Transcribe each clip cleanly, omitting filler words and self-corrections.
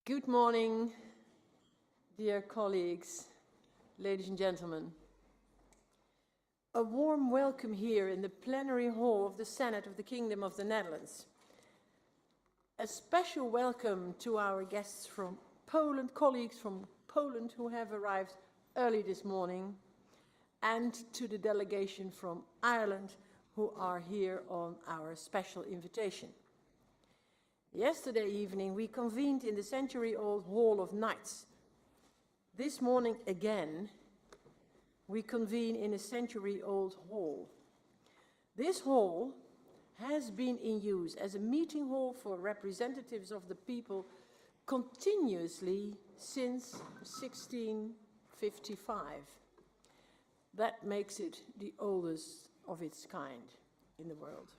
Good morning, dear colleagues, ladies and gentlemen. A warm welcome here in the plenary hall of the Senate of the Kingdom of the Netherlands. A special welcome to our guests from Poland, colleagues from Poland who have arrived early this morning, and to the delegation from Ireland who are here on our special invitation. Yesterday evening, we convened in the century-old Hall of Knights. This morning, again, we convene in a century-old hall. This hall has been in use as a meeting hall for representatives of the people continuously since 1655. That makes it the oldest of its kind in the world.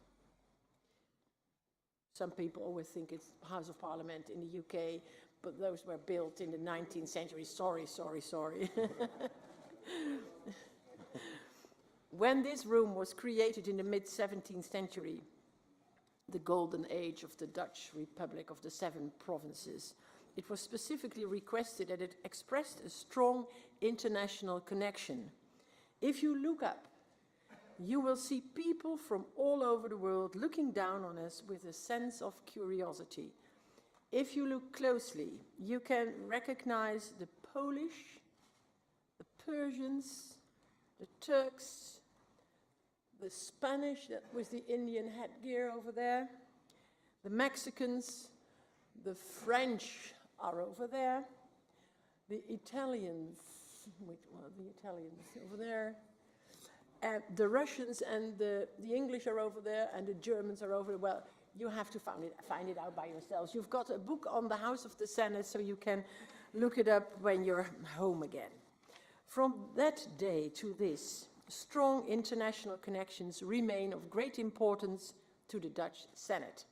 Some people always think it's House of Parliament in the UK, but those were built in the 19th century. Sorry. When this room was created in the mid-17th century, the golden age of the Dutch Republic of the 7 provinces, it was specifically requested that it expressed a strong international connection. If you look up, you will see people from all over the world looking down on us with a sense of curiosity. If you look closely, you can recognize the Polish, the Persians, the Turks, the Spanish with the Indian headgear over there, the Mexicans, the French are over there, the Italians, over there, the Russians and the English are over there, and the Germans are over there. Well, you have to find it out by yourselves. You've got a book on the House of the Senate, so you can look it up when you're home again. From that day to this, strong international connections remain of great importance to the Dutch Senate.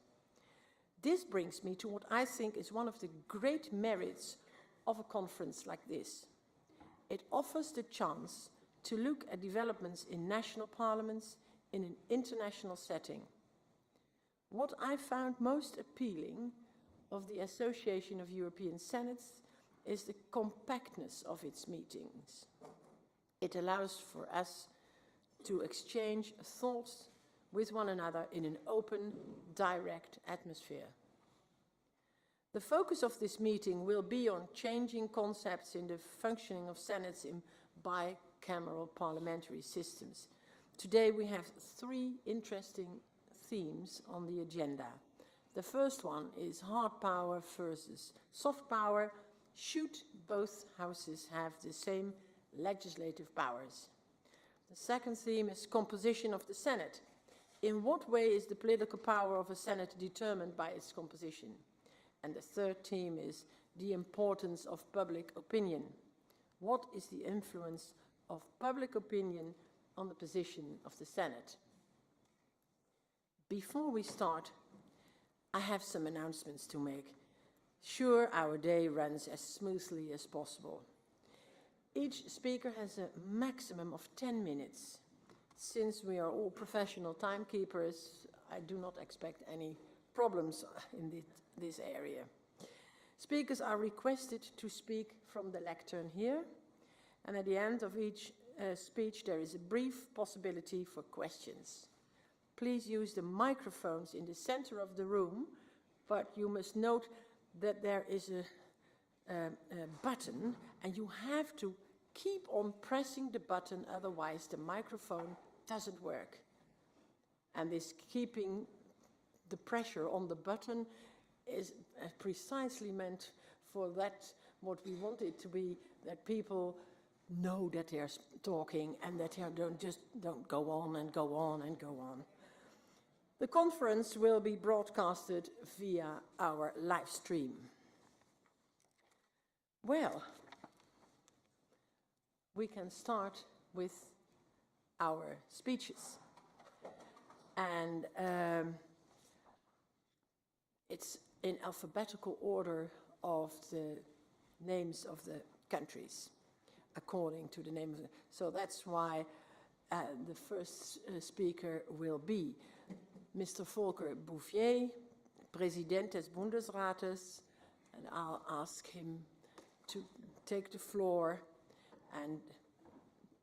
This brings me to what I think is one of the great merits of a conference like this. It offers the chance to look at developments in national parliaments in an international setting. What I found most appealing of the Association of European Senates is the compactness of its meetings. It allows for us to exchange thoughts with one another in an open, direct atmosphere. The focus of this meeting will be on changing concepts in the functioning of senates in bicameral parliamentary systems. Today we have 3 interesting themes on the agenda. The first one is hard power versus soft power. Should both houses have the same legislative powers? The second theme is composition of the Senate. In what way is the political power of a Senate determined by its composition? And the third theme is the importance of public opinion. What is the influence of public opinion on the position of the Senate? Before we start, I have some announcements to make. Sure, our day runs as smoothly as possible. Each speaker has a maximum of 10 minutes. Since we are all professional timekeepers, I do not expect any problems in this area. Speakers are requested to speak from the lectern here, and at the end of each speech there is a brief possibility for questions. Please use the microphones in the center of the room, but you must note that there is a button, and you have to keep on pressing the button, otherwise the microphone doesn't work. And this keeping the pressure on the button is precisely meant for that, what we want it to be, that people know that they're talking and that they don't go on and go on and go on. The conference will be broadcasted via our live stream. Well, we can start with our speeches. And it's in alphabetical order of the names of the countries, according to the name of the... So that's why the first speaker will be Mr. Volker Bouffier, President des Bundesrates, and I'll ask him to take the floor and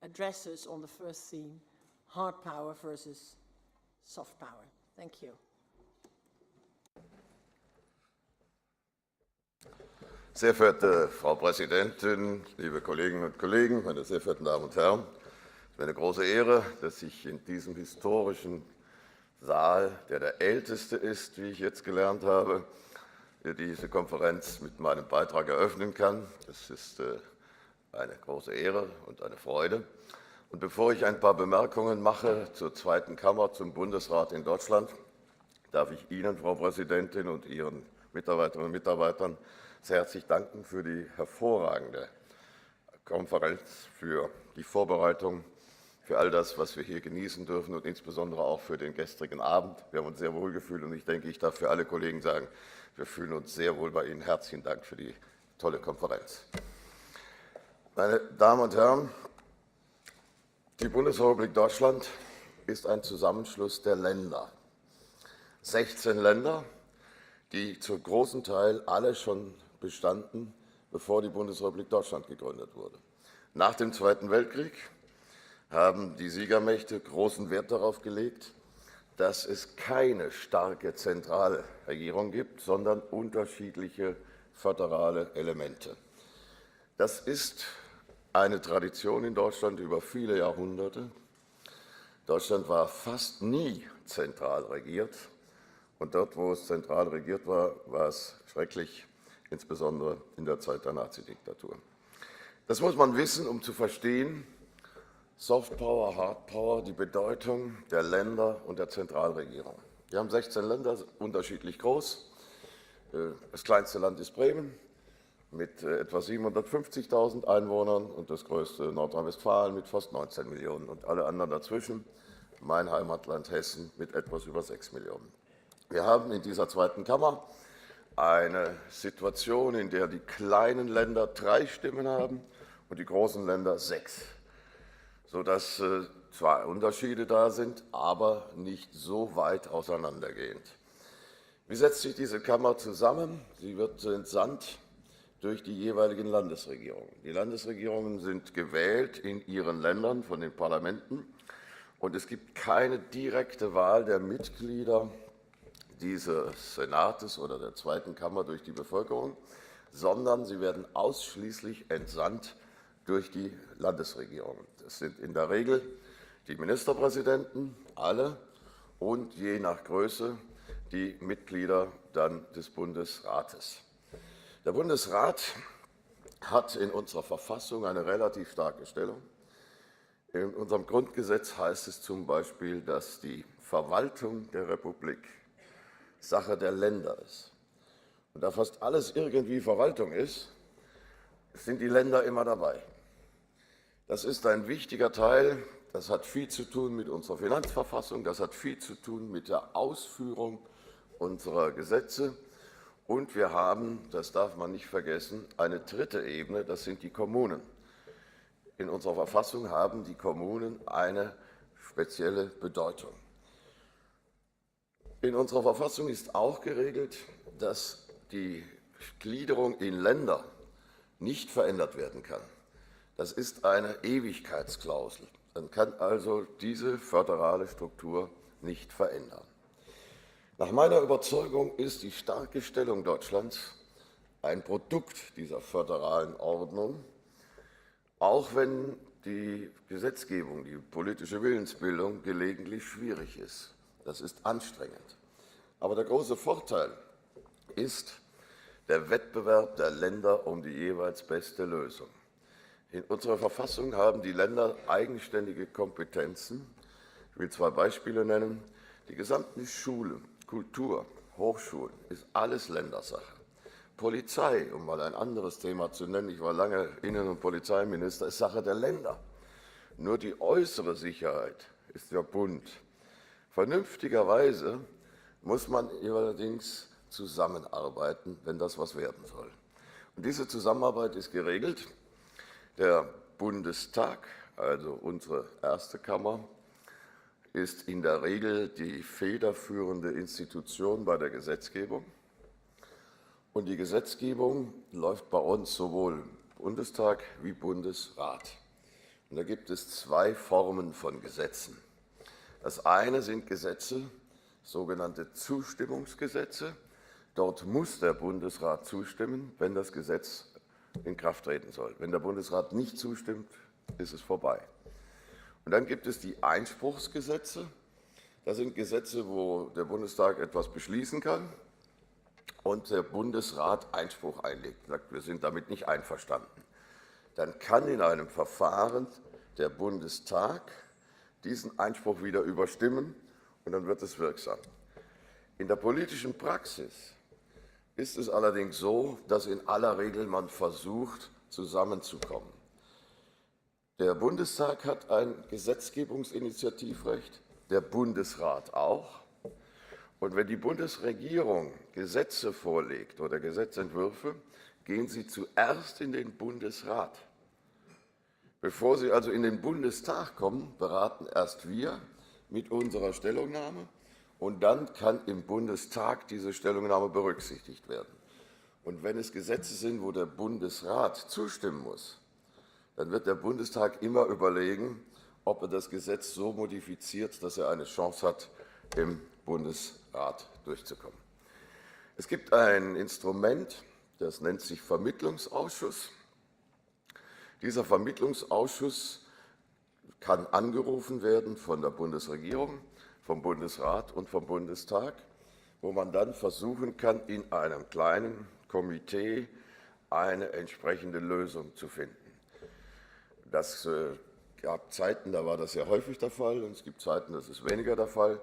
address us on the first theme, hard power versus soft power. Thank you. Sehr verehrte Frau Präsidentin, liebe Kolleginnen und Kollegen, meine sehr verehrten Damen und Herren! Es ist mir eine große Ehre, dass ich in diesem historischen Saal, der älteste ist, wie ich jetzt gelernt habe, diese Konferenz mit meinem Beitrag eröffnen kann. Das ist eine große Ehre und eine Freude. Und bevor ich ein paar Bemerkungen mache zur Zweiten Kammer, zum Bundesrat in Deutschland, darf ich Ihnen, Frau Präsidentin, und Ihren Mitarbeiterinnen und Mitarbeitern sehr herzlich danken für die hervorragende Konferenz, für die Vorbereitung, für all das, was wir hier genießen dürfen und insbesondere auch für den gestrigen Abend. Wir haben uns sehr wohl gefühlt und ich denke, ich darf für alle Kollegen sagen, wir fühlen uns sehr wohl bei Ihnen. Herzlichen Dank für die tolle Konferenz. Meine Damen und Herren, die Bundesrepublik Deutschland ist ein Zusammenschluss der Länder. 16 Länder, die zum großen Teil alle schon bestanden, bevor die Bundesrepublik Deutschland gegründet wurde. Nach dem Zweiten Weltkrieg haben die Siegermächte großen Wert darauf gelegt, dass es keine starke Zentralregierung gibt, sondern unterschiedliche föderale Elemente. Das ist eine Tradition in Deutschland über viele Jahrhunderte. Deutschland war fast nie zentral regiert. Und dort, wo es zentral regiert war, war es schrecklich, insbesondere in der Zeit der Nazidiktatur. Das muss man wissen, um zu verstehen, Soft Power, Hard Power, die Bedeutung der Länder und der Zentralregierung. Wir haben 16 Länder, unterschiedlich groß. Das kleinste Land ist Bremen mit etwa 750.000 Einwohnern und das größte Nordrhein-Westfalen mit fast 19 Millionen und alle anderen dazwischen, mein Heimatland Hessen mit etwas über 6 Millionen. Wir haben in dieser Zweiten Kammer eine Situation, in der die kleinen Länder 3 Stimmen haben und die großen Länder 6, sodass zwar Unterschiede da sind, aber nicht so weit auseinandergehend. Wie setzt sich diese Kammer zusammen? Sie wird entsandt durch die jeweiligen Landesregierungen. Die Landesregierungen sind gewählt in ihren Ländern von den Parlamenten und es gibt keine direkte Wahl der Mitglieder dieses Senates oder der Zweiten Kammer durch die Bevölkerung, sondern sie werden ausschließlich entsandt durch die Landesregierungen. Das sind in der Regel die Ministerpräsidenten, alle, und je nach Größe die Mitglieder dann des Bundesrates. Der Bundesrat hat in unserer Verfassung eine relativ starke Stellung. In unserem Grundgesetz heißt es zum Beispiel, dass die Verwaltung der Republik Sache der Länder ist. Und da fast alles irgendwie Verwaltung ist, sind die Länder immer dabei. Das ist ein wichtiger Teil, das hat viel zu tun mit unserer Finanzverfassung, das hat viel zu tun mit der Ausführung unserer Gesetze. Und wir haben, das darf man nicht vergessen, eine dritte Ebene, das sind die Kommunen. In unserer Verfassung haben die Kommunen eine spezielle Bedeutung. In unserer Verfassung ist auch geregelt, dass die Gliederung in Länder nicht verändert werden kann. Das ist eine Ewigkeitsklausel. Man kann also diese föderale Struktur nicht verändern. Nach meiner Überzeugung ist die starke Stellung Deutschlands ein Produkt dieser föderalen Ordnung, auch wenn die Gesetzgebung, die politische Willensbildung gelegentlich schwierig ist. Das ist anstrengend. Aber der große Vorteil ist der Wettbewerb der Länder um die jeweils beste Lösung. In unserer Verfassung haben die Länder eigenständige Kompetenzen. Ich will 2 Beispiele nennen. Die gesamte Schule, Kultur, Hochschulen ist alles Ländersache. Polizei, um mal ein anderes Thema zu nennen, ich war lange Innen- und Polizeiminister, ist Sache der Länder. Nur die äußere Sicherheit ist der Bund. Vernünftigerweise muss man allerdings zusammenarbeiten, wenn das was werden soll. Und diese Zusammenarbeit ist geregelt. Der Bundestag, also unsere erste Kammer, ist in der Regel die federführende Institution bei der Gesetzgebung. Und die Gesetzgebung läuft bei uns sowohl Bundestag wie Bundesrat. Und da gibt es zwei Formen von Gesetzen. Das eine sind Gesetze, sogenannte Zustimmungsgesetze. Dort muss der Bundesrat zustimmen, wenn das Gesetz in Kraft treten soll. Wenn der Bundesrat nicht zustimmt, ist es vorbei. Und dann gibt es die Einspruchsgesetze. Das sind Gesetze, wo der Bundestag etwas beschließen kann und der Bundesrat Einspruch einlegt, sagt, wir sind damit nicht einverstanden. Dann kann in einem Verfahren der Bundestag diesen Einspruch wieder überstimmen und dann wird es wirksam. In der politischen Praxis ist es allerdings so, dass in aller Regel man versucht, zusammenzukommen. Der Bundestag hat ein Gesetzgebungsinitiativrecht, der Bundesrat auch. Und wenn die Bundesregierung Gesetze vorlegt oder Gesetzentwürfe, gehen sie zuerst in den Bundesrat. Bevor sie also in den Bundestag kommen, beraten erst wir mit unserer Stellungnahme und dann kann im Bundestag diese Stellungnahme berücksichtigt werden. Und wenn es Gesetze sind, wo der Bundesrat zustimmen muss, dann wird der Bundestag immer überlegen, ob er das Gesetz so modifiziert, dass er eine Chance hat, im Bundesrat durchzukommen. Es gibt ein Instrument, das nennt sich Vermittlungsausschuss. Dieser Vermittlungsausschuss kann angerufen werden von der Bundesregierung, vom Bundesrat und vom Bundestag, wo man dann versuchen kann, in einem kleinen Komitee eine entsprechende Lösung zu finden. Das gab Zeiten, da war das sehr häufig der Fall, und es gibt Zeiten, das ist weniger der Fall.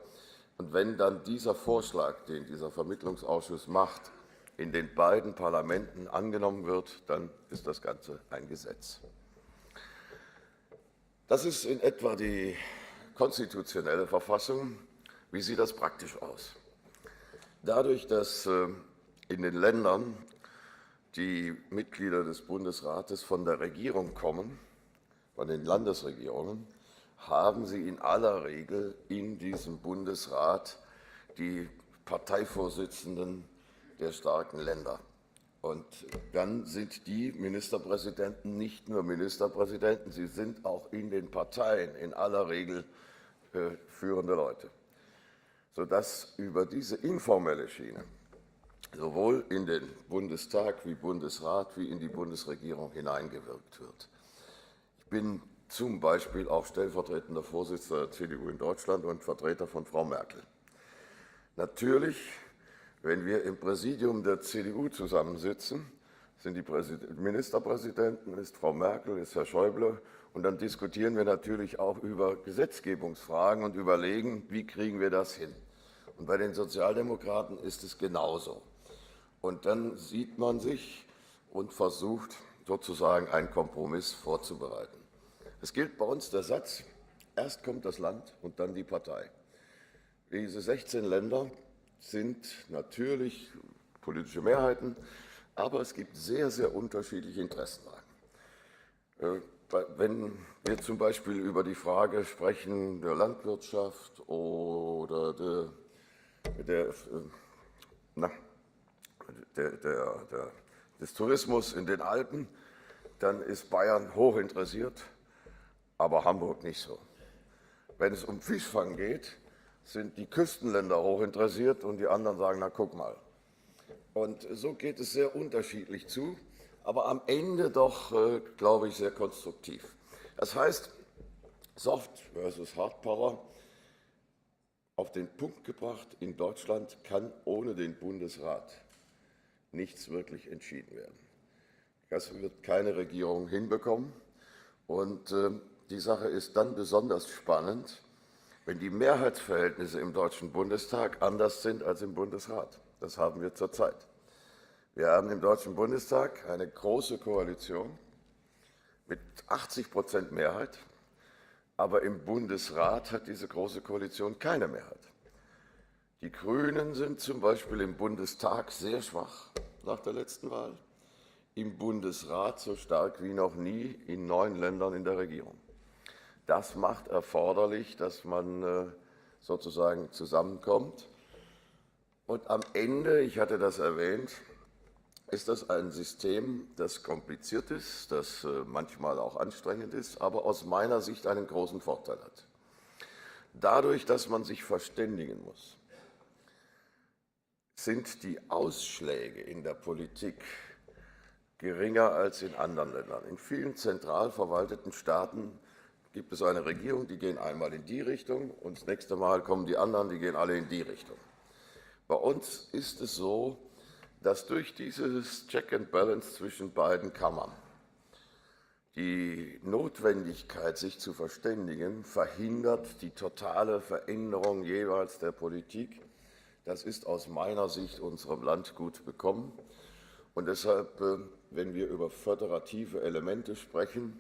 Und wenn dann dieser Vorschlag, den dieser Vermittlungsausschuss macht, in den beiden Parlamenten angenommen wird, dann ist das Ganze ein Gesetz. Das ist in etwa die konstitutionelle Verfassung. Wie sieht das praktisch aus? Dadurch, dass in den Ländern die Mitglieder des Bundesrates von der Regierung kommen, von den Landesregierungen, haben sie in aller Regel in diesem Bundesrat die Parteivorsitzenden der starken Länder. Und dann sind die Ministerpräsidenten nicht nur Ministerpräsidenten, sie sind auch in den Parteien in aller Regel führende Leute, sodass über diese informelle Schiene sowohl in den Bundestag wie Bundesrat wie in die Bundesregierung hineingewirkt wird. Ich bin zum Beispiel auch stellvertretender Vorsitzender der CDU in Deutschland und Vertreter von Frau Merkel. Natürlich, wenn wir im Präsidium der CDU zusammensitzen, sind die Ministerpräsidenten, ist Frau Merkel, ist Herr Schäuble, und dann diskutieren wir natürlich auch über Gesetzgebungsfragen und überlegen, wie kriegen wir das hin. Und bei den Sozialdemokraten ist es genauso. Und dann sieht man sich und versucht sozusagen einen Kompromiss vorzubereiten. Es gilt bei uns der Satz, erst kommt das Land und dann die Partei. Diese 16 Länder sind natürlich politische Mehrheiten, aber es gibt sehr, sehr unterschiedliche Interessenlagen. Wenn wir zum Beispiel über die Frage sprechen der Landwirtschaft oder des Tourismus in den Alpen, dann ist Bayern hoch interessiert, aber Hamburg nicht so. Wenn es um Fischfang geht, sind die Küstenländer hoch interessiert und die anderen sagen, na guck mal. Und so geht es sehr unterschiedlich zu, aber am Ende doch, glaube ich, sehr konstruktiv. Das heißt, Soft versus Hard Power auf den Punkt gebracht, in Deutschland kann ohne den Bundesrat nichts wirklich entschieden werden. Das wird keine Regierung hinbekommen. Und die Sache ist dann besonders spannend, wenn die Mehrheitsverhältnisse im Deutschen Bundestag anders sind als im Bundesrat. Das haben wir zurzeit. Wir haben im Deutschen Bundestag eine große Koalition mit 80% Mehrheit, aber im Bundesrat hat diese große Koalition keine Mehrheit. Die Grünen sind zum Beispiel im Bundestag sehr schwach nach der letzten Wahl, im Bundesrat so stark wie noch nie in 9 Ländern in der Regierung. Das macht erforderlich, dass man sozusagen zusammenkommt. Und am Ende, ich hatte das erwähnt, ist das ein System, das kompliziert ist, das manchmal auch anstrengend ist, aber aus meiner Sicht einen großen Vorteil hat. Dadurch, dass man sich verständigen muss, sind die Ausschläge in der Politik geringer als in anderen Ländern. In vielen zentral verwalteten Staaten gibt es eine Regierung, die gehen einmal in die Richtung und das nächste Mal kommen die anderen, die gehen alle in die Richtung. Bei uns ist es so, dass durch dieses Check and Balance zwischen beiden Kammern die Notwendigkeit, sich zu verständigen, verhindert die totale Veränderung jeweils der Politik. Das ist aus meiner Sicht unserem Land gut bekommen. Und deshalb, wenn wir über föderative Elemente sprechen,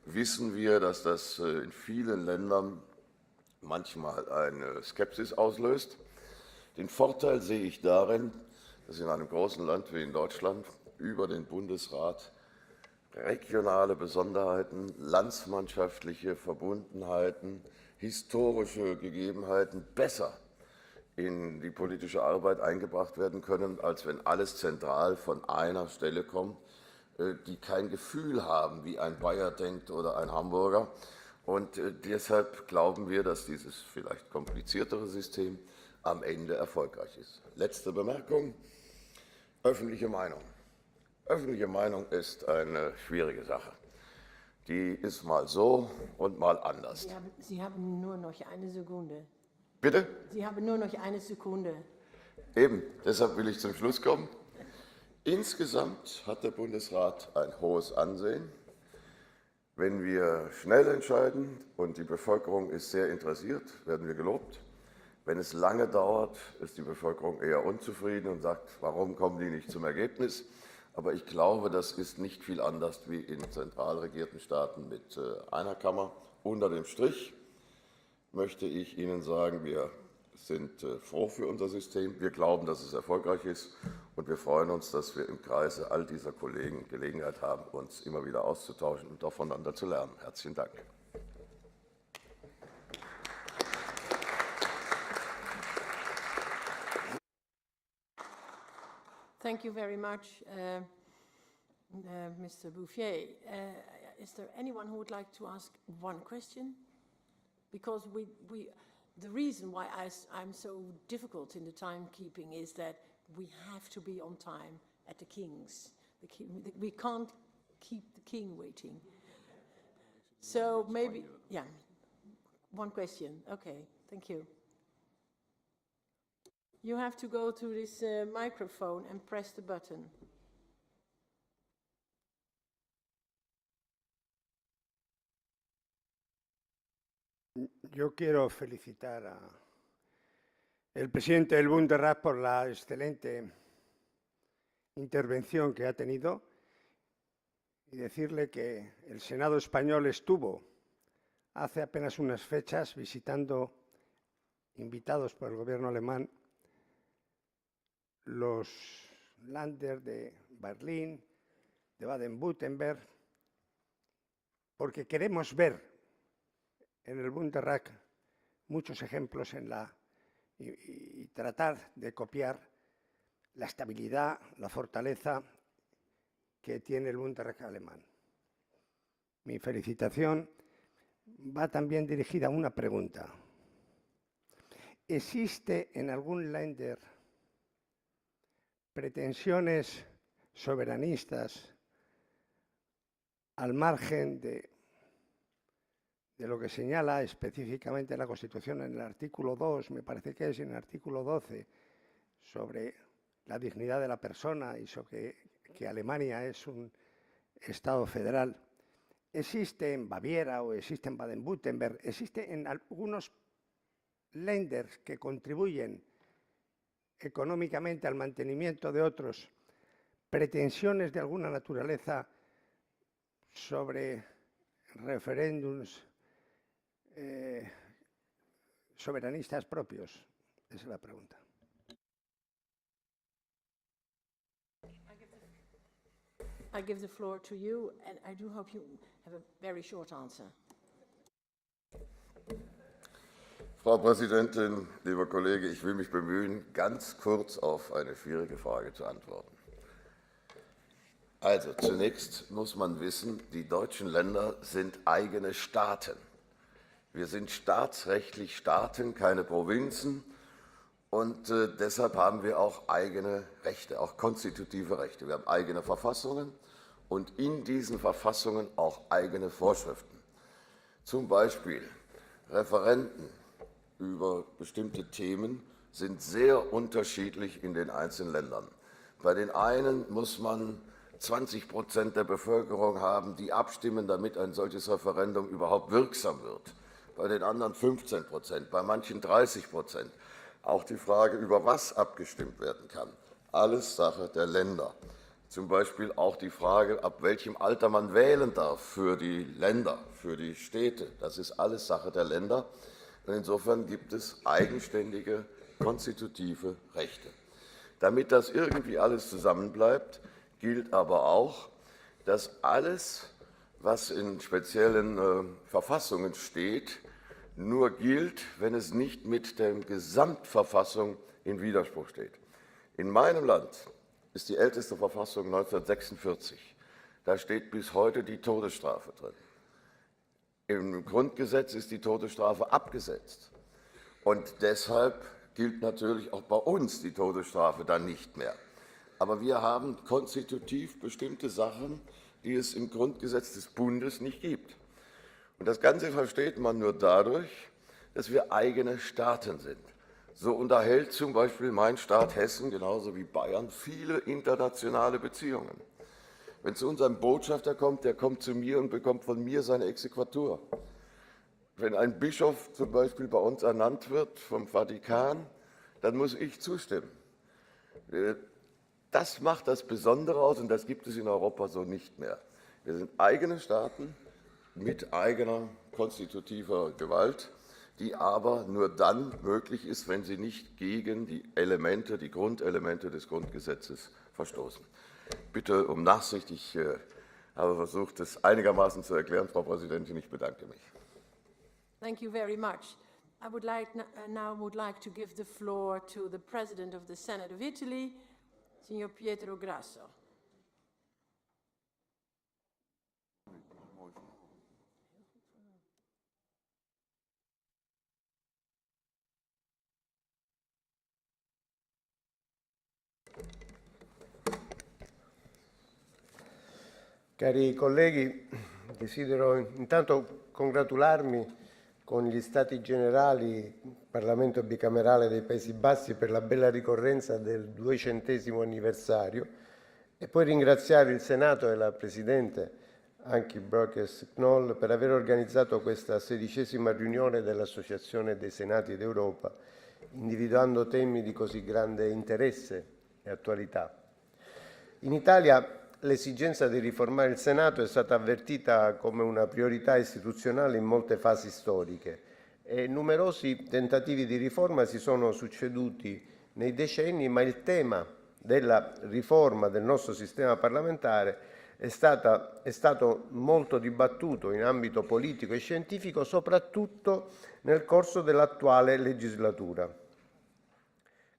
wissen wir, dass das in vielen Ländern manchmal eine Skepsis auslöst. Den Vorteil sehe ich darin, dass in einem großen Land wie in Deutschland über den Bundesrat regionale Besonderheiten, landsmannschaftliche Verbundenheiten, historische Gegebenheiten besser in die politische Arbeit eingebracht werden können, als wenn alles zentral von einer Stelle kommt, die kein Gefühl haben, wie ein Bayer denkt oder ein Hamburger. Und deshalb glauben wir, dass dieses vielleicht kompliziertere System am Ende erfolgreich ist. Letzte Bemerkung: öffentliche Meinung. Öffentliche Meinung ist eine schwierige Sache. Die ist mal so und mal anders. Sie haben nur noch eine Sekunde. Bitte? Sie haben nur noch eine Sekunde. Eben, deshalb will ich zum Schluss kommen. Insgesamt hat der Bundesrat ein hohes Ansehen. Wenn wir schnell entscheiden und die Bevölkerung ist sehr interessiert, werden wir gelobt. Wenn es lange dauert, ist die Bevölkerung eher unzufrieden und sagt, warum kommen die nicht zum Ergebnis? Aber ich glaube, das ist nicht viel anders wie in zentral regierten Staaten mit einer Kammer. Unter dem Strich möchte ich Ihnen sagen, wir sind froh für unser System. Wir glauben, dass es erfolgreich ist. Und wir freuen uns, dass wir im Kreise all dieser Kollegen Gelegenheit haben, uns immer wieder auszutauschen und auch voneinander zu lernen. Herzlichen Dank. Thank you very much, Mr. Bouffier. Is there anyone who would like to ask one question? Because the reason why I'm so difficult in the timekeeping is that we have to be on time at the King's. We can't keep the King waiting. So maybe, yeah, one question. Okay, thank you. You have to go to this microphone and press the button. Yo quiero felicitar al presidente del Bundesrat por la excelente intervención que ha tenido y decirle que el Senado español estuvo hace apenas unas fechas visitando, invitados por el gobierno alemán, los Länder de Berlín, de Baden-Württemberg, porque queremos ver en el Bundesrat muchos ejemplos y tratar de copiar la estabilidad, la fortaleza que tiene el Bundesrat alemán. Mi felicitación va también dirigida a una pregunta. ¿Existe en algún Länder pretensiones soberanistas al margen de lo que señala específicamente la Constitución en el artículo 2, me parece que es en el artículo 12, sobre la dignidad de la persona y sobre que Alemania es un Estado federal? ¿Existe en Baviera o existe en Baden-Württemberg? ¿Existe en algunos Länder que contribuyen económicamente al mantenimiento de otros pretensiones de alguna naturaleza sobre referéndums soberanistas propios? Esa es la pregunta. I give the floor to you, and I do hope you have a very short answer. Frau Präsidentin, lieber Kollege, ich will mich bemühen, ganz kurz auf eine schwierige Frage zu antworten. Also zunächst muss man wissen, die deutschen Länder sind eigene Staaten. Wir sind staatsrechtlich Staaten, keine Provinzen. Und deshalb haben wir auch eigene Rechte, auch konstitutive Rechte. Wir haben eigene Verfassungen und in diesen Verfassungen auch eigene Vorschriften. Zum Beispiel Referenden über bestimmte Themen sind sehr unterschiedlich in den einzelnen Ländern. Bei den einen muss man 20% der Bevölkerung haben, die abstimmen, damit ein solches Referendum überhaupt wirksam wird. Bei den anderen 15%, bei manchen 30%. Auch die Frage, über was abgestimmt werden kann, alles Sache der Länder. Zum Beispiel auch die Frage, ab welchem Alter man wählen darf für die Länder, für die Städte. Das ist alles Sache der Länder. Und insofern gibt es eigenständige, konstitutive Rechte. Damit das irgendwie alles zusammenbleibt, gilt aber auch, dass alles, was in speziellen Verfassungen steht, nur gilt, wenn es nicht mit der Gesamtverfassung in Widerspruch steht. In meinem Land ist die älteste Verfassung 1946. Da steht bis heute die Todesstrafe drin. Im Grundgesetz ist die Todesstrafe abgesetzt. Und deshalb gilt natürlich auch bei uns die Todesstrafe dann nicht mehr. Aber wir haben konstitutiv bestimmte Sachen, die es im Grundgesetz des Bundes nicht gibt. Und das Ganze versteht man nur dadurch, dass wir eigene Staaten sind. So unterhält zum Beispiel mein Staat Hessen, genauso wie Bayern, viele internationale Beziehungen. Wenn zu uns ein Botschafter kommt, der kommt zu mir und bekommt von mir seine Exequatur. Wenn ein Bischof zum Beispiel bei uns ernannt wird vom Vatikan, dann muss ich zustimmen. Das macht das Besondere aus und das gibt es in Europa so nicht mehr. Wir sind eigene Staaten mit eigener konstitutiver Gewalt, die aber nur dann möglich ist, wenn sie nicht gegen die Elemente, die Grundelemente des Grundgesetzes verstoßen. Bitte um Nachsicht, ich habe versucht, das einigermaßen zu erklären, Frau Präsidentin, ich bedanke mich. Thank you very much. I would like to give the floor to the President of the Senate of Italy, Signor Pietro Grasso. Cari colleghi, desidero intanto congratularmi con gli Stati Generali, Parlamento bicamerale dei Paesi Bassi, per la bella ricorrenza del 200° anniversario e poi ringraziare il Senato e la Presidente Ankie Brockes-Knoll per aver organizzato questa 16ª riunione dell'Associazione dei Senati d'Europa, individuando temi di così grande interesse e attualità. In Italia l'esigenza di riformare il Senato è stata avvertita come una priorità istituzionale in molte fasi storiche e numerosi tentativi di riforma si sono succeduti nei decenni, ma il tema della riforma del nostro sistema parlamentare è stato molto dibattuto in ambito politico e scientifico, soprattutto nel corso dell'attuale legislatura.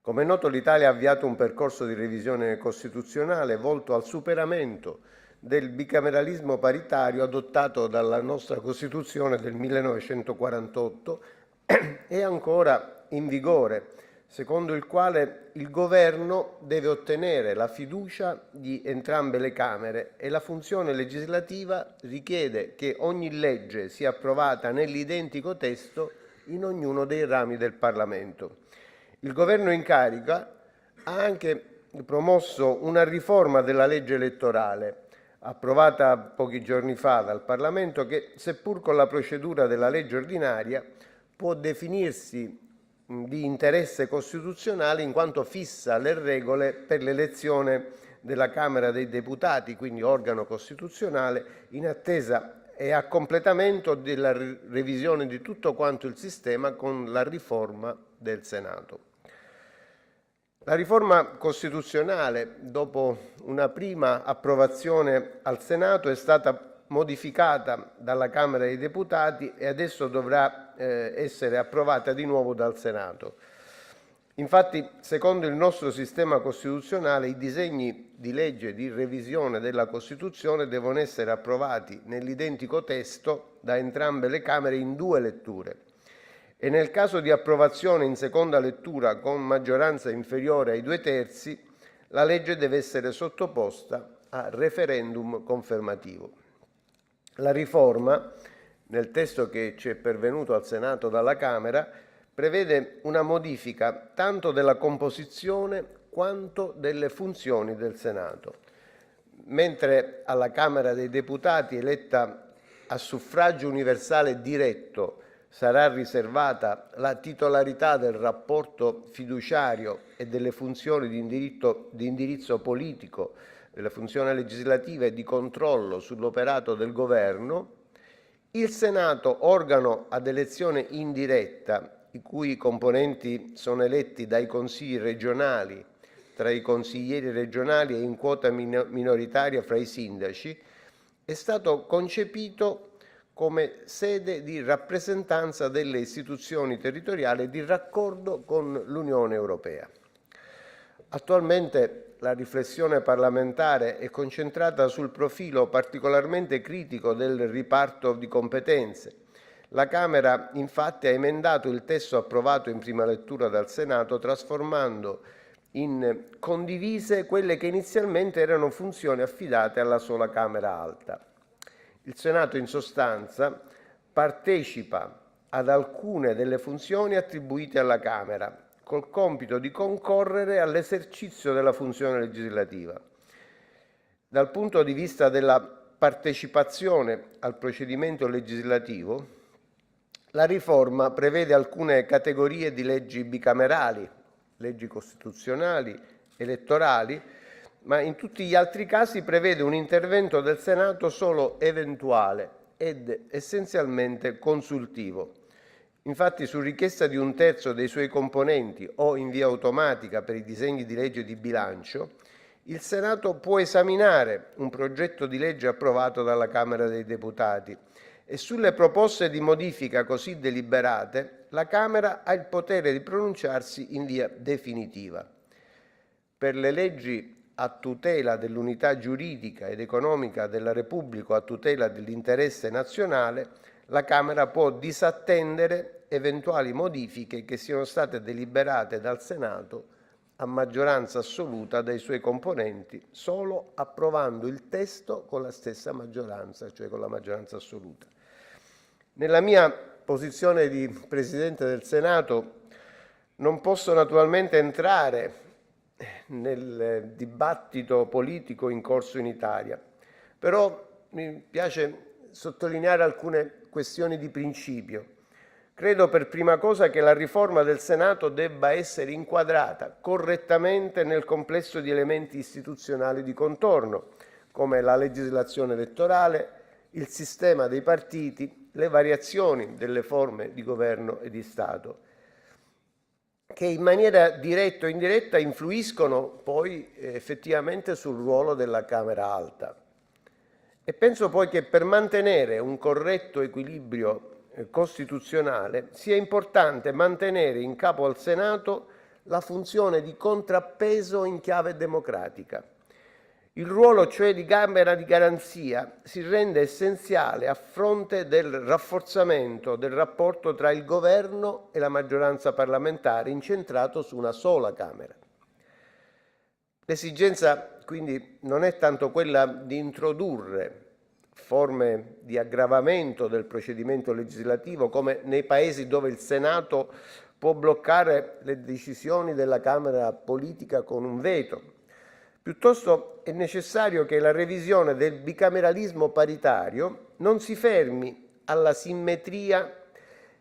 Come è noto, l'Italia ha avviato un percorso di revisione costituzionale volto al superamento del bicameralismo paritario adottato dalla nostra Costituzione del 1948 e ancora in vigore, secondo il quale il Governo deve ottenere la fiducia di entrambe le Camere e la funzione legislativa richiede che ogni legge sia approvata nell'identico testo in ognuno dei rami del Parlamento. Il Governo in carica ha anche promosso una riforma della legge elettorale, approvata pochi giorni fa dal Parlamento, che, seppur con la procedura della legge ordinaria, può definirsi di interesse costituzionale in quanto fissa le regole per l'elezione della Camera dei Deputati, quindi organo costituzionale, in attesa e a completamento della revisione di tutto quanto il sistema con la riforma del Senato. La riforma costituzionale, dopo una prima approvazione al Senato, è stata modificata dalla Camera dei Deputati e adesso dovrà essere approvata di nuovo dal Senato. Infatti, secondo il nostro sistema costituzionale, i disegni di legge di revisione della Costituzione devono essere approvati nell'identico testo da entrambe le Camere in 2 letture e nel caso di approvazione in seconda lettura con maggioranza inferiore ai 2/3, la legge deve essere sottoposta a referendum confermativo. La riforma, nel testo che ci è pervenuto al Senato dalla Camera, prevede una modifica tanto della composizione quanto delle funzioni del Senato. Mentre alla Camera dei Deputati, eletta a suffragio universale diretto, sarà riservata la titolarità del rapporto fiduciario e delle funzioni di indirizzo politico, delle funzioni legislative e di controllo sull'operato del Governo, il Senato, organo ad elezione indiretta, i cui componenti sono eletti dai consigli regionali, tra i consiglieri regionali e in quota minoritaria fra i sindaci, è stato concepito come sede di rappresentanza delle istituzioni territoriali e di raccordo con l'Unione Europea. Attualmente la riflessione parlamentare è concentrata sul profilo particolarmente critico del riparto di competenze. La Camera, infatti, ha emendato il testo approvato in prima lettura dal Senato, trasformando in condivise quelle che inizialmente erano funzioni affidate alla sola Camera Alta. Il Senato, in sostanza, partecipa ad alcune delle funzioni attribuite alla Camera, col compito di concorrere all'esercizio della funzione legislativa. Dal punto di vista della partecipazione al procedimento legislativo, la riforma prevede alcune categorie di leggi bicamerali, leggi costituzionali, elettorali, ma in tutti gli altri casi prevede un intervento del Senato solo eventuale ed essenzialmente consultivo. Infatti, su richiesta di 1/3 dei suoi componenti o in via automatica per i disegni di legge di bilancio, il Senato può esaminare un progetto di legge approvato dalla Camera dei Deputati e sulle proposte di modifica così deliberate la Camera ha il potere di pronunciarsi in via definitiva. Per le leggi a tutela dell'unità giuridica ed economica della Repubblica o a tutela dell'interesse nazionale, la Camera può disattendere eventuali modifiche che siano state deliberate dal Senato a maggioranza assoluta dai suoi componenti, solo approvando il testo con la stessa maggioranza, cioè con la maggioranza assoluta. Nella mia posizione di Presidente del Senato non posso naturalmente entrare nel dibattito politico in corso in Italia, però mi piace sottolineare alcune questioni di principio. Credo per prima cosa che la riforma del Senato debba essere inquadrata correttamente nel complesso di elementi istituzionali di contorno, come la legislazione elettorale, il sistema dei partiti, le variazioni delle forme di governo e di Stato, che in maniera diretta o indiretta influiscono poi effettivamente sul ruolo della Camera Alta. E penso poi che per mantenere un corretto equilibrio costituzionale sia importante mantenere in capo al Senato la funzione di contrappeso in chiave democratica. Il ruolo cioè di Camera di garanzia si rende essenziale a fronte del rafforzamento del rapporto tra il Governo e la maggioranza parlamentare incentrato su una sola Camera. L'esigenza quindi non è tanto quella di introdurre forme di aggravamento del procedimento legislativo come nei paesi dove il Senato può bloccare le decisioni della Camera politica con un veto. Piuttosto è necessario che la revisione del bicameralismo paritario non si fermi alla simmetria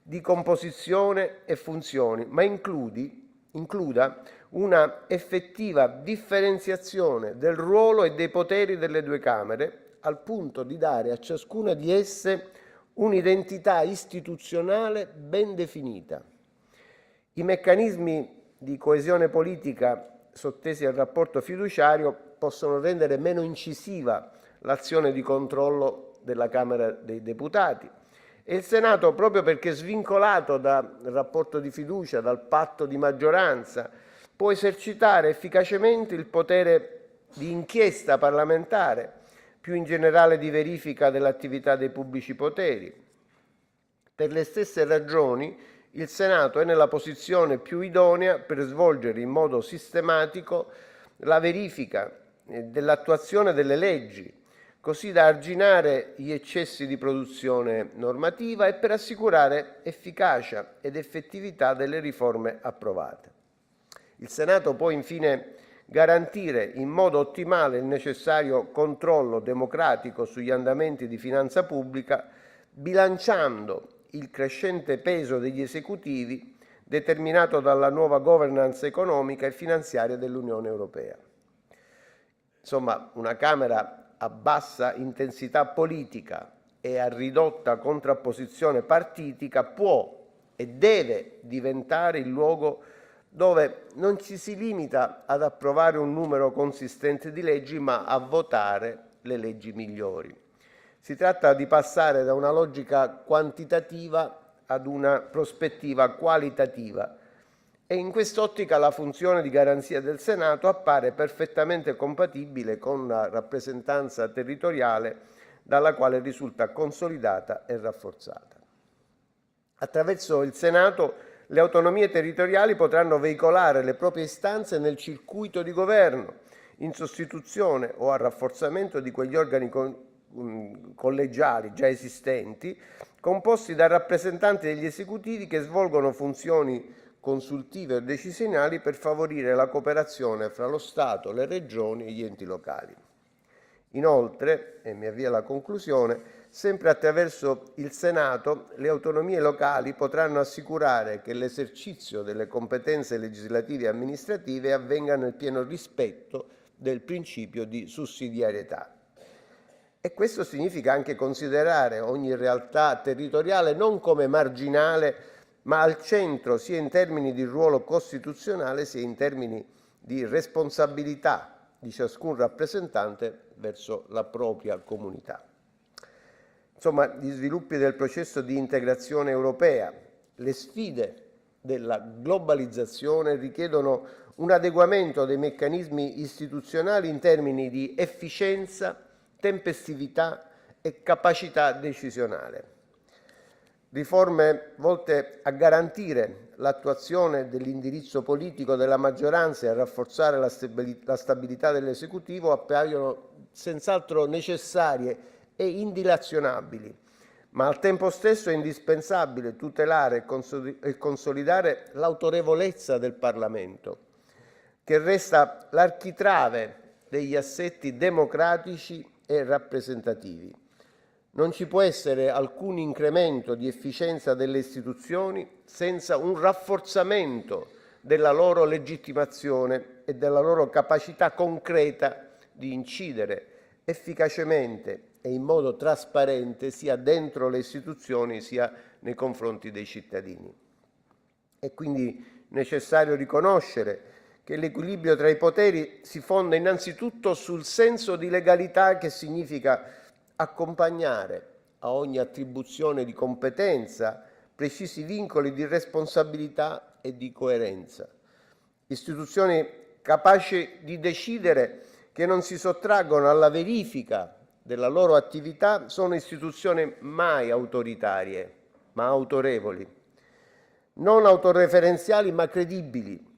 di composizione e funzioni, ma includa una effettiva differenziazione del ruolo e dei poteri delle due Camere, al punto di dare a ciascuna di esse un'identità istituzionale ben definita. I meccanismi di coesione politica sottesi al rapporto fiduciario possono rendere meno incisiva l'azione di controllo della Camera dei Deputati E il Senato, proprio perché svincolato dal rapporto di fiducia, dal patto di maggioranza, può esercitare efficacemente il potere di inchiesta parlamentare, più in generale di verifica dell'attività dei pubblici poteri. Per le stesse ragioni, il Senato è nella posizione più idonea per svolgere in modo sistematico la verifica dell'attuazione delle leggi, così da arginare gli eccessi di produzione normativa e per assicurare efficacia ed effettività delle riforme approvate. Il Senato può infine garantire in modo ottimale il necessario controllo democratico sugli andamenti di finanza pubblica, bilanciando il crescente peso degli esecutivi determinato dalla nuova governance economica e finanziaria dell'Unione Europea. Insomma, una Camera a bassa intensità politica e a ridotta contrapposizione partitica può e deve diventare il luogo dove non ci si limita ad approvare un numero consistente di leggi, ma a votare le leggi migliori. Si tratta di passare da una logica quantitativa ad una prospettiva qualitativa e in quest'ottica la funzione di garanzia del Senato appare perfettamente compatibile con la rappresentanza territoriale dalla quale risulta consolidata e rafforzata. Attraverso il Senato le autonomie territoriali potranno veicolare le proprie istanze nel circuito di governo, in sostituzione o a rafforzamento di quegli organi collegiali già esistenti, composti da rappresentanti degli esecutivi che svolgono funzioni consultive o decisionali per favorire la cooperazione fra lo Stato, le regioni e gli enti locali. Inoltre, e mi avvio alla conclusione, sempre attraverso il Senato le autonomie locali potranno assicurare che l'esercizio delle competenze legislative e amministrative avvenga nel pieno rispetto del principio di sussidiarietà. E questo significa anche considerare ogni realtà territoriale non come marginale, ma al centro sia in termini di ruolo costituzionale sia in termini di responsabilità di ciascun rappresentante verso la propria comunità. Insomma, gli sviluppi del processo di integrazione europea, le sfide della globalizzazione richiedono un adeguamento dei meccanismi istituzionali in termini di efficienza, tempestività e capacità decisionale. Riforme volte a garantire l'attuazione dell'indirizzo politico della maggioranza e a rafforzare la stabilità dell'esecutivo appaiono senz'altro necessarie e indilazionabili, ma al tempo stesso è indispensabile tutelare e consolidare l'autorevolezza del Parlamento, che resta l'architrave degli assetti democratici e rappresentativi. Non ci può essere alcun incremento di efficienza delle istituzioni senza un rafforzamento della loro legittimazione e della loro capacità concreta di incidere efficacemente e in modo trasparente sia dentro le istituzioni sia nei confronti dei cittadini. È quindi necessario riconoscere che l'equilibrio tra i poteri si fonda innanzitutto sul senso di legalità che significa accompagnare a ogni attribuzione di competenza precisi vincoli di responsabilità e di coerenza. Istituzioni capaci di decidere che non si sottraggono alla verifica della loro attività sono istituzioni mai autoritarie, ma autorevoli, non autoreferenziali ma credibili,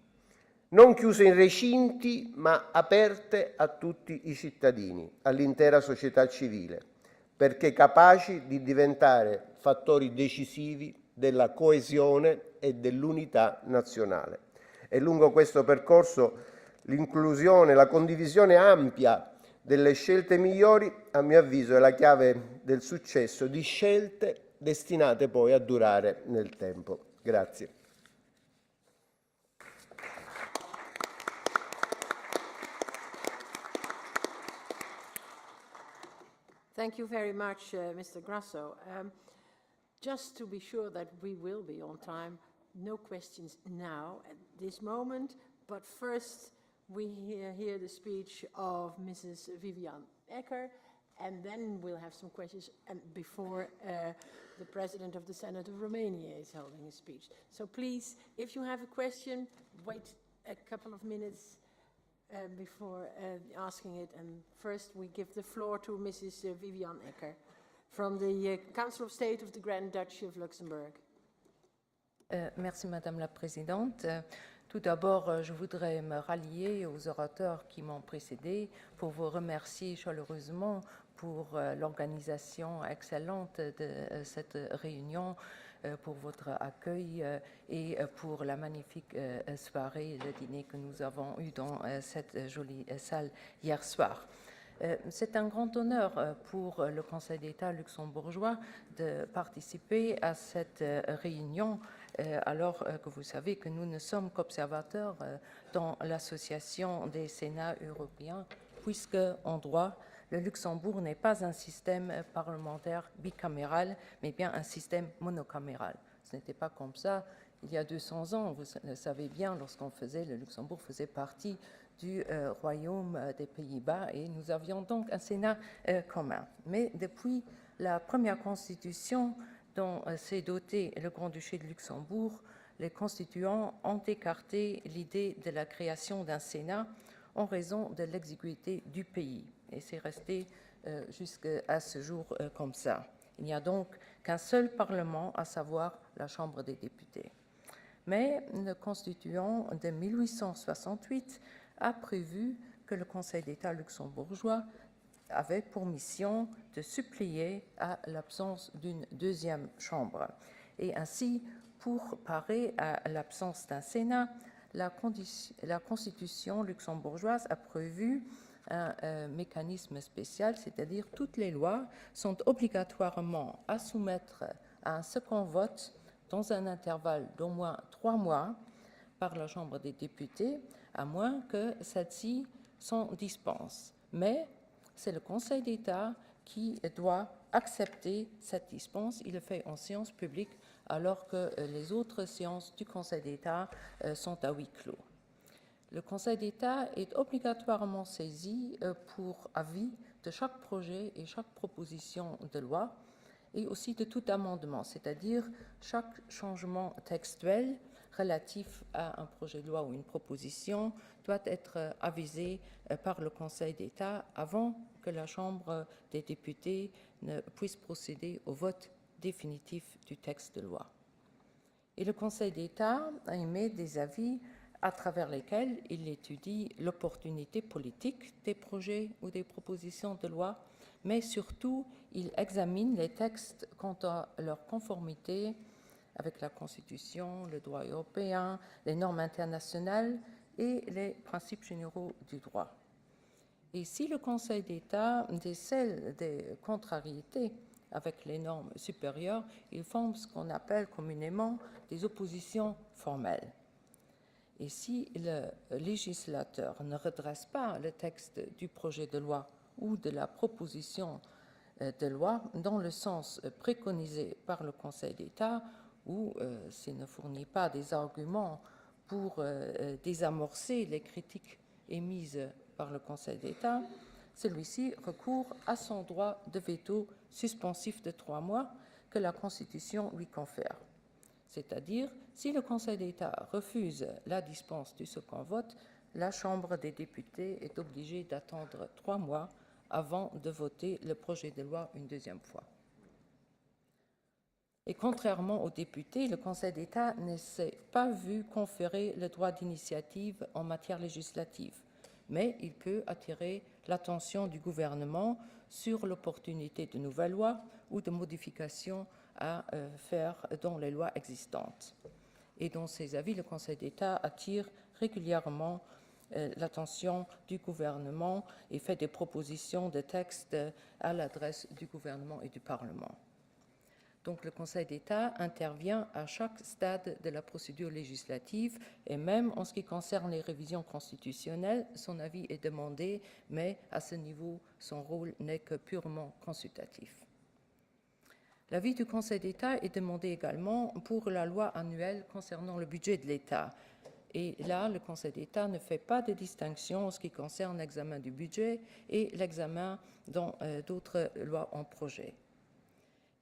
non chiuse in recinti ma aperte a tutti i cittadini, all'intera società civile, perché capaci di diventare fattori decisivi della coesione e dell'unità nazionale. E lungo questo percorso l'inclusione, la condivisione ampia delle scelte migliori, a mio avviso, è la chiave del successo di scelte destinate poi a durare nel tempo. Grazie. Thank you very much, Mr. Grasso. Just to be sure that we will be on time, no questions now at this moment, but first we hear the speech of Mrs. Viviane Ecker, and then we'll have some questions and before the President of the Senate of Romania is holding a speech. So please, if you have a question, wait a couple of minutes before asking it. And first we give the floor to Mrs. Viviane Ecker from the Council of State of the Grand Duchy of Luxembourg. Merci Madame la Présidente. Tout d'abord, je voudrais me rallier aux orateurs qui m'ont précédé pour vous remercier chaleureusement pour l'organisation excellente de cette réunion, pour votre accueil et pour la magnifique soirée, le dîner que nous avons eu dans cette jolie salle hier soir. C'est un grand honneur pour le Conseil d'État luxembourgeois de participer à cette réunion, alors que vous savez que nous ne sommes qu'observateurs dans l'Association des Sénats européens, puisque en droit, le Luxembourg n'est pas un système parlementaire bicaméral, mais bien un système monocaméral. Ce n'était pas comme ça il y a 200 ans. Vous le savez bien, le Luxembourg faisait partie du Royaume des Pays-Bas et nous avions donc un Sénat commun. Mais depuis la première constitution dont s'est doté le Grand-Duché de Luxembourg, les constituants ont écarté l'idée de la création d'un Sénat en raison de l'exiguïté du pays. Et c'est resté jusqu'à ce jour comme ça. Il n'y a donc qu'un seul Parlement, à savoir la Chambre des députés. Mais le constituant de 1868 a prévu que le Conseil d'État luxembourgeois avait pour mission de suppléer à l'absence d'une deuxième chambre. Et ainsi, pour parer à l'absence d'un Sénat, la Constitution luxembourgeoise a prévu un mécanisme spécial, c'est-à-dire toutes les lois sont obligatoirement à soumettre à un second vote dans un intervalle d'au moins 3 mois par la Chambre des députés, à moins que celle-ci s'en dispense. Mais c'est le Conseil d'État qui doit accepter cette dispense. Il le fait en séance publique, alors que les autres séances du Conseil d'État sont à huis clos. Le Conseil d'État est obligatoirement saisi pour avis de chaque projet et chaque proposition de loi, et aussi de tout amendement, c'est-à-dire chaque changement textuel relatif à un projet de loi ou une proposition doit être avisé par le Conseil d'État avant que la Chambre des députés ne puisse procéder au vote définitif du texte de loi. Et le Conseil d'État a émis des avis à travers lesquels il étudie l'opportunité politique des projets ou des propositions de loi, mais surtout, il examine les textes quant à leur conformité avec la Constitution, le droit européen, les normes internationales et les principes généraux du droit. Et si le Conseil d'État décèle des contrariétés avec les normes supérieures, il forme ce qu'on appelle communément des oppositions formelles. Et si le législateur ne redresse pas le texte du projet de loi ou de la proposition de loi dans le sens préconisé par le Conseil d'État, ou s'il ne fournit pas des arguments pour désamorcer les critiques émises par le Conseil d'État, celui-ci recourt à son droit de veto suspensif de 3 mois que la Constitution lui confère. C'est-à-dire, si le Conseil d'État refuse la dispense du second vote, la Chambre des députés est obligée d'attendre 3 mois avant de voter le projet de loi une deuxième fois. Et contrairement aux députés, le Conseil d'État ne s'est pas vu conférer le droit d'initiative en matière législative, mais il peut attirer l'attention du gouvernement sur l'opportunité de nouvelles lois ou de modifications à faire dans les lois existantes. Et dans ses avis, le Conseil d'État attire régulièrement l'attention du gouvernement et fait des propositions de textes à l'adresse du gouvernement et du Parlement. Donc le Conseil d'État intervient à chaque stade de la procédure législative et même en ce qui concerne les révisions constitutionnelles, son avis est demandé, mais à ce niveau, son rôle n'est que purement consultatif. L'avis du Conseil d'État est demandé également pour la loi annuelle concernant le budget de l'État. Et là, le Conseil d'État ne fait pas de distinction en ce qui concerne l'examen du budget et l'examen dans d'autres lois en projet.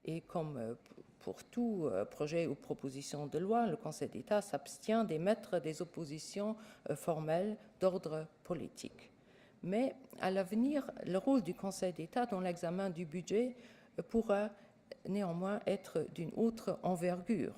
Et comme pour tout projet ou proposition de loi, le Conseil d'État s'abstient d'émettre des oppositions formelles d'ordre politique. Mais à l'avenir, le rôle du Conseil d'État dans l'examen du budget pourra néanmoins être d'une autre envergure,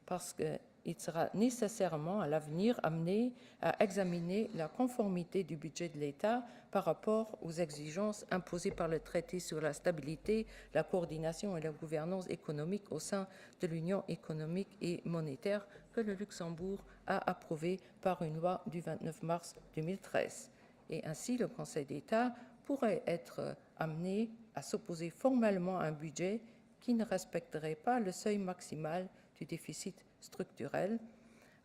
parce qu'il sera nécessairement à l'avenir amené à examiner la conformité du budget de l'État par rapport aux exigences imposées par le traité sur la stabilité, la coordination et la gouvernance économique au sein de l'Union économique et monétaire que le Luxembourg a approuvé par une loi du 29 mars 2013. Et ainsi, le Conseil d'État pourrait être amené à s'opposer formellement à un budget qui ne respecterait pas le seuil maximal du déficit structurel,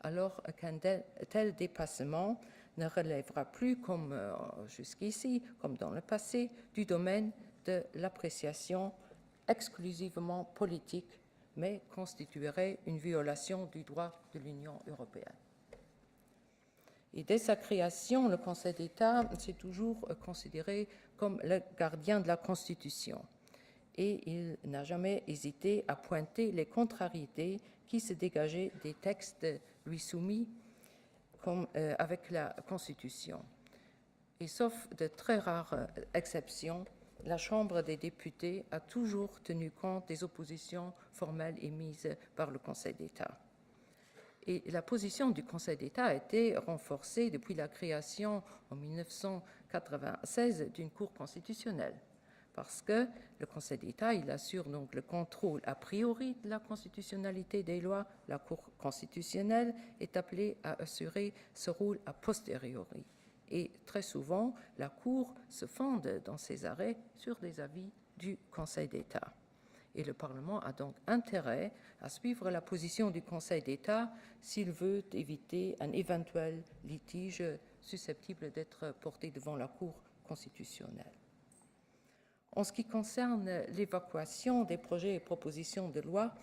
alors qu'un tel dépassement ne relèvera plus, comme jusqu'ici, comme dans le passé, du domaine de l'appréciation exclusivement politique, mais constituerait une violation du droit de l'Union européenne. Et dès sa création, le Conseil d'État s'est toujours considéré comme le gardien de la Constitution. Et il n'a jamais hésité à pointer les contrariétés qui se dégageaient des textes lui soumis comme, avec la Constitution. Et sauf de très rares exceptions, la Chambre des députés a toujours tenu compte des oppositions formelles émises par le Conseil d'État. Et la position du Conseil d'État a été renforcée depuis la création en 1996 d'une Cour constitutionnelle, parce que le Conseil d'État, il assure donc le contrôle a priori de la constitutionnalité des lois. La Cour constitutionnelle est appelée à assurer ce rôle a posteriori. Et très souvent, la Cour se fonde dans ses arrêts sur des avis du Conseil d'État. Et le Parlement a donc intérêt à suivre la position du Conseil d'État s'il veut éviter un éventuel litige susceptible d'être porté devant la Cour constitutionnelle. En ce qui concerne l'évacuation des projets et propositions de loi,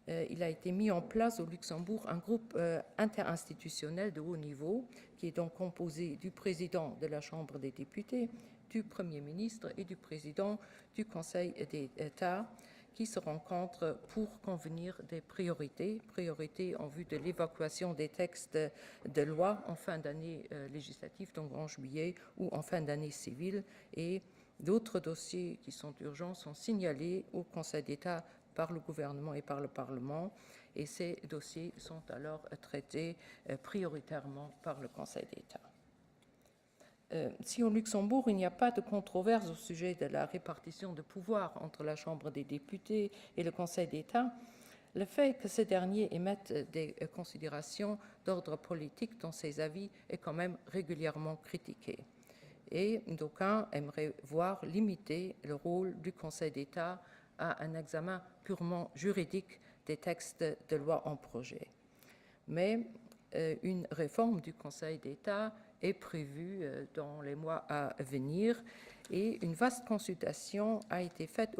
il a été mis en place au Luxembourg un groupe interinstitutionnel de haut niveau qui est donc composé du président de la Chambre des députés, du Premier ministre et du président du Conseil d'État, qui se rencontrent pour convenir des priorités en vue de l'évacuation des textes de loi en fin d'année législative, donc en juillet ou en fin d'année civile, et d'autres dossiers qui sont urgents sont signalés au Conseil d'État par le gouvernement et par le Parlement, et ces dossiers sont alors traités prioritairement par le Conseil d'État. Si au Luxembourg, il n'y a pas de controverse au sujet de la répartition de pouvoir entre la Chambre des députés et le Conseil d'État, le fait que ce dernier émette des considérations d'ordre politique dans ses avis est quand même régulièrement critiqué. Et d'aucuns aimeraient voir limiter le rôle du Conseil d'État à un examen purement juridique des textes de loi en projet. Mais une réforme du Conseil d'État est prévue dans les mois à venir et une vaste consultation a été faite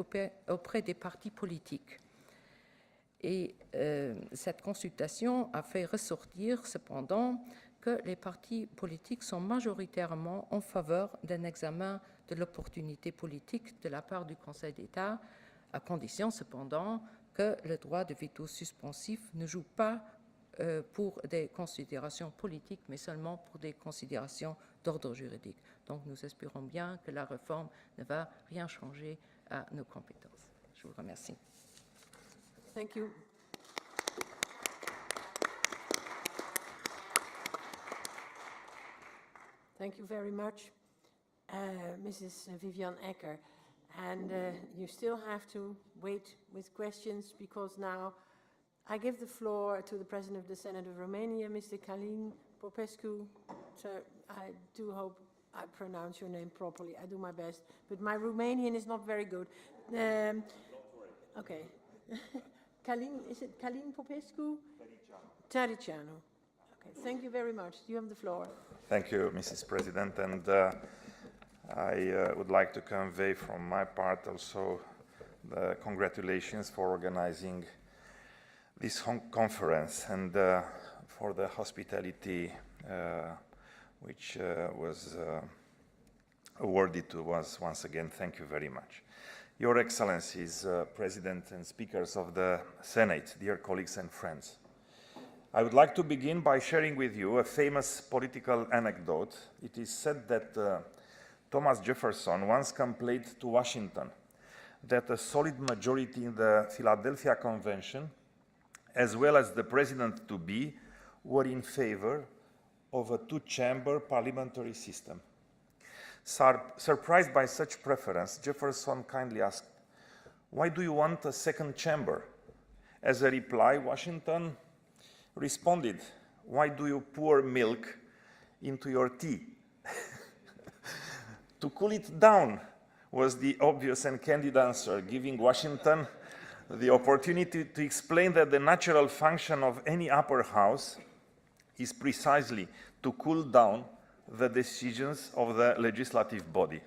auprès des partis politiques. Et cette consultation a fait ressortir cependant que les partis politiques sont majoritairement en faveur d'un examen de l'opportunité politique de la part du Conseil d'État, à condition cependant que le droit de veto suspensif ne joue pas pour des considérations politiques, mais seulement pour des considérations d'ordre juridique. Donc nous espérons bien que la réforme ne va rien changer à nos compétences. Je vous remercie. Thank you. Thank you very much, Mrs. Vivian Ecker. And you still have to wait with questions because now I give the floor to the President of the Senate of Romania, Mr. Călin Popescu. Sir, I do hope I pronounce your name properly. I do my best, but my Romanian is not very good. Don't worry. Okay. Călin, is it Călin Popescu? Tăricianu. Okay, thank you very much. You have the floor. Thank you, Mrs. President, and I would like to convey from my part also the congratulations for organizing this conference. And for the hospitality which was awarded to us once again. Thank you very much. Your Excellencies, President and speakers of the Senate, dear colleagues and friends. I would like to begin by sharing with you a famous political anecdote. It is said that Thomas Jefferson once complained to Washington that a solid majority in the Philadelphia Convention, as well as the president-to-be, were in favor of a two-chamber parliamentary system. Surprised by such preference, Jefferson kindly asked, "Why do you want a second chamber?" As a reply, Washington responded, "Why do you pour milk into your tea?" To cool it down was the obvious and candid answer, giving Washington the opportunity to explain that the natural function of any upper house is precisely to cool down the decisions of the legislative body.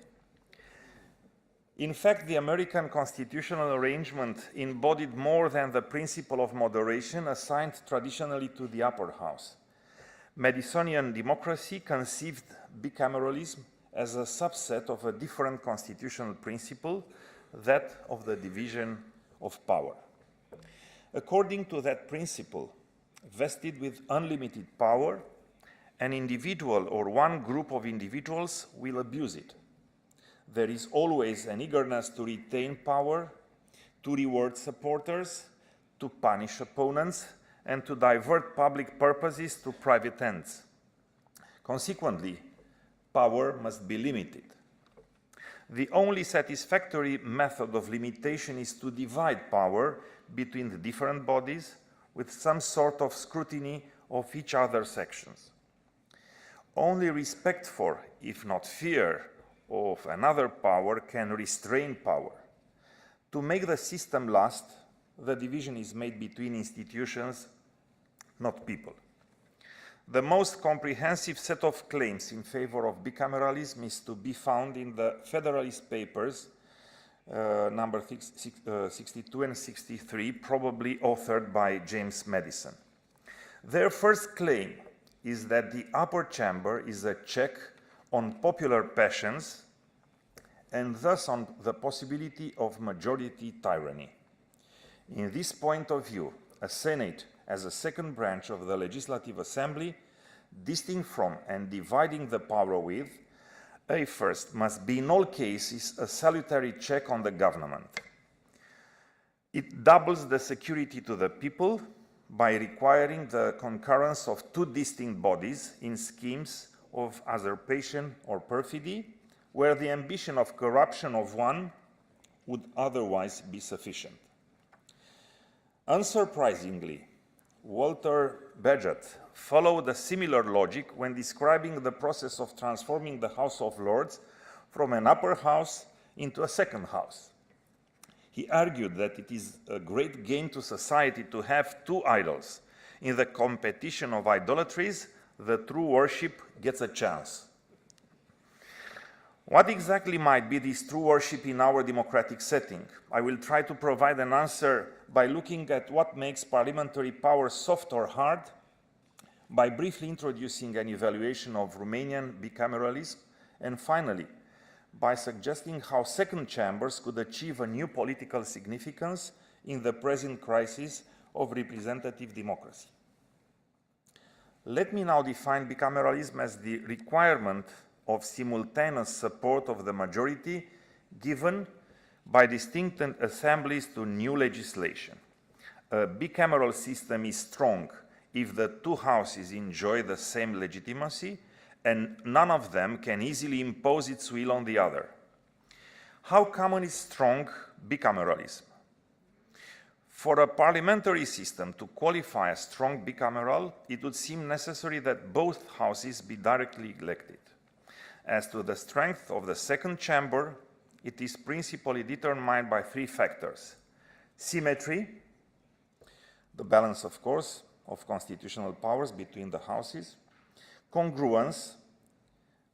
In fact, the American constitutional arrangement embodied more than the principle of moderation assigned traditionally to the upper house. Madisonian democracy conceived bicameralism as a subset of a different constitutional principle, that of the division of power. According to that principle, vested with unlimited power, an individual or one group of individuals will abuse it. There is always an eagerness to retain power, to reward supporters, to punish opponents, and to divert public purposes to private ends. Consequently, power must be limited. The only satisfactory method of limitation is to divide power between the different bodies with some sort of scrutiny of each other's actions. Only respect for, if not fear, of another power can restrain power. To make the system last, the division is made between institutions, not people. The most comprehensive set of claims in favor of bicameralism is to be found in the Federalist Papers, number 62 and 63, probably authored by James Madison. Their first claim is that the upper chamber is a check on popular passions and thus on the possibility of majority tyranny. In this point of view, a Senate as a second branch of the Legislative Assembly, distinct from and dividing the power with, a first must be in all cases a salutary check on the government. It doubles the security to the people by requiring the concurrence of two distinct bodies in schemes of usurpation or perfidy, where the ambition of corruption of one would otherwise be sufficient. Unsurprisingly, Walter Bagehot followed a similar logic when describing the process of transforming the House of Lords from an upper house into a second house. He argued that it is a great gain to society to have two idols. In the competition of idolatries, the true worship gets a chance. What exactly might be this true worship in our democratic setting? I will try to provide an answer by looking at what makes parliamentary power soft or hard, by briefly introducing an evaluation of Romanian bicameralism, and finally, by suggesting how second chambers could achieve a new political significance in the present crisis of representative democracy. Let me now define bicameralism as the requirement of simultaneous support of the majority given by distinct assemblies to new legislation. A bicameral system is strong if the two houses enjoy the same legitimacy and none of them can easily impose its will on the other. How common is strong bicameralism? For a parliamentary system to qualify as strong bicameral, it would seem necessary that both houses be directly elected. As to the strength of the second chamber, it is principally determined by three factors: symmetry, the balance, of course, of constitutional powers between the houses; congruence,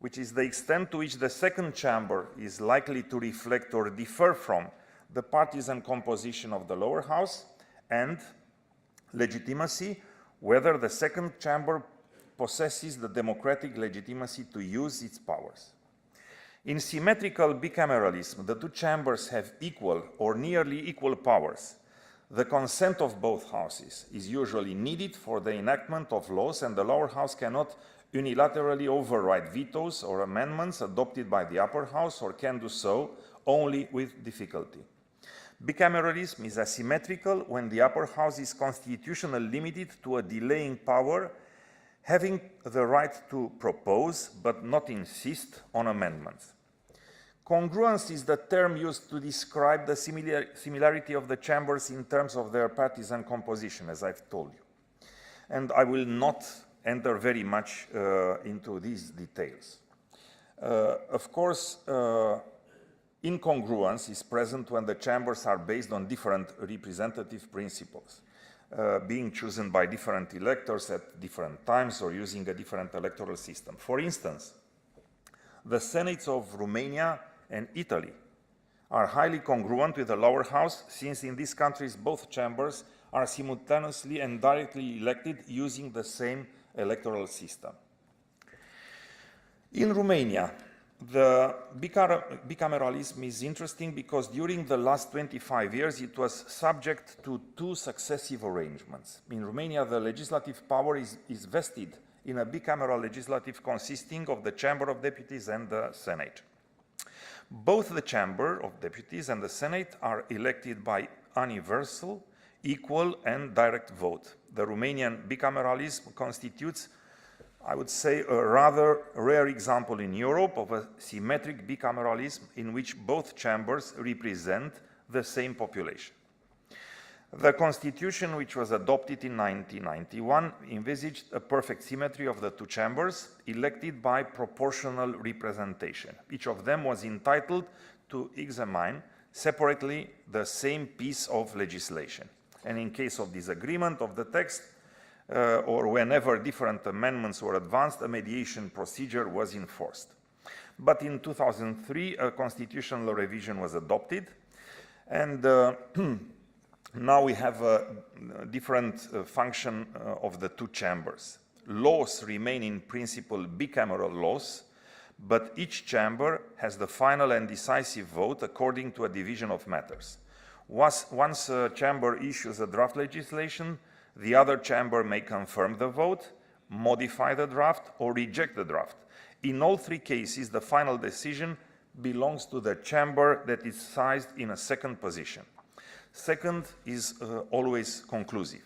which is the extent to which the second chamber is likely to reflect or differ from the partisan composition of the lower house; and legitimacy, whether the second chamber possesses the democratic legitimacy to use its powers. In symmetrical bicameralism, the two chambers have equal or nearly equal powers. The consent of both houses is usually needed for the enactment of laws, and the lower house cannot unilaterally override vetoes or amendments adopted by the upper house, or can do so only with difficulty. Bicameralism is asymmetrical when the upper house is constitutionally limited to a delaying power, having the right to propose but not insist on amendments. Congruence is the term used to describe the similarity of the chambers in terms of their partisan composition, as I've told you. And I will not enter very much into these details. Of course, incongruence is present when the chambers are based on different representative principles, being chosen by different electors at different times or using a different electoral system. For instance, the Senates of Romania and Italy are highly congruent with the lower house, since in these countries both chambers are simultaneously and directly elected using the same electoral system. In Romania, the bicameralism is interesting because during the last 25 years it was subject to two successive arrangements. In Romania, the legislative power is vested in a bicameral legislative consisting of the Chamber of Deputies and the Senate. Both the Chamber of Deputies and the Senate are elected by universal, equal and direct vote. The Romanian bicameralism constitutes, I would say, a rather rare example in Europe of a symmetric bicameralism in which both chambers represent the same population. The constitution, which was adopted in 1991, envisaged a perfect symmetry of the two chambers, elected by proportional representation. Each of them was entitled to examine separately the same piece of legislation. And in case of disagreement of the text, or whenever different amendments were advanced, a mediation procedure was enforced. But in 2003, a constitutional revision was adopted, and now we have a different function of the two chambers. Laws remain in principle bicameral laws, but each chamber has the final and decisive vote according to a division of matters. Once a chamber issues a draft legislation, the other chamber may confirm the vote, modify the draft, or reject the draft. In all three cases, the final decision belongs to the chamber that is sized in a second position. Second is always conclusive.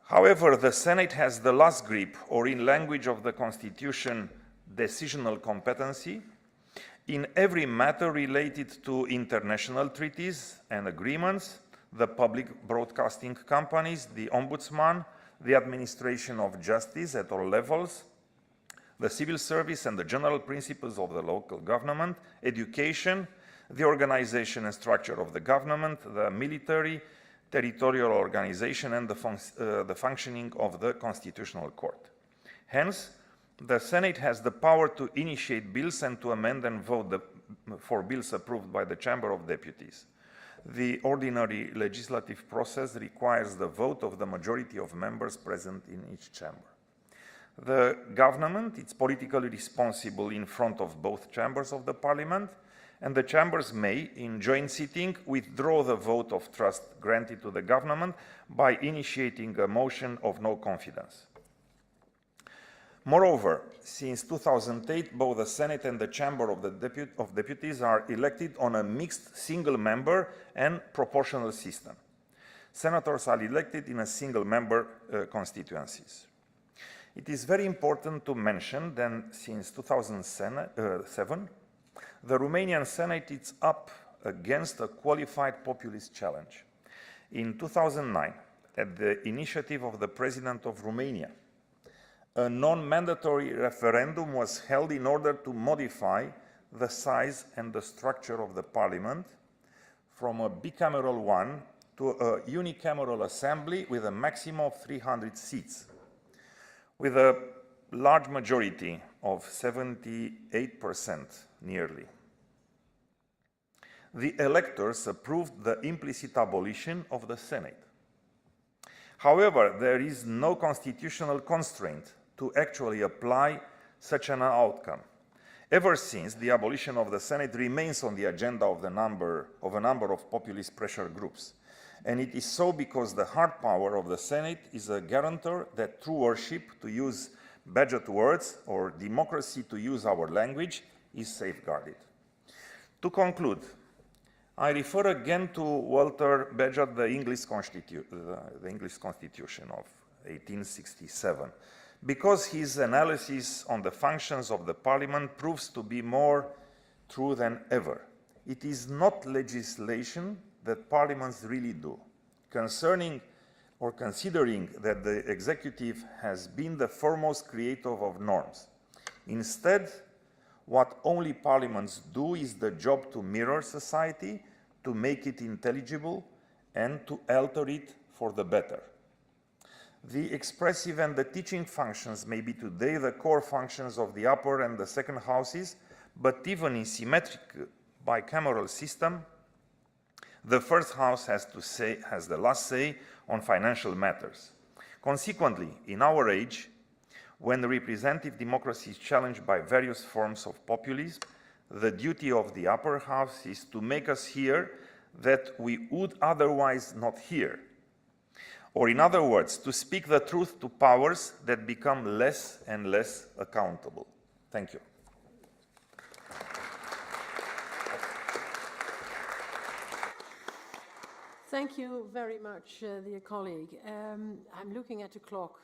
However, the Senate has the last grip, or in language of the Constitution, decisional competency, in every matter related to international treaties and agreements, the public broadcasting companies, the ombudsman, the administration of justice at all levels, the civil service and the general principles of the local government, education, the organization and structure of the government, the military, territorial organization, and the functioning of the Constitutional Court. Hence, the Senate has the power to initiate bills and to amend and vote for bills approved by the Chamber of Deputies. The ordinary legislative process requires the vote of the majority of members present in each chamber. The government is politically responsible in front of both chambers of the parliament, and the chambers may, in joint sitting, withdraw the vote of trust granted to the government by initiating a motion of no confidence. Moreover, since 2008, both the Senate and the Chamber of Deputies are elected on a mixed single-member and proportional system. Senators are elected in a single-member constituencies. It is very important to mention that since 2007, the Romanian Senate is up against a qualified populist challenge. In 2009, at the initiative of the President of Romania, a non-mandatory referendum was held in order to modify the size and the structure of the parliament from a bicameral one to a unicameral assembly with a maximum of 300 seats. With a large majority of 78% nearly. The electors approved the implicit abolition of the Senate. However, there is no constitutional constraint to actually apply such an outcome. Ever since, the abolition of the Senate remains on the agenda of a number of populist pressure groups. And it is so because the hard power of the Senate is a guarantor that true worship, to use Bagehot words, or democracy, to use our language, is safeguarded. To conclude, I refer again to Walter Bagehot, the English Constitution of 1867, because his analysis on the functions of the Parliament proves to be more true than ever. It is not legislation that parliaments really do. Considering that the executive has been the foremost creator of norms. Instead, what only parliaments do is the job to mirror society, to make it intelligible, and to alter it for the better. The expressive and the teaching functions may be today the core functions of the upper and the second houses, but even in symmetric bicameral system, the first house has the last say on financial matters. Consequently, in our age, when representative democracy is challenged by various forms of populism, the duty of the upper house is to make us hear that we would otherwise not hear. Or in other words, to speak the truth to powers that become less and less accountable. Thank you. Thank you very much, dear colleague. I'm looking at the clock.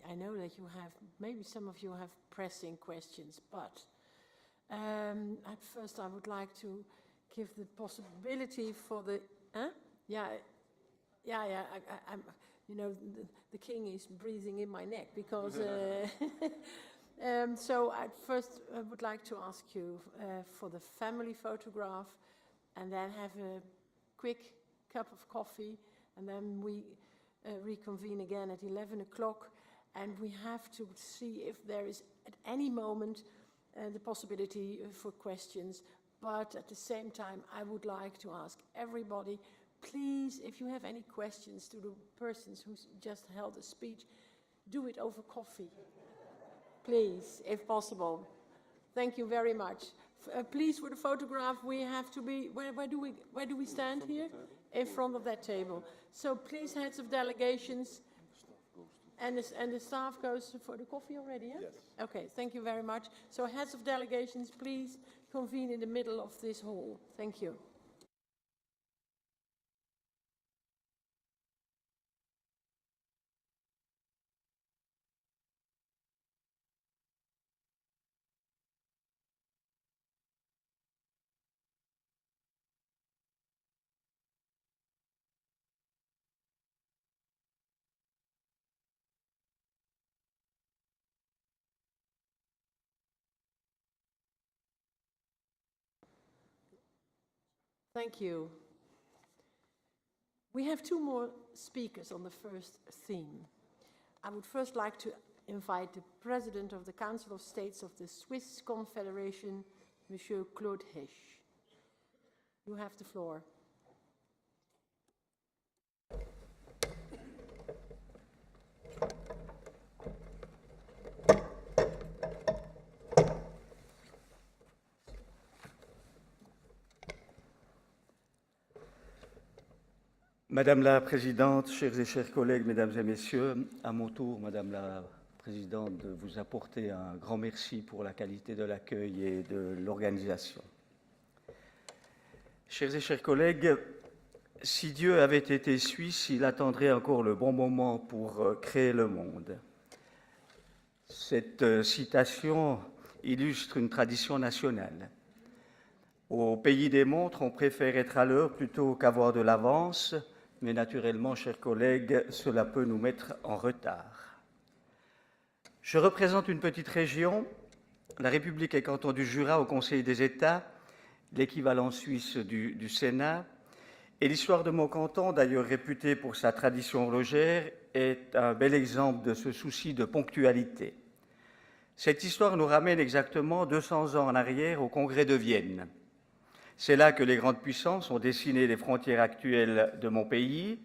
I know that you have, maybe some of you have pressing questions, but at first I would like to give the possibility for the, I'm, you know, the king is breathing in my neck because, so at first I would like to ask you for the family photograph, and then have a quick cup of coffee, and then we reconvene again at 11 o'clock, and we have to see if there is at any moment the possibility for questions. But at the same time, I would like to ask everybody, please, if you have any questions to the persons who just held a speech, do it over coffee, please, if possible. Thank you very much. Please, for the photograph, we have to be, where do we stand here? In front of that table. So please, heads of delegations, and the staff goes for the coffee already, yeah? Yes. Okay, thank you very much. So heads of delegations, please convene in the middle of this hall. Thank you. Thank you. We have two more speakers on the first theme. I would first like to invite the President of the Council of States of the Swiss Confederation, Monsieur Claude Hesch. You have the floor. Madame la Présidente, chers et chers collègues, Mesdames et Messieurs, à mon tour, Madame la Présidente, de vous apporter un grand merci pour la qualité de l'accueil et de l'organisation. Chers et chers collègues, si Dieu avait été suisse, il attendrait encore le bon moment pour créer le monde. Cette citation illustre une tradition nationale. Au pays des montres, on préfère être à l'heure plutôt qu'avoir de l'avance, mais naturellement, chers collègues, cela peut nous mettre en retard. Je représente une petite région, la République et canton du Jura au Conseil des États, l'équivalent suisse du Sénat, et l'histoire de mon canton, d'ailleurs réputé pour sa tradition horlogère, est un bel exemple de ce souci de ponctualité. Cette histoire nous ramène exactement 200 ans en arrière au Congrès de Vienne. C'est là que les grandes puissances ont dessiné les frontières actuelles de mon pays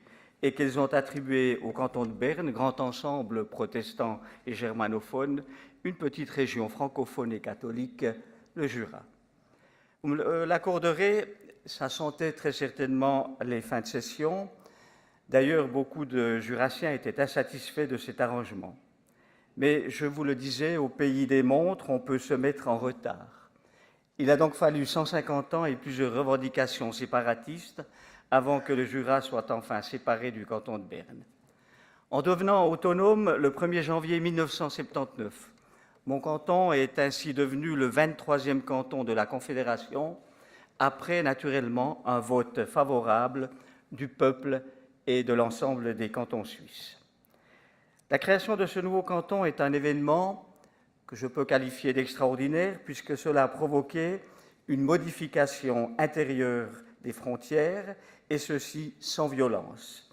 et qu'elles ont attribué au canton de Berne, grand ensemble protestant et germanophone, une petite région francophone et catholique, le Jura. Vous me l'accorderez, ça sentait très certainement les fins de session. D'ailleurs, beaucoup de Jurassiens étaient insatisfaits de cet arrangement. Mais je vous le disais, au pays des montres, on peut se mettre en retard. Il a donc fallu 150 ans et plusieurs revendications séparatistes avant que le Jura soit enfin séparé du canton de Berne. En devenant autonome le 1er janvier 1979, mon canton est ainsi devenu le 23e canton de la Confédération, après naturellement un vote favorable du peuple et de l'ensemble des cantons suisses. La création de ce nouveau canton est un événement que je peux qualifier d'extraordinaire puisque cela a provoqué une modification intérieure des frontières et ceci sans violence.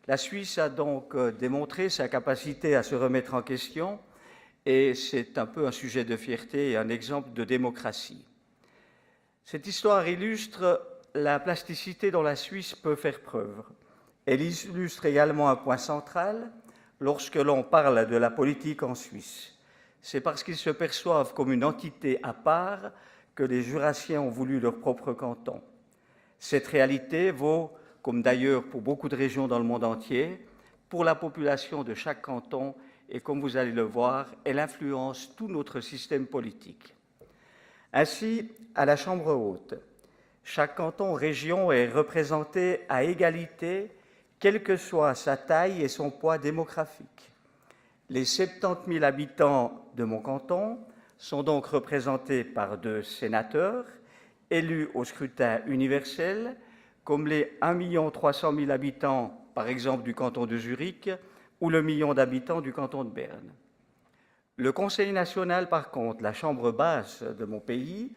La Suisse a donc démontré sa capacité à se remettre en question et c'est un peu un sujet de fierté et un exemple de démocratie. Cette histoire illustre la plasticité dont la Suisse peut faire preuve. Elle illustre également un point central lorsque l'on parle de la politique en Suisse. C'est parce qu'ils se perçoivent comme une entité à part que les Jurassiens ont voulu leur propre canton. Cette réalité vaut, comme d'ailleurs pour beaucoup de régions dans le monde entier, pour la population de chaque canton et, comme vous allez le voir, elle influence tout notre système politique. Ainsi, à la Chambre haute, chaque canton-région est représenté à égalité, quelle que soit sa taille et son poids démographique. Les 70 000 habitants de mon canton sont donc représentés par 2 sénateurs, élus au scrutin universel, comme les 1 300 000 habitants, par exemple, du canton de Zurich, ou le million d'habitants du canton de Berne. Le Conseil national, par contre, la chambre basse de mon pays,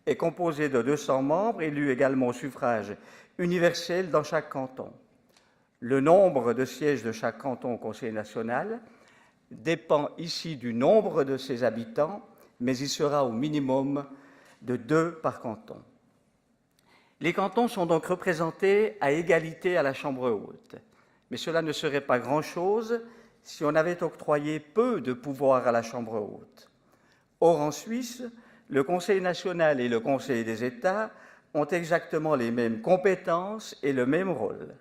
est composé de 200 membres, élus également au suffrage universel dans chaque canton. Le nombre de sièges de chaque canton au Conseil national dépend ici du nombre de ses habitants, mais il sera au minimum de 2 par canton. Les cantons sont donc représentés à égalité à la Chambre haute, mais cela ne serait pas grand-chose si on avait octroyé peu de pouvoir à la Chambre haute. Or, en Suisse, le Conseil national et le Conseil des États ont exactement les mêmes compétences et le même rôle.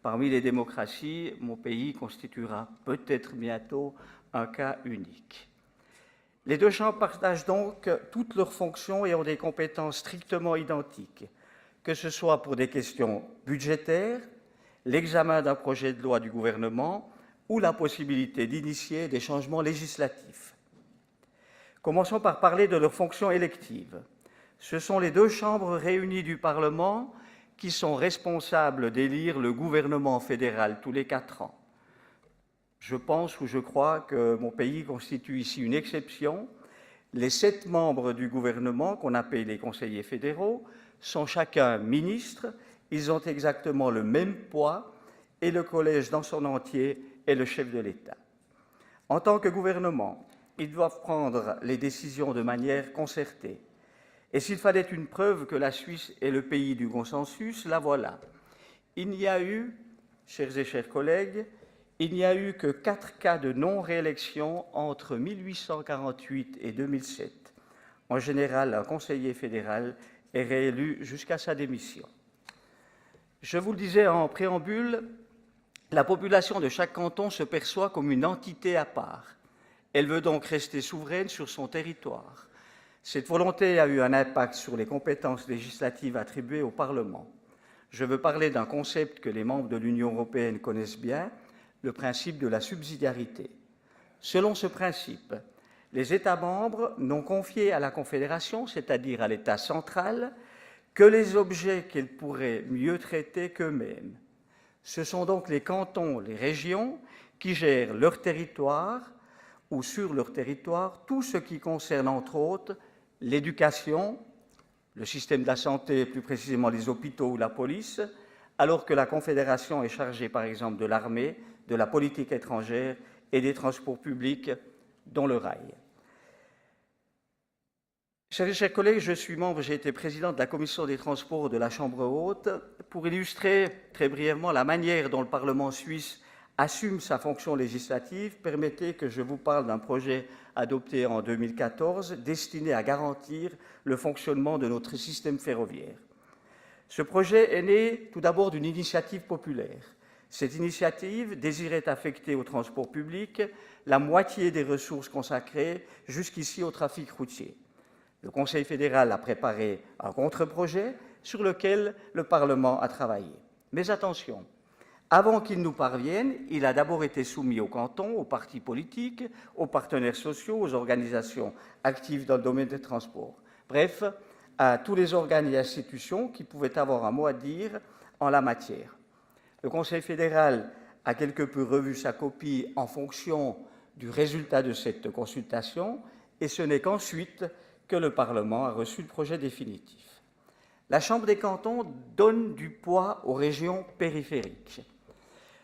Parmi les démocraties, mon pays constituera peut-être bientôt un cas unique. Les 2 chambres partagent donc toutes leurs fonctions et ont des compétences strictement identiques, que ce soit pour des questions budgétaires, l'examen d'un projet de loi du gouvernement ou la possibilité d'initier des changements législatifs. Commençons par parler de leurs fonctions électives. Ce sont les 2 chambres réunies du Parlement qui sont responsables d'élire le gouvernement fédéral tous les 4 ans. Je pense ou je crois que mon pays constitue ici une exception. Les 7 membres du gouvernement, qu'on appelle les conseillers fédéraux, sont chacun ministres, ils ont exactement le même poids et le collège dans son entier est le chef de l'État. En tant que gouvernement, ils doivent prendre les décisions de manière concertée. Et s'il fallait une preuve que la Suisse est le pays du consensus, la voilà. Il n'y a eu, chers et chers collègues, il n'y a eu que 4 cas de non-réélection entre 1848 et 2007. En général, un conseiller fédéral est réélu jusqu'à sa démission. Je vous le disais en préambule, la population de chaque canton se perçoit comme une entité à part. Elle veut donc rester souveraine sur son territoire. Cette volonté a eu un impact sur les compétences législatives attribuées au Parlement. Je veux parler d'un concept que les membres de l'Union européenne connaissent bien, le principe de la subsidiarité. Selon ce principe, les États membres n'ont confié à la Confédération, c'est-à-dire à l'État central, que les objets qu'elle pourrait mieux traiter qu'eux-mêmes. Ce sont donc les cantons, les régions, qui gèrent leur territoire ou sur leur territoire tout ce qui concerne, entre autres, l'éducation, le système de la santé, plus précisément les hôpitaux ou la police, alors que la Confédération est chargée, par exemple, de l'armée, de la politique étrangère et des transports publics, dont le rail. Chers collègues, je suis membre, j'ai été président de la commission des transports de la Chambre haute. Pour illustrer très brièvement la manière dont le Parlement suisse assume sa fonction législative, permettez que je vous parle d'un projet adopté en 2014 destiné à garantir le fonctionnement de notre système ferroviaire. Ce projet est né tout d'abord d'une initiative populaire. Cette initiative désirait affecter au transport public la moitié des ressources consacrées jusqu'ici au trafic routier. Le Conseil fédéral a préparé un contre-projet sur lequel le Parlement a travaillé. Mais attention, avant qu'il nous parvienne, il a d'abord été soumis aux cantons, aux partis politiques, aux partenaires sociaux, aux organisations actives dans le domaine des transports. Bref, à tous les organes et institutions qui pouvaient avoir un mot à dire en la matière. Le Conseil fédéral a quelque peu revu sa copie en fonction du résultat de cette consultation, et ce n'est qu'ensuite que le Parlement a reçu le projet définitif. La Chambre des cantons donne du poids aux régions périphériques.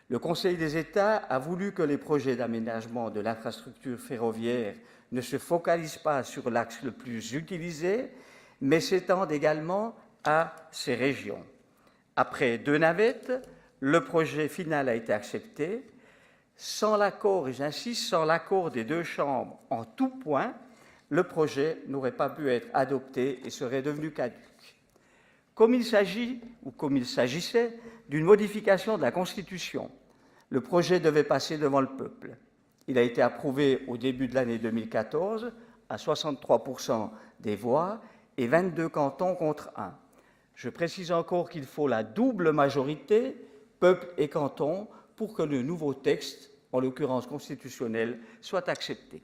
Le Conseil des États a voulu que les projets d'aménagement de l'infrastructure ferroviaire ne se focalisent pas sur l'axe le plus utilisé, mais s'étendent également à ces régions. Après 2 navettes, le projet final a été accepté. Sans l'accord, et j'insiste, sans l'accord des 2 chambres en tout point, le projet n'aurait pas pu être adopté et serait devenu caduc. Comme il s'agissait d'une modification de la Constitution, le projet devait passer devant le peuple. Il a été approuvé au début de l'année 2014 à 63% des voix et 22 cantons contre 1. Je précise encore qu'il faut la double majorité, peuple et canton, pour que le nouveau texte, en l'occurrence constitutionnel, soit accepté.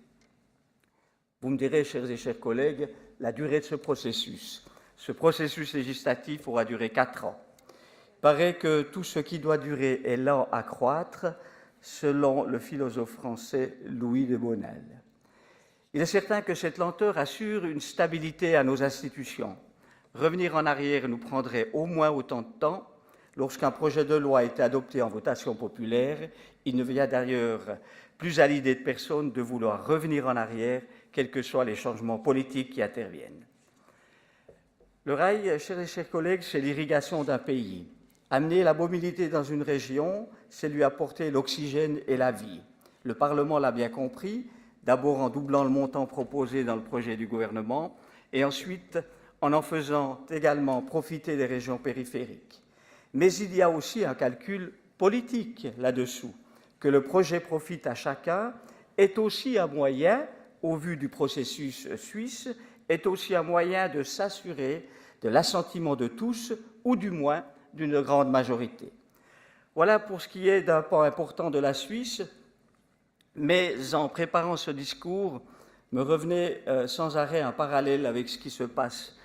Vous me direz, chers et chers collègues, la durée de ce processus. Ce processus législatif aura duré 4 ans. Il paraît que tout ce qui doit durer est lent à croître, selon le philosophe français Louis de Bonnel. Il est certain que cette lenteur assure une stabilité à nos institutions. Revenir en arrière nous prendrait au moins autant de temps. Lorsqu'un projet de loi a été adopté en votation populaire, il ne vient d'ailleurs plus à l'idée de personne de vouloir revenir en arrière, quels que soient les changements politiques qui interviennent. Le rail, chers et chers collègues, c'est l'irrigation d'un pays. Amener la mobilité dans une région, c'est lui apporter l'oxygène et la vie. Le Parlement l'a bien compris, d'abord en doublant le montant proposé dans le projet du gouvernement, et ensuite en faisant également profiter les régions périphériques. Mais il y a aussi un calcul politique là-dessous. Que le projet profite à chacun est aussi un moyen, au vu du processus suisse, est aussi un moyen de s'assurer de l'assentiment de tous, ou du moins d'une grande majorité. Voilà pour ce qui est d'un pan important de la Suisse, mais en préparant ce discours, me revenait sans arrêt un parallèle avec ce qui se passe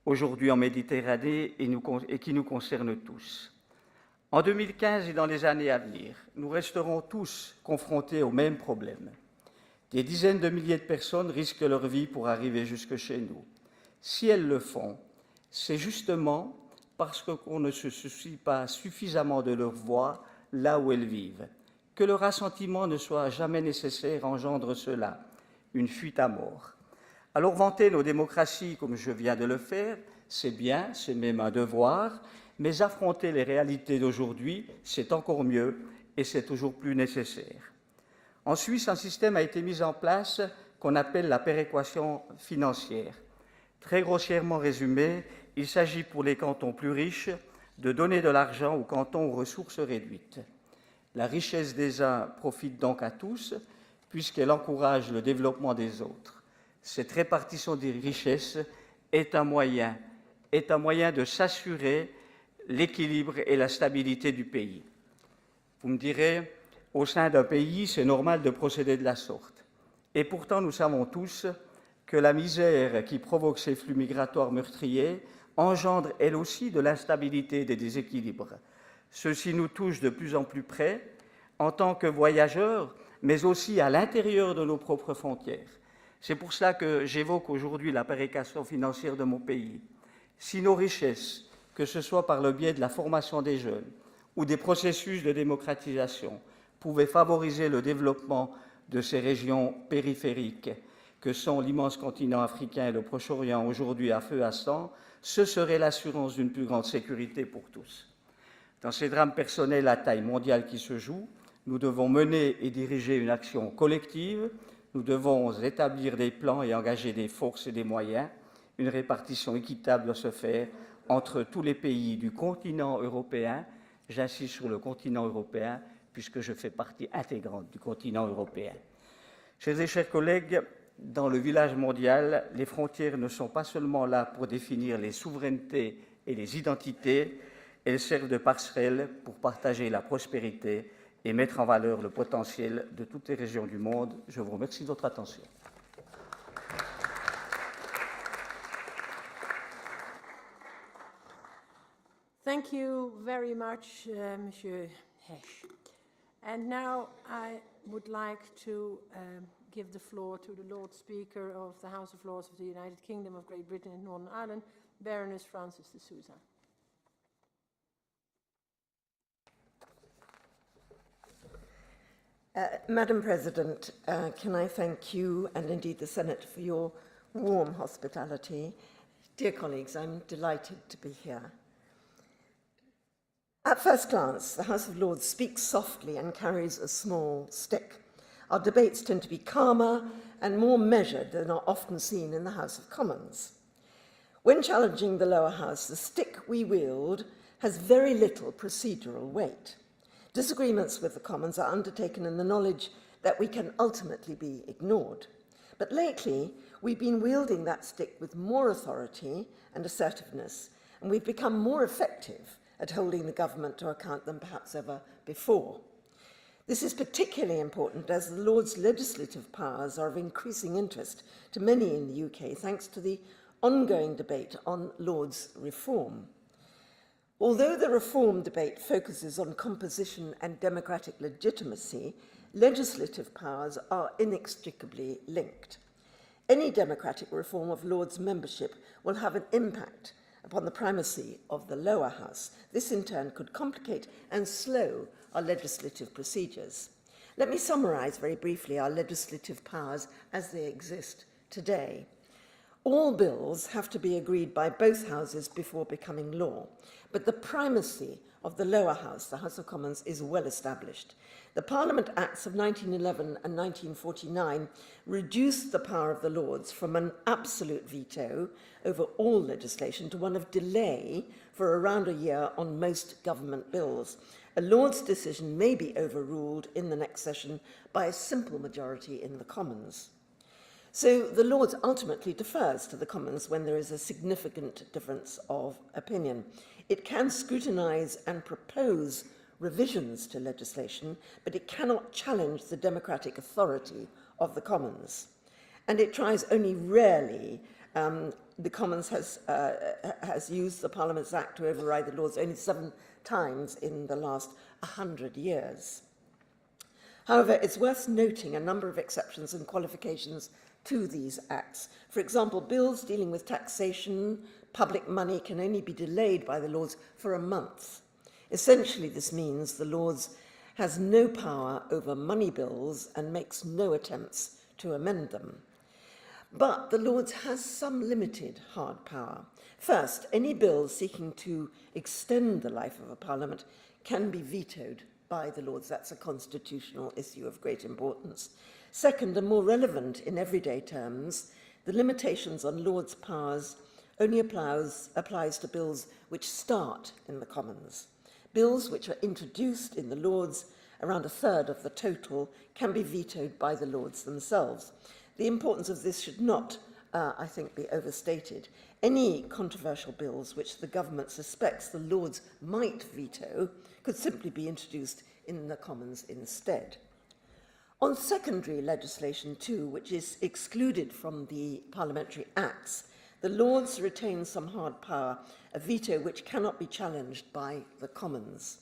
aujourd'hui en Méditerranée et qui nous concerne tous. En 2015 et dans les années à venir, nous resterons tous confrontés aux mêmes problèmes. Des dizaines de milliers de personnes risquent leur vie pour arriver jusque chez nous. Si elles le font, c'est justement parce qu'on ne se soucie pas suffisamment de leur voix là où elles vivent. Que le rassentiment ne soit jamais nécessaire engendre cela, une fuite à mort. Alors vanter nos démocraties comme je viens de le faire, c'est bien, c'est même un devoir, mais affronter les réalités d'aujourd'hui, c'est encore mieux et c'est toujours plus nécessaire. En Suisse, un système a été mis en place qu'on appelle la péréquation financière. Très grossièrement résumé, il s'agit pour les cantons plus riches de donner de l'argent aux cantons aux ressources réduites. La richesse des uns profite donc à tous, puisqu'elle encourage le développement des autres. Cette répartition des richesses est un moyen de s'assurer l'équilibre et la stabilité du pays. Vous me direz, au sein d'un pays, c'est normal de procéder de la sorte. Et pourtant, nous savons tous que la misère qui provoque ces flux migratoires meurtriers engendre, elle aussi, de l'instabilité et des déséquilibres. Ceux-ci nous touchent de plus en plus près, en tant que voyageurs, mais aussi à l'intérieur de nos propres frontières. C'est pour cela que j'évoque aujourd'hui la péréquation financière de mon pays. Si nos richesses, que ce soit par le biais de la formation des jeunes ou des processus de démocratisation, pouvaient favoriser le développement de ces régions périphériques, que sont l'immense continent africain et le Proche-Orient aujourd'hui à feu à sang, ce serait l'assurance d'une plus grande sécurité pour tous. Dans ces drames personnels à taille mondiale qui se jouent, nous devons mener et diriger une action collective, nous devons établir des plans et engager des forces et des moyens. Une répartition équitable doit se faire entre tous les pays du continent européen. J'insiste sur le continent européen, puisque je fais partie intégrante du continent européen. Chers et chers collègues, dans le village mondial, les frontières ne sont pas seulement là pour définir les souverainetés et les identités, elles servent de passerelle pour partager la prospérité et mettre en valeur le potentiel de toutes les régions du monde. Je vous remercie de votre attention. Thank you very much, Monsieur Hesch. And now I would like to give the floor to the Lord Speaker of the House of Lords of the United Kingdom of Great Britain and Northern Ireland, Baroness Frances de Sousa. Madam President, can I thank you and indeed the Senate for your warm hospitality. Dear colleagues, I'm delighted to be here. At first glance, the House of Lords speaks softly and carries a small stick. Our debates tend to be calmer and more measured than are often seen in the House of Commons. When challenging the lower house, the stick we wield has very little procedural weight. Disagreements with the Commons are undertaken in the knowledge that we can ultimately be ignored. But lately, we've been wielding that stick with more authority and assertiveness, and we've become more effective at holding the government to account than perhaps ever before. This is particularly important as the Lords' legislative powers are of increasing interest to many in the UK, thanks to the ongoing debate on Lords' reform. Although the reform debate focuses on composition and democratic legitimacy, legislative powers are inextricably linked. Any democratic reform of Lords' membership will have an impact upon the primacy of the lower house. This in turn could complicate and slow our legislative procedures. Let me summarise very briefly our legislative powers as they exist today. All bills have to be agreed by both houses before becoming law, but the primacy of the lower house, the House of Commons, is well established. The Parliament Acts of 1911 and 1949 reduced the power of the Lords from an absolute veto over all legislation to one of delay for around a year on most government bills. A Lord's decision may be overruled in the next session by a simple majority in the Commons. So the Lords ultimately defers to the Commons when there is a significant difference of opinion. It can scrutinise and propose revisions to legislation, but it cannot challenge the democratic authority of the Commons. And it tries only rarely. The Commons has used the Parliament's Act to override the Lords only 7 times in the last 100 years. However, it's worth noting a number of exceptions and qualifications to these acts. For example, bills dealing with taxation, public money can only be delayed by the Lords for a month. Essentially, this means the Lords has no power over money bills and makes no attempts to amend them. But the Lords has some limited hard power. First, any bill seeking to extend the life of a parliament can be vetoed by the Lords. That's a constitutional issue of great importance. Second, and more relevant in everyday terms, the limitations on Lords' powers only applies to bills which start in the Commons. Bills which are introduced in the Lords, around 1/3 of the total, can be vetoed by the Lords themselves. The importance of this should not, I think, be overstated. Any controversial bills which the government suspects the Lords might veto could simply be introduced in the Commons instead. On secondary legislation too, which is excluded from the Parliamentary Acts, the Lords retain some hard power, a veto which cannot be challenged by the Commons.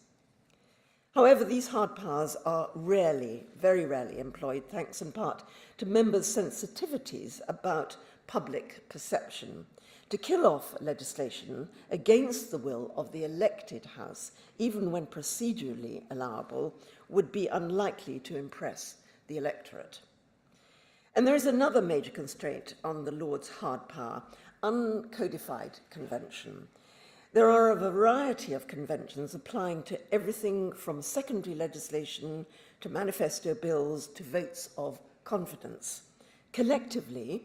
However, these hard powers are rarely, very rarely employed, thanks in part to members' sensitivities about public perception. To kill off legislation against the will of the elected House, even when procedurally allowable, would be unlikely to impress the electorate. And there is another major constraint on the Lord's hard power, uncodified convention. There are a variety of conventions applying to everything from secondary legislation to manifesto bills to votes of confidence. Collectively,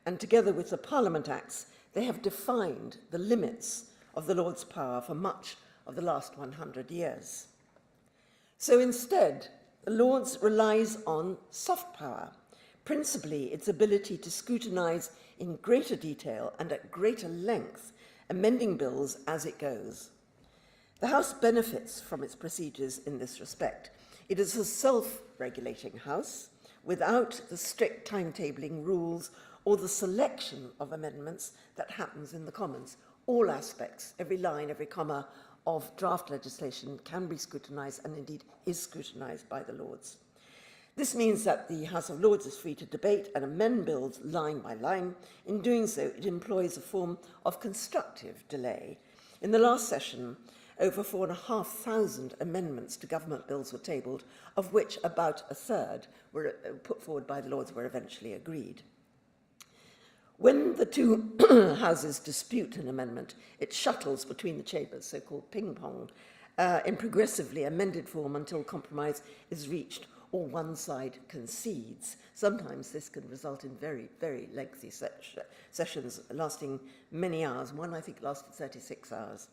and together with the Parliament Acts, they have defined the limits of the Lord's power for much of the last 100 years. So instead, the Lord's relies on soft power, principally its ability to scrutinise in greater detail and at greater length amending bills as it goes. The House benefits from its procedures in this respect. It is a self-regulating House without the strict timetabling rules or the selection of amendments that happens in the Commons. All aspects, every line, every comma of draft legislation can be scrutinised and indeed is scrutinised by the Lords. This means that the House of Lords is free to debate and amend bills line by line. In doing so, it employs a form of constructive delay. In the last session, over 4,500 amendments to government bills were tabled, of which about a third were put forward by the Lords were eventually agreed. When the two houses dispute an amendment, it shuttles between the chambers, so-called ping-pong, in progressively amended form until compromise is reached or one side concedes. Sometimes this can result in very, very lengthy sessions lasting many hours. One, I think, lasted 36 hours.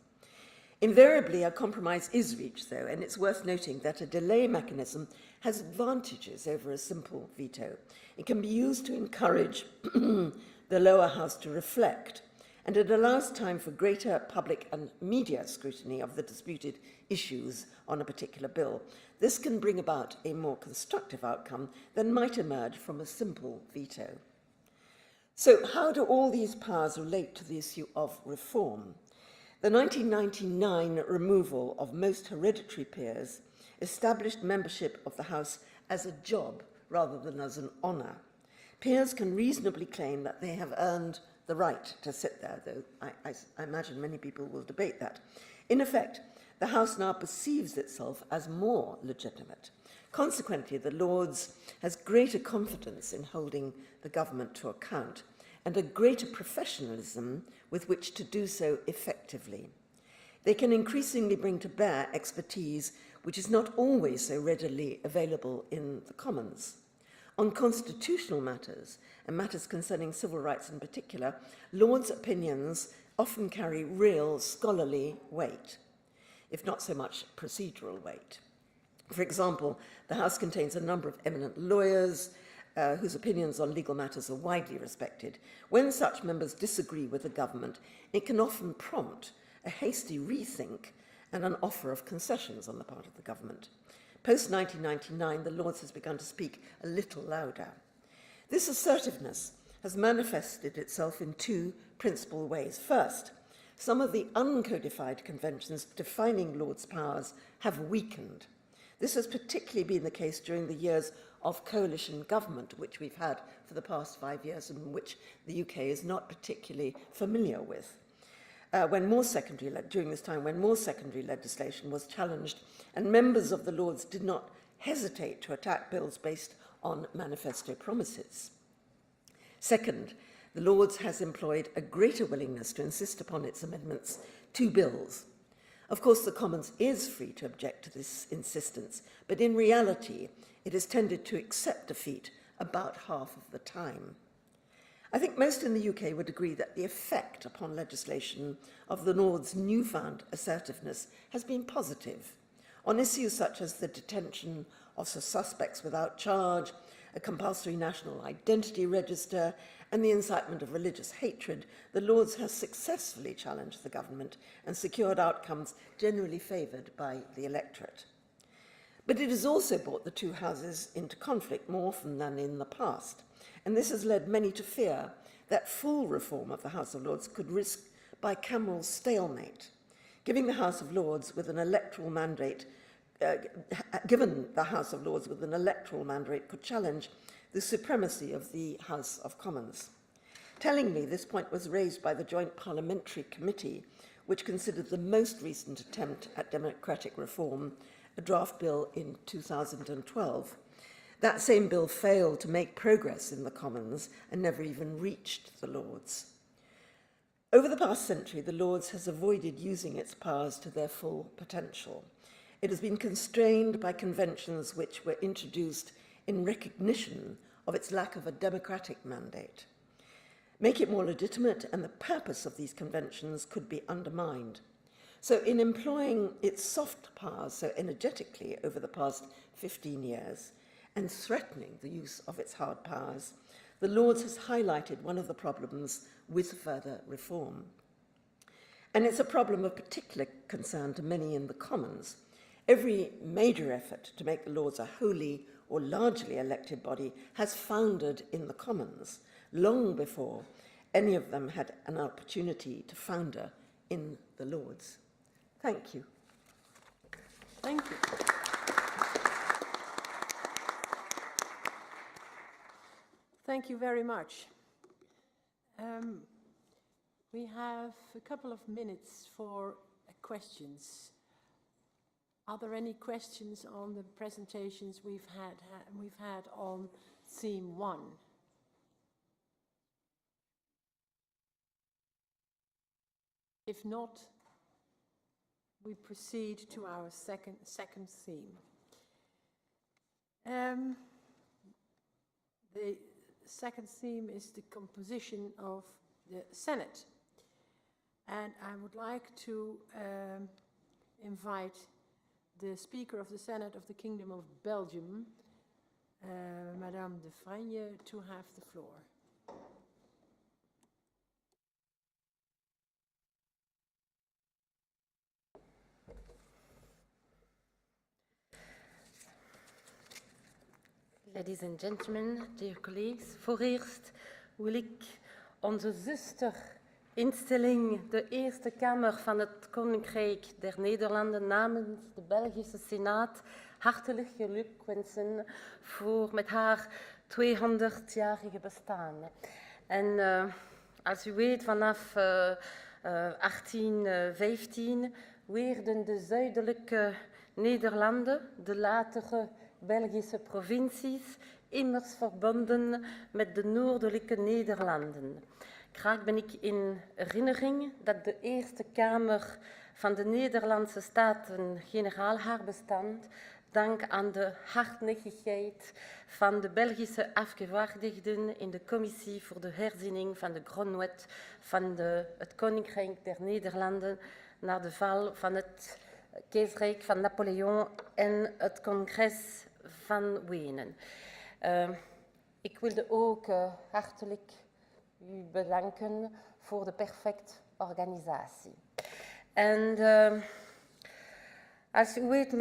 Invariably, a compromise is reached, though, and it's worth noting that a delay mechanism has advantages over a simple veto. It can be used to encourage the lower house to reflect, and it allows time for greater public and media scrutiny of the disputed issues on a particular bill. This can bring about a more constructive outcome than might emerge from a simple veto. So how do all these powers relate to the issue of reform? The 1999 removal of most hereditary peers established membership of the House as a job rather than as an honour. Peers can reasonably claim that they have earned the right to sit there, though I imagine many people will debate that. In effect, the House now perceives itself as more legitimate. Consequently, the Lords has greater confidence in holding the government to account and a greater professionalism with which to do so effectively. They can increasingly bring to bear expertise which is not always so readily available in the Commons. On constitutional matters, and matters concerning civil rights in particular, Lords' opinions often carry real scholarly weight, if not so much procedural weight. For example, the House contains a number of eminent lawyers whose opinions on legal matters are widely respected. When such members disagree with the government, it can often prompt a hasty rethink and an offer of concessions on the part of the government. Post-1999, the Lords has begun to speak a little louder. This assertiveness has manifested itself in two principal ways. First, some of the uncodified conventions defining Lords' powers have weakened. This has particularly been the case during the years of coalition government, which we've had for the past 5 years and which the UK is not particularly familiar with. During this time, when more secondary legislation was challenged, and members of the Lords did not hesitate to attack bills based on manifesto promises. Second, the Lords has employed a greater willingness to insist upon its amendments to bills. Of course, the Commons is free to object to this insistence, but in reality, it has tended to accept defeat about half of the time. I think most in the UK would agree that the effect upon legislation of the Lords' newfound assertiveness has been positive. On issues such as the detention of suspects without charge, a compulsory national identity register, and the incitement of religious hatred, the Lords has successfully challenged the government and secured outcomes generally favoured by the electorate. But it has also brought the two houses into conflict more often than in the past, and this has led many to fear that full reform of the House of Lords could risk bicameral stalemate, giving the House of Lords with an electoral mandate could challenge the supremacy of the House of Commons. Tellingly, this point was raised by the Joint Parliamentary Committee, which considered the most recent attempt at democratic reform, a draft bill in 2012. That same bill failed to make progress in the Commons and never even reached the Lords. Over the past century, the Lords has avoided using its powers to their full potential. It has been constrained by conventions which were introduced in recognition of its lack of a democratic mandate. Make it more legitimate, and the purpose of these conventions could be undermined. So in employing its soft powers so energetically over the past 15 years and threatening the use of its hard powers, the Lords has highlighted one of the problems with further reform. And it's a problem of particular concern to many in the Commons. Every major effort to make the Lords a wholly or largely elected body has foundered in the Commons, long before any of them had an opportunity to founder in the Lords. Thank you. Thank you. Thank you very much. We have a couple of minutes for questions. Are there any questions on the presentations we've had on theme 1? If not, we proceed to our second theme. The second theme is the composition of the Senate. And I would like to invite the Speaker of the Senate of the Kingdom of Belgium, Madame de Franje, to have the floor. Ladies and gentlemen, dear colleagues, voor eerst wil ik onze zusterinstelling, de Eerste Kamer van het Koninkrijk der Nederlanden, namens de Belgische Senaat hartelijk geluk wensen voor met haar 200-jarige bestaan. En als u weet, vanaf 1815 werden de zuidelijke Nederlanden, de latere Belgische provincies, immers verbonden met de noordelijke Nederlanden. Graag ben ik in herinnering dat de Eerste Kamer van de Nederlandse Staten-Generaal haar bestand, dank aan de hardnekkigheid van de Belgische afgevaardigden in de Commissie voor de herziening van de grondwet van het Koninkrijk der Nederlanden na de val van het keizerrijk van Napoleon en het congres van Wenen. Ik wilde ook hartelijk u bedanken voor de perfecte organisatie. En als u weet,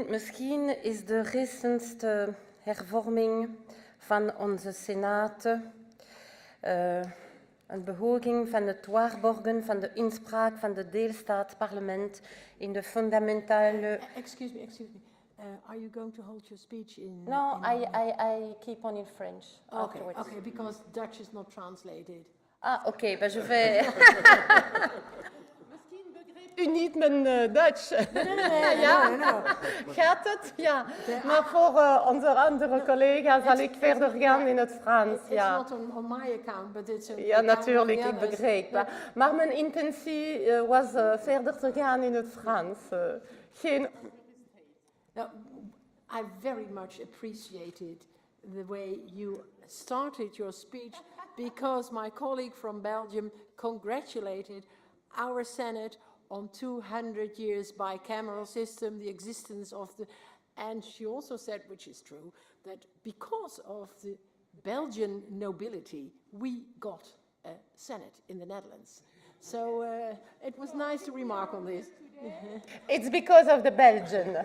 misschien is de recentste hervorming van onze Senaat een behoging van het waarborgen van de inspraak van de deelstaatsparlement in de fundamentale... Excuse me. Are you going to hold your speech in... No, I keep on in French afterwards. Okay, because Dutch is not translated. Ah, oké, maar je vais... Misschien begreep u niet mijn Duits. Nee. Gaat het? Ja. Maar voor onze andere collega's zal ik verder gaan in het Frans. It's not on my account, but it's... Ja, natuurlijk, ik begrijp. Maar mijn intentie was verder te gaan in het Frans. Geen... Now, I very much appreciated the way you started your speech, because my colleague from Belgium congratulated our Senate on 200 years bicameral system, the existence of the... And she also said, which is true, that because of the Belgian nobility, we got a Senate in the Netherlands. So it was nice to remark on this. It's because of the Belgian.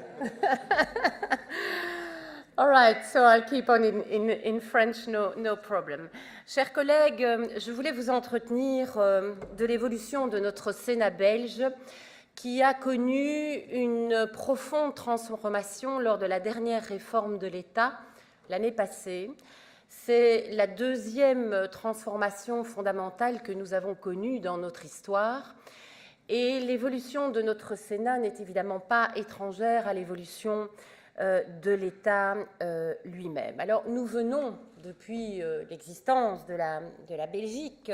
All right, so I'll keep on in French, no problem. Chers collègues, je voulais vous entretenir de l'évolution de notre Sénat belge qui a connu une profonde transformation lors de la dernière réforme de l'État l'année passée. C'est la deuxième transformation fondamentale que nous avons connue dans notre histoire. Et l'évolution de notre Sénat n'est évidemment pas étrangère à l'évolution de l'État lui-même. Alors, nous venons, depuis l'existence de la Belgique,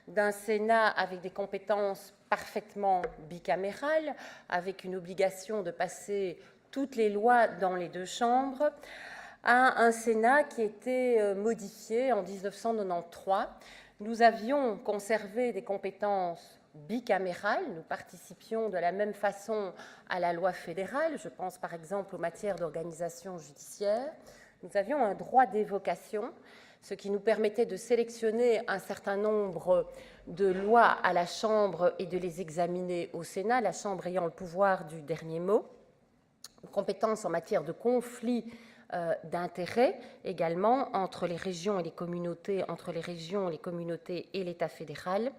d'un Sénat avec des compétences parfaitement bicamérales, avec une obligation de passer toutes les lois dans les deux chambres, à un Sénat qui était modifié en 1993. Nous avions conservé des compétences bicamérales, nous participions de la même façon à la loi fédérale, je pense par exemple aux matières d'organisation judiciaire. Nous avions un droit d'évocation, ce qui nous permettait de sélectionner un certain nombre de lois à la Chambre et de les examiner au Sénat, la Chambre ayant le pouvoir du dernier mot. Compétences en matière de conflit d'intérêts également entre les régions et les communautés, entre les régions, les communautés et l'État fédéral.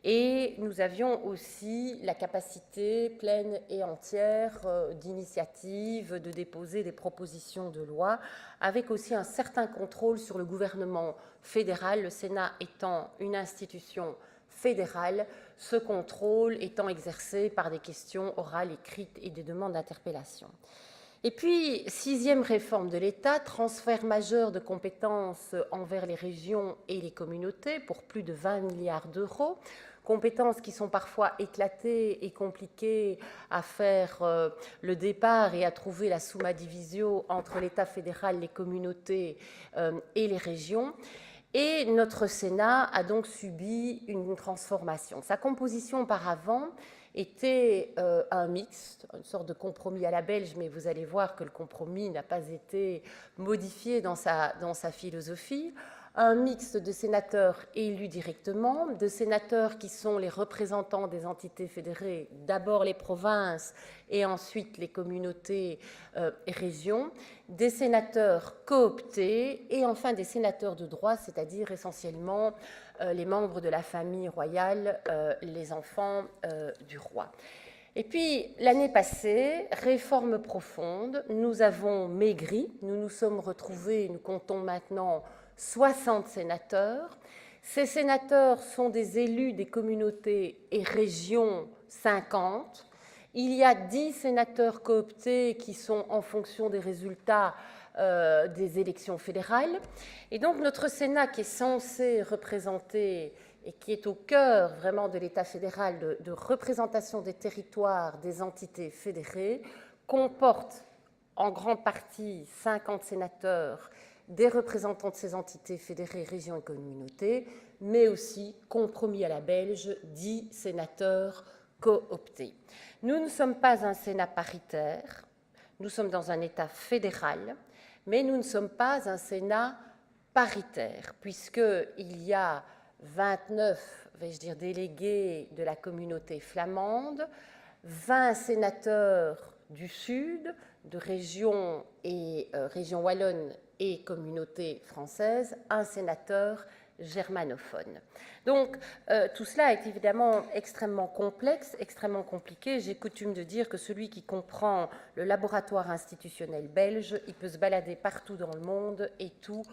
Et nous avions aussi la capacité pleine et entière d'initiative, de déposer des propositions de loi, avec aussi un certain contrôle sur le gouvernement fédéral, le Sénat étant une institution fédérale, ce contrôle étant exercé par des questions orales écrites et des demandes d'interpellation. Et puis, 6e réforme de l'État, transfert majeur de compétences envers les régions et les communautés pour plus de 20 milliards d'euros, compétences qui sont parfois éclatées et compliquées à faire le départ et à trouver la summa divisio entre l'État fédéral, les communautés et les régions. Et notre Sénat a donc subi une transformation. Sa composition auparavant était un mixte, une sorte de compromis à la belge, mais vous allez voir que le compromis n'a pas été modifié dans sa philosophie. Un mixte de sénateurs élus directement, de sénateurs qui sont les représentants des entités fédérées, d'abord les provinces et ensuite les communautés et régions, des sénateurs cooptés et enfin des sénateurs de droit, c'est-à-dire essentiellement les membres de la famille royale, les enfants du roi. Et puis, l'année passée, réforme profonde, nous avons maigri, nous nous sommes retrouvés, nous comptons maintenant 60 sénateurs. Ces sénateurs sont des élus des communautés et régions 50. Il y a 10 sénateurs cooptés qui sont en fonction des résultats des élections fédérales. Et donc notre Sénat, qui est censé représenter et qui est au cœur vraiment de l'État fédéral, de représentation des territoires, des entités fédérées, comporte en grande partie 50 sénateurs, des représentants de ces entités fédérées, régions et communautés, mais aussi, compromis à la belge, 10 sénateurs cooptés. Nous ne sommes pas un Sénat paritaire, nous sommes dans un État fédéral, mais nous ne sommes pas un Sénat paritaire, puisqu'il y a 29, vais-je dire, délégués de la communauté flamande, 20 sénateurs du Sud, de régions et régions wallonnes et communautés françaises, un sénateur germanophone. Donc, tout cela est évidemment extrêmement complexe, extrêmement compliqué. J'ai coutume de dire que celui qui comprend le laboratoire institutionnel belge, il peut se balader partout dans le monde et tout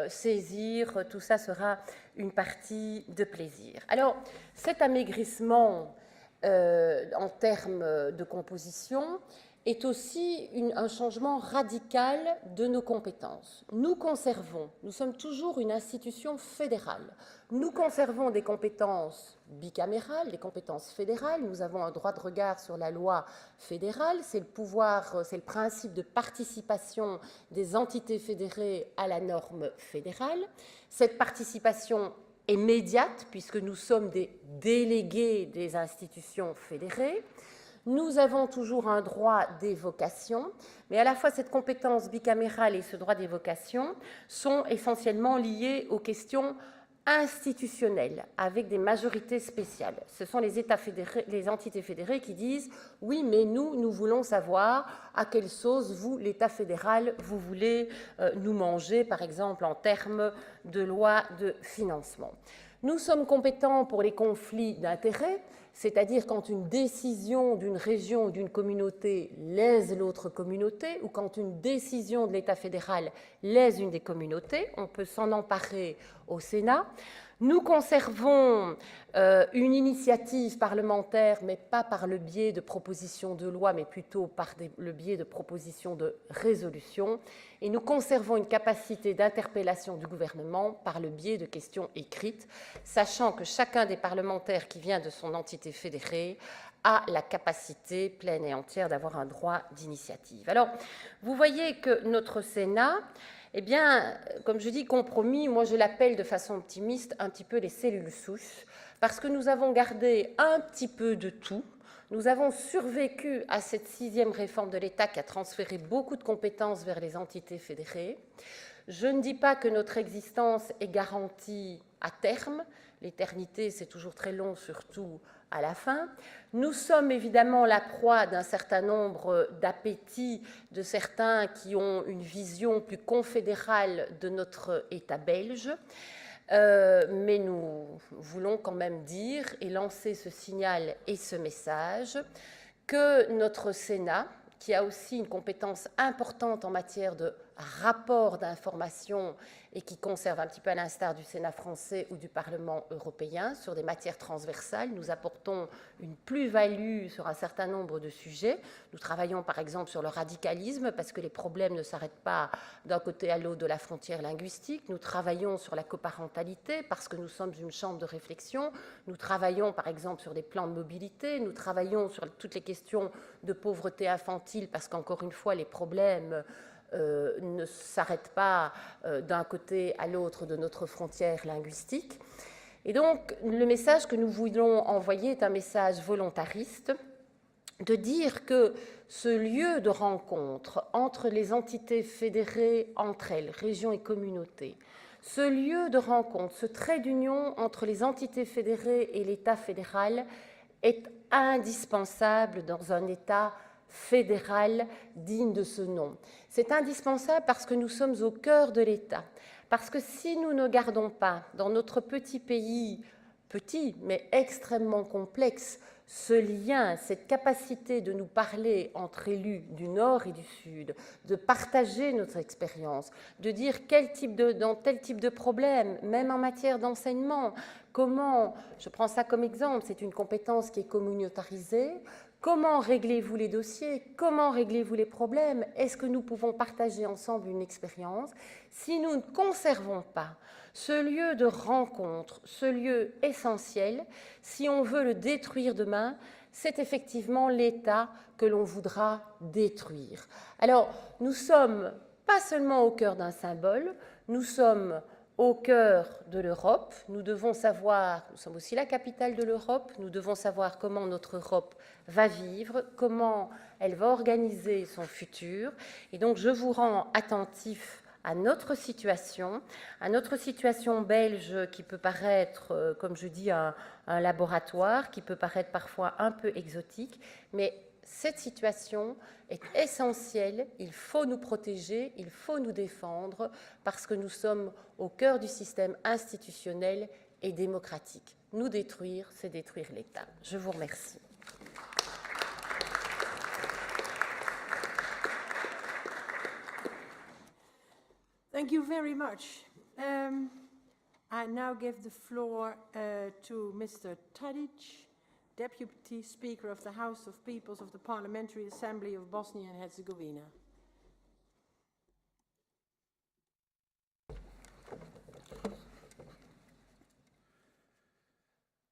saisir, tout ça sera une partie de plaisir. Alors, cet amaigrissement en termes de composition est aussi un changement radical de nos compétences. Nous conservons, nous sommes toujours une institution fédérale, nous conservons des compétences bicamérales, des compétences fédérales, nous avons un droit de regard sur la loi fédérale, c'est le pouvoir, c'est le principe de participation des entités fédérées à la norme fédérale. Cette participation est médiate puisque nous sommes des délégués des institutions fédérées. Nous avons toujours un droit d'évocation, mais à la fois cette compétence bicamérale et ce droit d'évocation sont essentiellement liés aux questions institutionnelles, avec des majorités spéciales. Ce sont les États fédérés, les entités fédérées qui disent « oui, mais nous voulons savoir à quelle sauce vous, l'État fédéral, vous voulez nous manger, par exemple en termes de loi de financement ». Nous sommes compétents pour les conflits d'intérêts, c'est-à-dire quand une décision d'une région ou d'une communauté lèse l'autre communauté, ou quand une décision de l'État fédéral lèse une des communautés, on peut s'en emparer au Sénat. Nous conservons une initiative parlementaire, mais pas par le biais de propositions de loi, mais plutôt par le biais de propositions de résolution. Et nous conservons une capacité d'interpellation du gouvernement par le biais de questions écrites, sachant que chacun des parlementaires qui vient de son entité fédérée a la capacité pleine et entière d'avoir un droit d'initiative. Alors, vous voyez que notre Sénat, eh bien, comme je dis compromis, moi je l'appelle de façon optimiste un petit peu les cellules souches, parce que nous avons gardé un petit peu de tout. Nous avons survécu à cette 6e réforme de l'État qui a transféré beaucoup de compétences vers les entités fédérées. Je ne dis pas que notre existence est garantie à terme. L'éternité, c'est toujours très long, surtout à la fin. Nous sommes évidemment la proie d'un certain nombre d'appétits de certains qui ont une vision plus confédérale de notre État belge. Mais nous voulons quand même dire et lancer ce signal et ce message que notre Sénat, qui a aussi une compétence importante en matière de rapport d'information et qui conserve un petit peu à l'instar du Sénat français ou du Parlement européen sur des matières transversales. Nous apportons une plus-value sur un certain nombre de sujets. Nous travaillons par exemple sur le radicalisme parce que les problèmes ne s'arrêtent pas d'un côté à l'autre de la frontière linguistique. Nous travaillons sur la coparentalité parce que nous sommes une chambre de réflexion. Nous travaillons par exemple sur des plans de mobilité. Nous travaillons sur toutes les questions de pauvreté infantile parce qu'encore une fois, les problèmes ne s'arrête pas d'un côté à l'autre de notre frontière linguistique. Et donc, le message que nous voulons envoyer est un message volontariste, de dire que ce lieu de rencontre entre les entités fédérées entre elles, régions et communautés, ce lieu de rencontre, ce trait d'union entre les entités fédérées et l'État fédéral est indispensable dans un État fédéral digne de ce nom. C'est indispensable parce que nous sommes au cœur de l'État. Parce que si nous ne gardons pas dans notre petit pays, petit mais extrêmement complexe, ce lien, cette capacité de nous parler entre élus du Nord et du Sud, de partager notre expérience, de dire dans tel type de problème, même en matière d'enseignement, comment, je prends ça comme exemple, c'est une compétence qui est communautarisée. Comment réglez-vous les dossiers? Comment réglez-vous les problèmes? Est-ce que nous pouvons partager ensemble une expérience? Si nous ne conservons pas ce lieu de rencontre, ce lieu essentiel, si on veut le détruire demain, c'est effectivement l'État que l'on voudra détruire. Alors, nous sommes pas seulement au cœur d'un symbole, nous sommes au cœur de l'Europe. Nous devons savoir, nous sommes aussi la capitale de l'Europe, nous devons savoir comment notre Europe va vivre, comment elle va organiser son futur. Et donc, je vous rends attentifs à notre situation belge qui peut paraître, comme je dis, un laboratoire, qui peut paraître parfois un peu exotique, mais cette situation est essentielle, il faut nous protéger, il faut nous défendre, parce que nous sommes au cœur du système institutionnel et démocratique. Nous détruire, c'est détruire l'État. Je vous remercie. Thank you very much. I now give the floor to Mr. Tadic, Deputy Speaker of the House of Peoples of the Parliamentary Assembly of Bosnia and Herzegovina.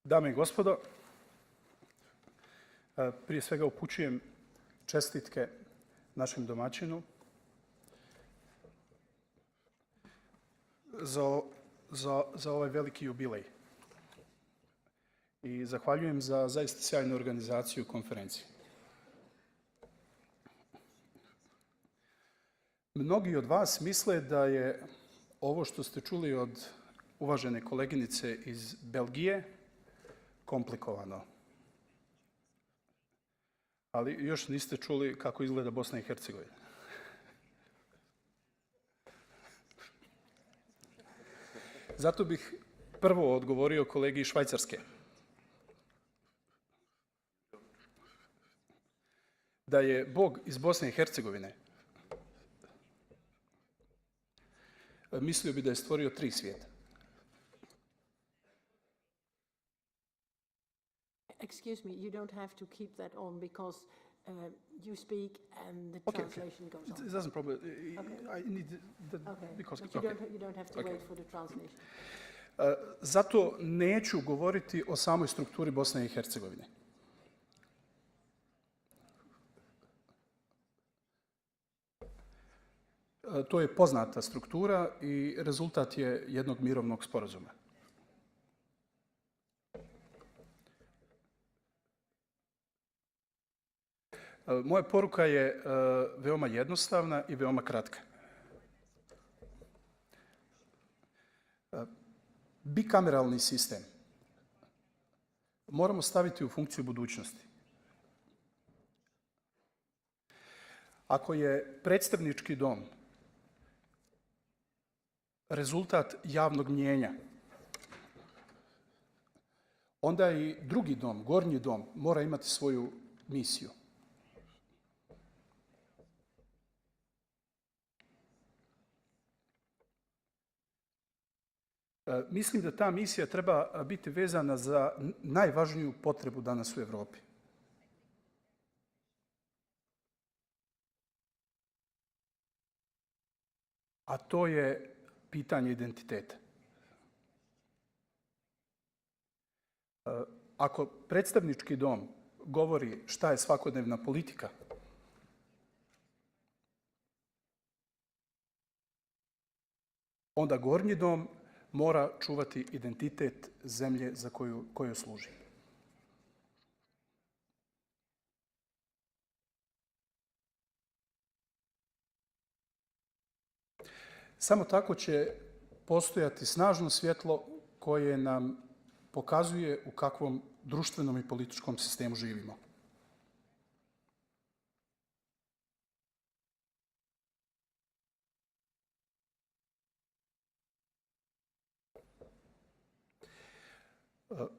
Dame i gospodo, prije svega upućujem čestitke našem domaćinu za ovaj veliki jubilej i zahvaljujem za zaista sjajnu organizaciju konferencije. Mnogi od vas misle da je ovo što ste čuli od uvažene koleginice iz Belgije komplikovano. Ali još niste čuli kako izgleda Bosna i Hercegovina. Zato bih prvo odgovorio kolegi iz Švajcarske. Da je Bog iz Bosne i Hercegovine, mislio bi da je stvorio 3 svijeta. Excuse me, you don't have to keep that on because you speak and the Okay, translation goes on. It doesn't problem. Okay. I need Okay, because but you don't have to Okay. wait for the translation. Zato neću govoriti o samoj strukturi Bosne i Hercegovine. To je poznata struktura i rezultat je jednog mirovnog sporazuma. Moja poruka je veoma jednostavna i veoma kratka. Bikameralni sistem moramo staviti u funkciju budućnosti. Ako je predstavnički dom rezultat javnog mnijenja, onda i drugi dom, gornji dom, mora imati svoju misiju. Mislim da ta misija treba biti vezana za najvažniju potrebu danas u Evropi. A to je pitanje identiteta. Ako predstavnički dom govori šta je svakodnevna politika, onda gornji dom mora čuvati identitet zemlje za koju služi. Samo tako će postojati snažno svjetlo koje nam pokazuje u kakvom društvenom i političkom sistemu živimo.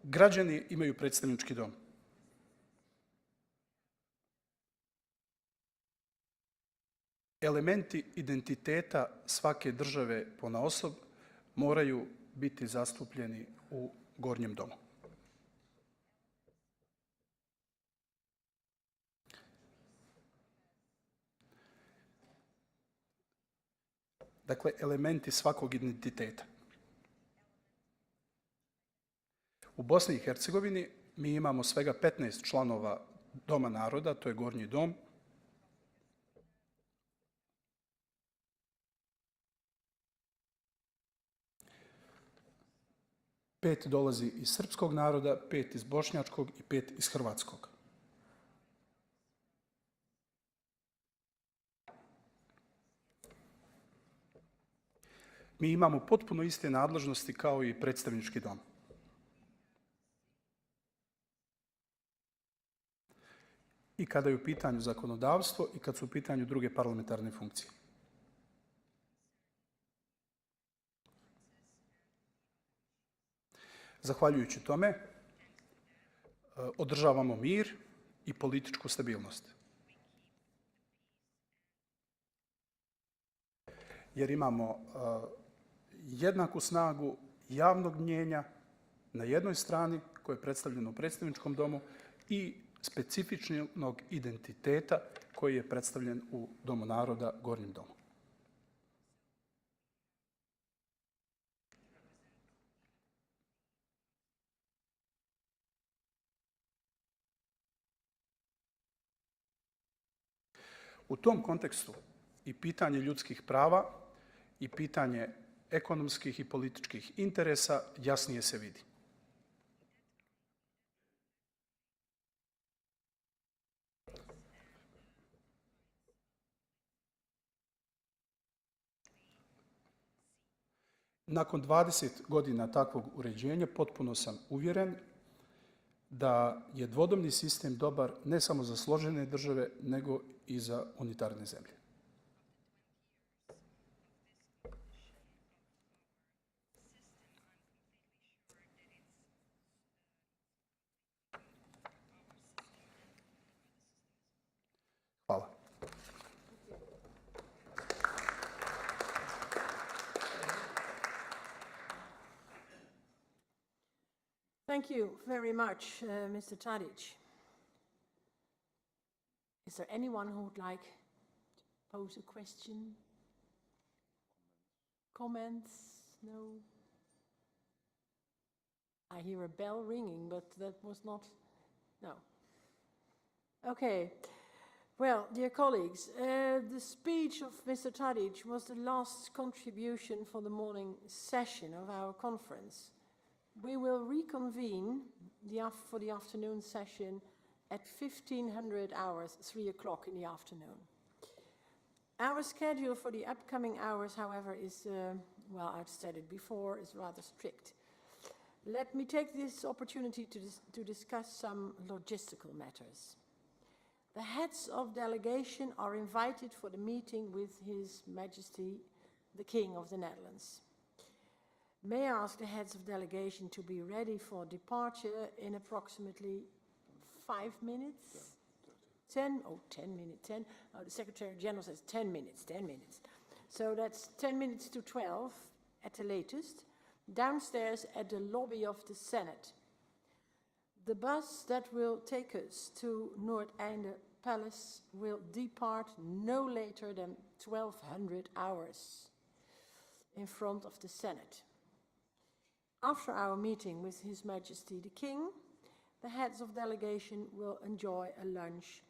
Građani imaju predstavnički dom. Elementi identiteta svake države ponaosob moraju biti zastupljeni u gornjem domu. Dakle, elementi svakog identiteta. U Bosni i Hercegovini mi imamo svega 15 članova Doma naroda, to je gornji dom. Pet dolazi iz srpskog naroda, 5 iz bošnjačkog i 5 iz hrvatskog. Mi imamo potpuno iste nadležnosti kao i predstavnički dom. I kada je u pitanju zakonodavstvo i kad su u pitanju druge parlamentarne funkcije. Zahvaljujući tome, održavamo mir i političku stabilnost. Jer imamo jednaku snagu javnog mnijenja na jednoj strani, koje je predstavljeno u predstavničkom domu, i specifičnog identiteta koji je predstavljen u Domu naroda, gornjem domu. U tom kontekstu i pitanje ljudskih prava i pitanje ekonomskih i političkih interesa jasnije se vidi. Nakon 20 godina takvog uređenja potpuno sam uvjeren da je dvodomni sistem dobar ne samo za složene države, nego i za unitarne zemlje. Hvala. Thank you very much, Mr. Tadic. Is there anyone who would like to pose a question? Comments? No? I hear a bell ringing, but that was not... No. Okay. Well, dear colleagues, the speech of Mr. Tadic was the last contribution for the morning session of our conference. We will reconvene for the afternoon session at 1500 hours, 3 o'clock in the afternoon. Our schedule for the upcoming hours, however, is, well, I've said it before, is rather strict. Let me take this opportunity to discuss some logistical matters. The heads of delegation are invited for the meeting with His Majesty, the King of the Netherlands. May I ask the heads of delegation to be ready for departure in approximately 5 minutes? 10 minutes, 10. Oh, the Secretary General says 10 minutes, 10 minutes. So that's 10 minutes to 12 at the latest, downstairs at the lobby of the Senate. The bus that will take us to Noordeinde Palace will depart no later than 1200 hours in front of the Senate. After our meeting with His Majesty the King, the heads of delegation will enjoy a lunch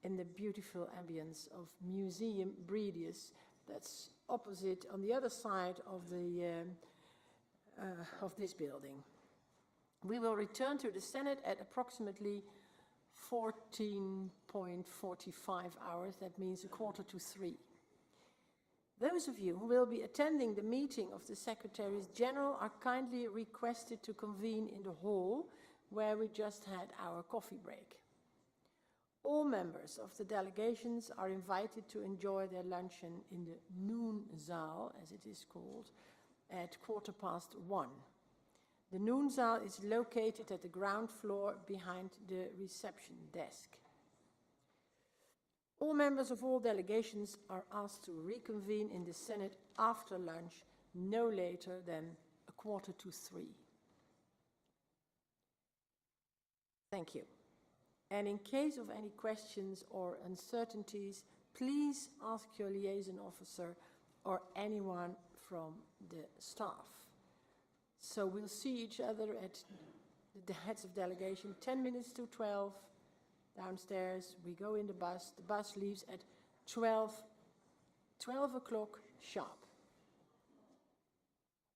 in the beautiful ambience of Museum Bredius, that's opposite on the other side of this building. We will return to the Senate at approximately 14.45 hours, that means 2:45. Those of you who will be attending the meeting of the Secretaries General are kindly requested to convene in the hall where we just had our coffee break. All members of the delegations are invited to enjoy their luncheon in the Noonzaal, as it is called, at 1:15. The Noonzaal is located at the ground floor behind the reception desk. All members of all delegations are asked to reconvene in the Senate after lunch, no later than 2:45. Thank you. And in case of any questions or uncertainties, please ask your liaison officer or anyone from the staff. So we'll see each other at the heads of delegation, 10 minutes to 12, downstairs. We go in the bus. The bus leaves at 12 o'clock sharp.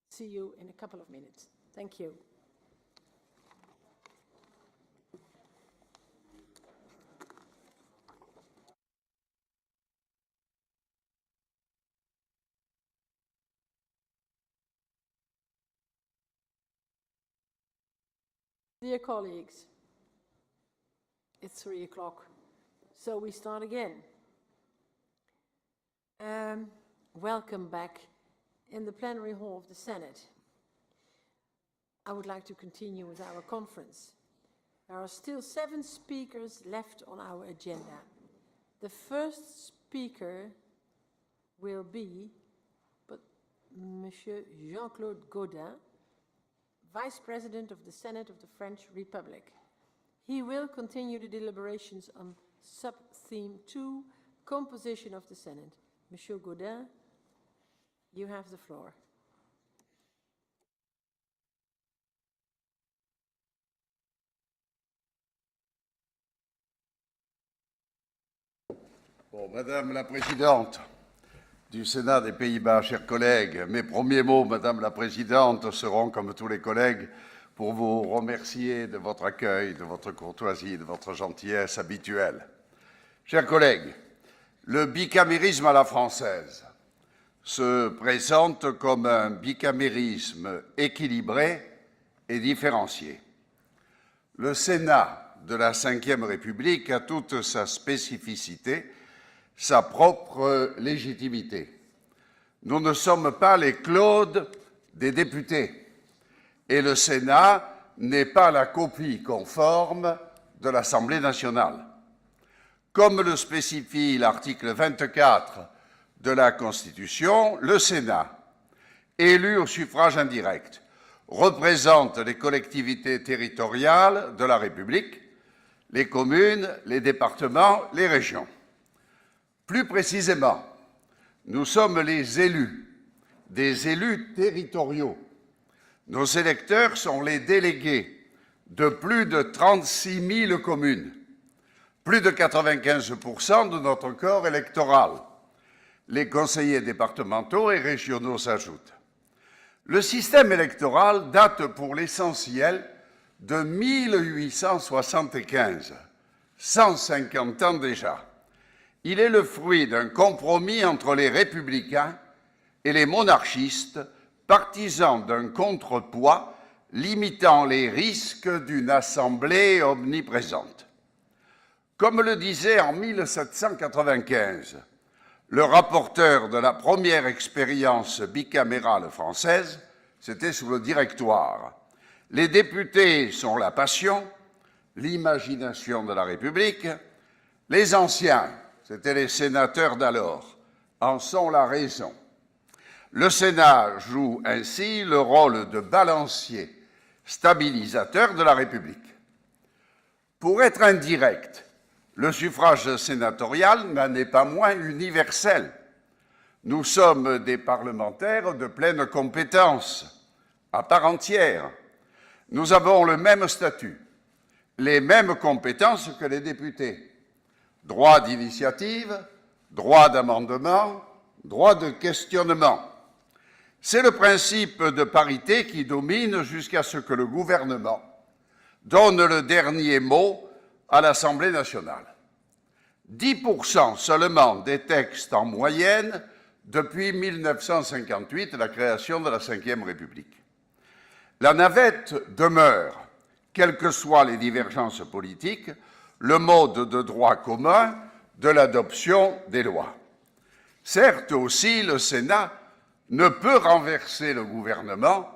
See you in a couple of minutes. Thank you. Dear colleagues, it's 3 o'clock, so we start again. Welcome back in the plenary hall of the Senate. I would like to continue with our conference. There are still 7 speakers left on our agenda. The first speaker will be Monsieur Jean-Claude Gaudin, Vice President of the Senate of the French Republic. He will continue the deliberations on sub-theme 2, composition of the Senate. Monsieur Gaudin, you have the floor. Bon, Madame la Présidente du Sénat des Pays-Bas, chers collègues, mes premiers mots, Madame la Présidente, seront, comme tous les collègues, pour vous remercier de votre accueil, de votre courtoisie, de votre gentillesse habituelle. Chers collègues, le bicamérisme à la française se présente comme un bicamérisme équilibré et différencié. Le Sénat de la Ve République a toute sa spécificité, sa propre légitimité. Nous ne sommes pas les Claude des députés et le Sénat n'est pas la copie conforme de l'Assemblée nationale. Comme le spécifie l'article 24 de la Constitution, le Sénat, élu au suffrage indirect, représente les collectivités territoriales de la République, les communes, les départements, les régions. Plus précisément, nous sommes les élus, des élus territoriaux. Nos électeurs sont les délégués de plus de 36 000 communes, plus de 95% de notre corps électoral. Les conseillers départementaux et régionaux s'ajoutent. Le système électoral date pour l'essentiel de 1875, 150 ans déjà. Il est le fruit d'un compromis entre les républicains et les monarchistes, partisans d'un contrepoids limitant les risques d'une assemblée omniprésente. Comme le disait en 1795 le rapporteur de la première expérience bicamérale française, c'était sous le Directoire. Les députés sont la passion, l'imagination de la République. Les anciens, c'étaient les sénateurs d'alors, en sont la raison. Le Sénat joue ainsi le rôle de balancier, stabilisateur de la République. Pour être indirect, le suffrage sénatorial n'en est pas moins universel. Nous sommes des parlementaires de pleine compétence, à part entière. Nous avons le même statut, les mêmes compétences que les députés. Droit d'initiative, droit d'amendement, droit de questionnement. C'est le principe de parité qui domine jusqu'à ce que le gouvernement donne le dernier mot à l'Assemblée nationale. 10% seulement des textes en moyenne depuis 1958, la création de la Ve République. La navette demeure, quelles que soient les divergences politiques, le mode de droit commun de l'adoption des lois. Certes aussi, le Sénat ne peut renverser le gouvernement,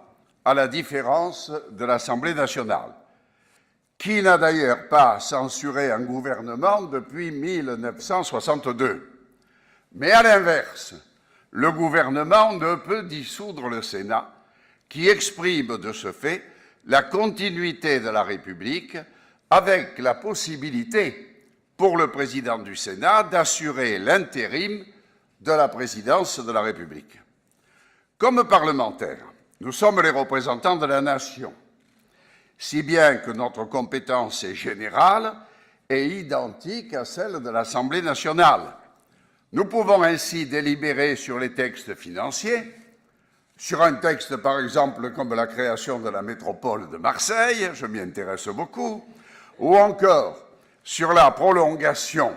à la différence de l'Assemblée nationale, qui n'a d'ailleurs pas censuré un gouvernement depuis 1962. Mais à l'inverse, le gouvernement ne peut dissoudre le Sénat, qui exprime de ce fait la continuité de la République, avec la possibilité pour le président du Sénat d'assurer l'intérim de la présidence de la République. Comme parlementaires, nous sommes les représentants de la nation, si bien que notre compétence est générale et identique à celle de l'Assemblée nationale. Nous pouvons ainsi délibérer sur les textes financiers, sur un texte par exemple comme la création de la métropole de Marseille, je m'y intéresse beaucoup, ou encore sur la prolongation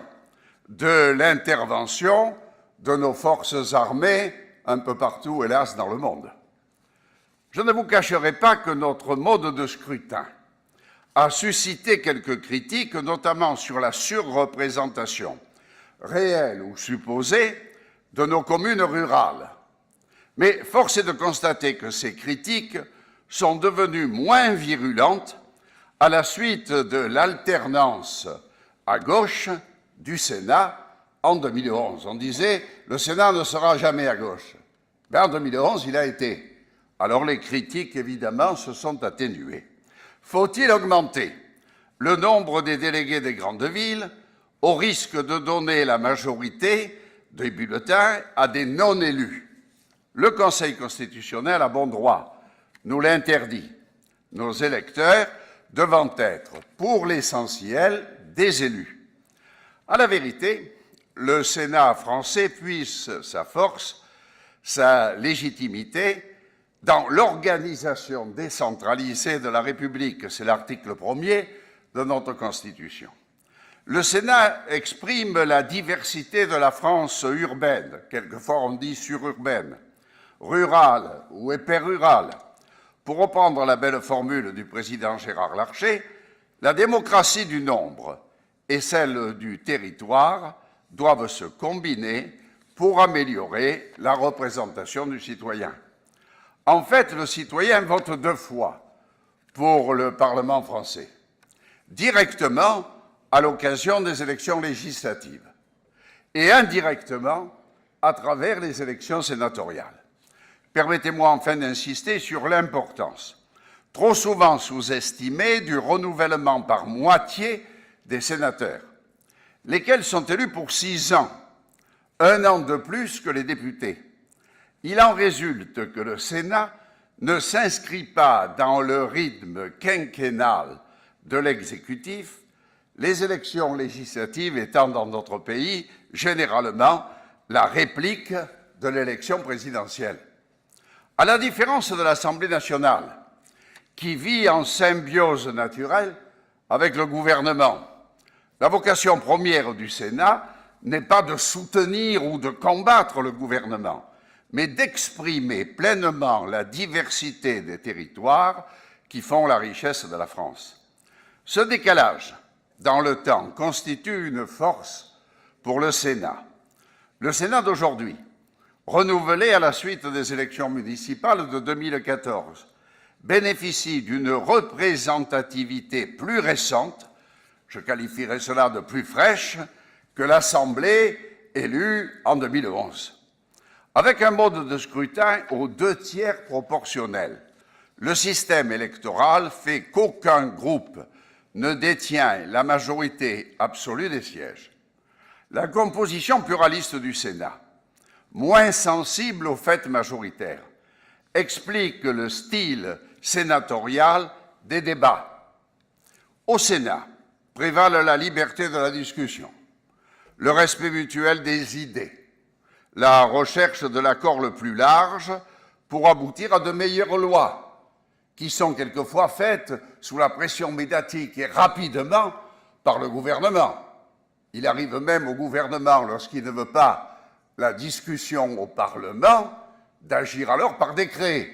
de l'intervention de nos forces armées un peu partout, hélas, dans le monde. Je ne vous cacherai pas que notre mode de scrutin a suscité quelques critiques, notamment sur la surreprésentation réelle ou supposée de nos communes rurales. Mais force est de constater que ces critiques sont devenues moins virulentes à la suite de l'alternance à gauche du Sénat en 2011. On disait « le Sénat ne sera jamais à gauche ». Ben, en 2011, il a été. Alors les critiques, évidemment, se sont atténuées. Faut-il augmenter le nombre des délégués des grandes villes au risque de donner la majorité des bulletins à des non-élus? Le Conseil constitutionnel a bon droit, nous l'interdit. Nos électeurs devant être, pour l'essentiel, des élus. À la vérité, le Sénat français puise sa force, sa légitimité, dans l'organisation décentralisée de la République. C'est l'article 1er de notre Constitution. Le Sénat exprime la diversité de la France urbaine, quelquefois on dit sururbaine, rurale ou hyper-rurale. Pour reprendre la belle formule du président Gérard Larcher, la démocratie du nombre et celle du territoire doivent se combiner pour améliorer la représentation du citoyen. En fait, le citoyen vote 2 fois pour le Parlement français, directement à l'occasion des élections législatives et indirectement à travers les élections sénatoriales. Permettez-moi enfin d'insister sur l'importance trop souvent sous-estimée du renouvellement par moitié des sénateurs, lesquels sont élus pour 6 ans, 1 an de plus que les députés. Il en résulte que le Sénat ne s'inscrit pas dans le rythme quinquennal de l'exécutif, les élections législatives étant dans notre pays généralement la réplique de l'élection présidentielle. À la différence de l'Assemblée nationale, qui vit en symbiose naturelle avec le gouvernement, la vocation première du Sénat n'est pas de soutenir ou de combattre le gouvernement, mais d'exprimer pleinement la diversité des territoires qui font la richesse de la France. Ce décalage dans le temps constitue une force pour le Sénat. Le Sénat d'aujourd'hui, renouvelé à la suite des élections municipales de 2014, bénéficie d'une représentativité plus récente, je qualifierais cela de plus fraîche, que l'Assemblée élue en 2011. Avec un mode de scrutin aux 2/3 proportionnel, le système électoral fait qu'aucun groupe ne détient la majorité absolue des sièges. La composition pluraliste du Sénat, moins sensible au fait majoritaire, explique le style sénatorial des débats. Au Sénat prévalent la liberté de la discussion, le respect mutuel des idées, la recherche de l'accord le plus large pour aboutir à de meilleures lois, qui sont quelquefois faites sous la pression médiatique et rapidement par le gouvernement. Il arrive même au gouvernement, lorsqu'il ne veut pas la discussion au Parlement, d'agir alors par décret.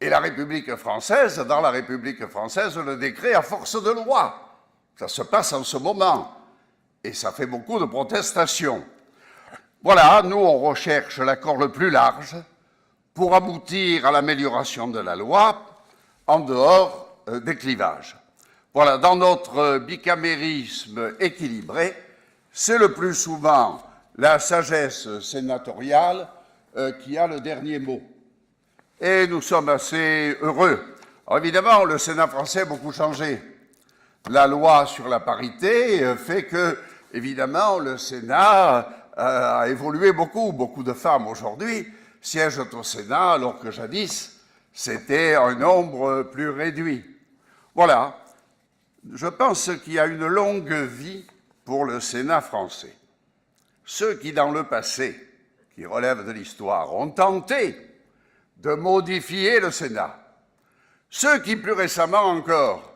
Et la République française, dans la République française, le décret a force de loi. Ça se passe en ce moment. Et ça fait beaucoup de protestations. Voilà, nous, on recherche l'accord le plus large pour aboutir à l'amélioration de la loi en dehors des clivages. Voilà, dans notre bicamérisme équilibré, c'est le plus souvent la sagesse sénatoriale qui a le dernier mot. Et nous sommes assez heureux. Alors évidemment, le Sénat français a beaucoup changé. La loi sur la parité fait que, évidemment, le Sénat a évolué beaucoup. Beaucoup de femmes aujourd'hui siègent au Sénat, alors que jadis, c'était un nombre plus réduit. Voilà. Je pense qu'il y a une longue vie pour le Sénat français. Ceux qui, dans le passé, qui relèvent de l'histoire, ont tenté de modifier le Sénat, ceux qui, plus récemment encore,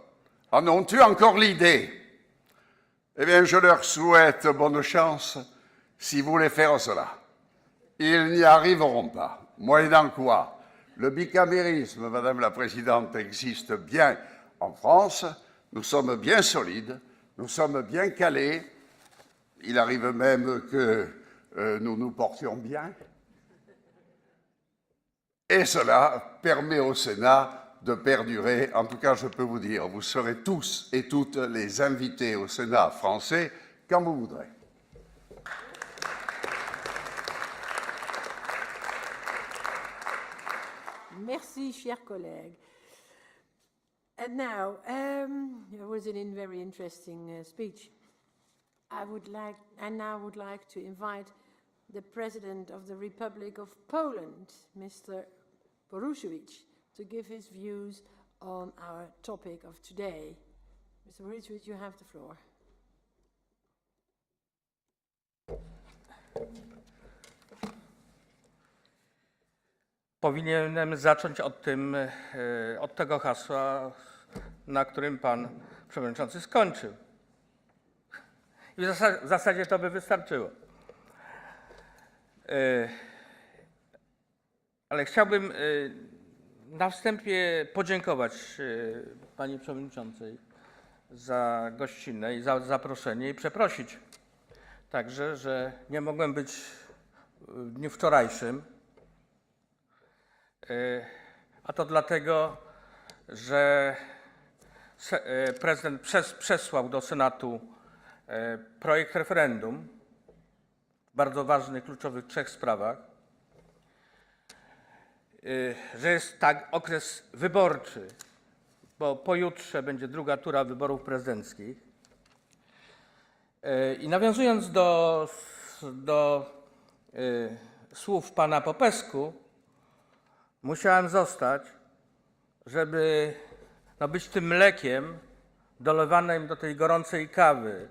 en ont eu encore l'idée, eh bien, je leur souhaite bonne chance si vous voulez faire cela. Ils n'y arriveront pas, moyennant quoi le bicamérisme, Madame la Présidente, existe bien en France. Nous sommes bien solides, nous sommes bien calés. Il arrive même que nous nous portions bien. Et cela permet au Sénat de perdurer. En tout cas, je peux vous dire, vous serez tous et toutes les invités au Sénat français quand vous voudrez. Merci, chers collègues. And now, it was a very interesting speech. I would like to invite the President of the Republic of Poland, Mr. Borusiewicz, to give his views on our topic of today. Mr. Borusiewicz, you have the floor. Powinienem zacząć od tego hasła, na którym pan przewodniczący skończył. I w zasadzie to by wystarczyło. Ale chciałbym na wstępie podziękować pani przewodniczącej za gościnę i za zaproszenie i przeprosić także, że nie mogłem być w dniu wczorajszym. A to dlatego, że prezydent przesłał do Senatu projekt referendum w bardzo ważnych, kluczowych 3 sprawach, że jest tak okres wyborczy bo pojutrze będzie druga tura wyborów prezydenckich. I nawiązując do słów pana Popescu, musiałem zostać, żeby być tym mlekiem dolewanym do tej gorącej kawy,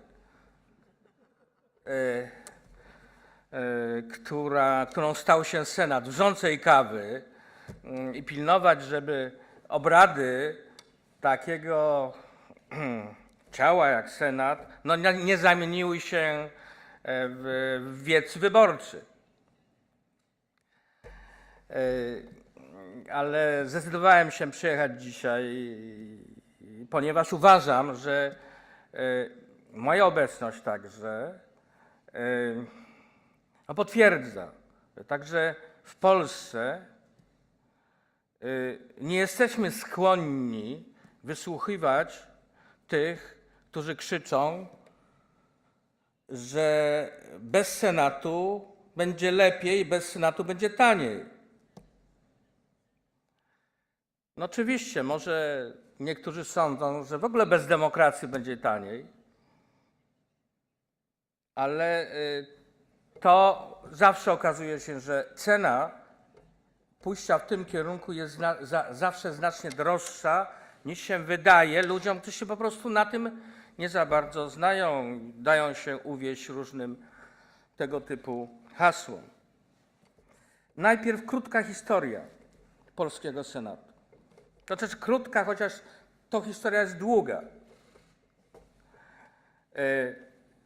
którą stał się Senat, wrzącej kawy, i pilnować, żeby obrady takiego ciała jak Senat nie zamieniły się w wiec wyborczy. Ale zdecydowałem się przyjechać dzisiaj, ponieważ uważam, że moja obecność także potwierdza, że także w Polsce nie jesteśmy skłonni wysłuchiwać tych, którzy krzyczą, że bez Senatu będzie lepiej, bez Senatu będzie taniej. No oczywiście, może niektórzy sądzą, że w ogóle bez demokracji będzie taniej, ale to zawsze okazuje się, że cena pójścia w tym kierunku jest zawsze znacznie droższa, niż się wydaje ludziom, którzy się po prostu na tym nie za bardzo znają, dają się uwieść różnym tego typu hasłom. Najpierw krótka historia polskiego Senatu. To też krótka, chociaż to historia jest długa.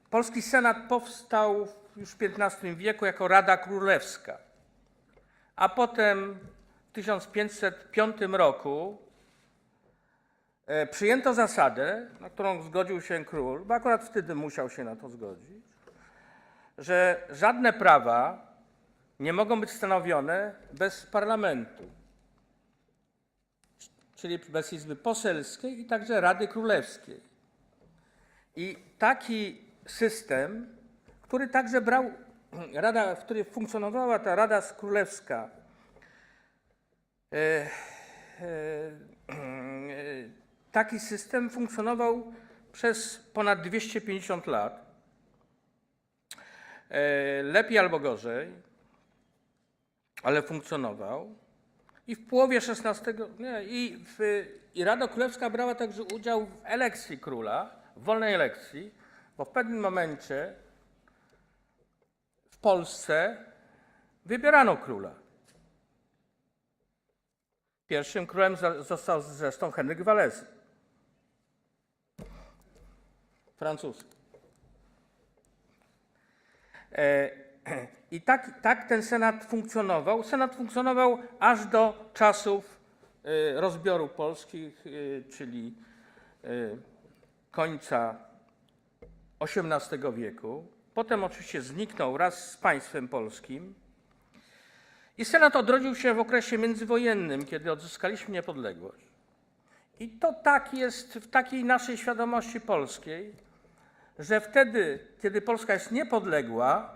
Polski Senat powstał już w XV wieku jako Rada Królewska, a potem w 1505 roku przyjęto zasadę, na którą zgodził się król, bo akurat wtedy musiał się na to zgodzić, że żadne prawa nie mogą być stanowione bez parlamentu, czyli bez Izby Poselskiej i także Rady Królewskiej. I taki system, który także brał, w której funkcjonowała ta Rada Królewska, taki system funkcjonował przez ponad 250 lat. Lepiej albo gorzej, ale funkcjonował. I w połowie XVI i Rada Królewska brała także udział w elekcji króla, w wolnej elekcji, bo w pewnym momencie w Polsce wybierano króla. Pierwszym królem został zresztą Henryk Walezy, Francuz. I tak ten Senat funkcjonował. Senat funkcjonował aż do czasów rozbiorów polskich, czyli końca XVIII wieku. Potem oczywiście zniknął wraz z państwem polskim. I Senat odrodził się w okresie międzywojennym, kiedy odzyskaliśmy niepodległość. I to tak jest w takiej naszej świadomości polskiej, że wtedy, kiedy Polska jest niepodległa,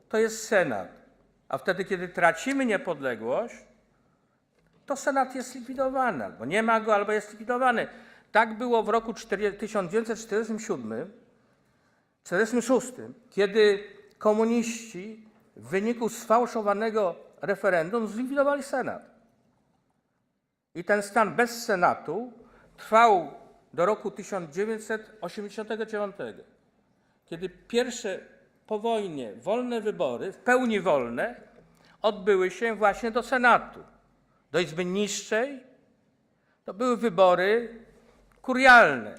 to jest Senat, a wtedy, kiedy tracimy niepodległość, to Senat jest likwidowany, albo nie ma go, albo jest likwidowany. Tak było w roku 1946, kiedy komuniści w wyniku sfałszowanego referendum zlikwidowali Senat. I ten stan bez Senatu trwał do roku 1989, kiedy pierwsze po wojnie wolne wybory, w pełni wolne, odbyły się właśnie do Senatu. Do Izby Niższej to były wybory kurialne.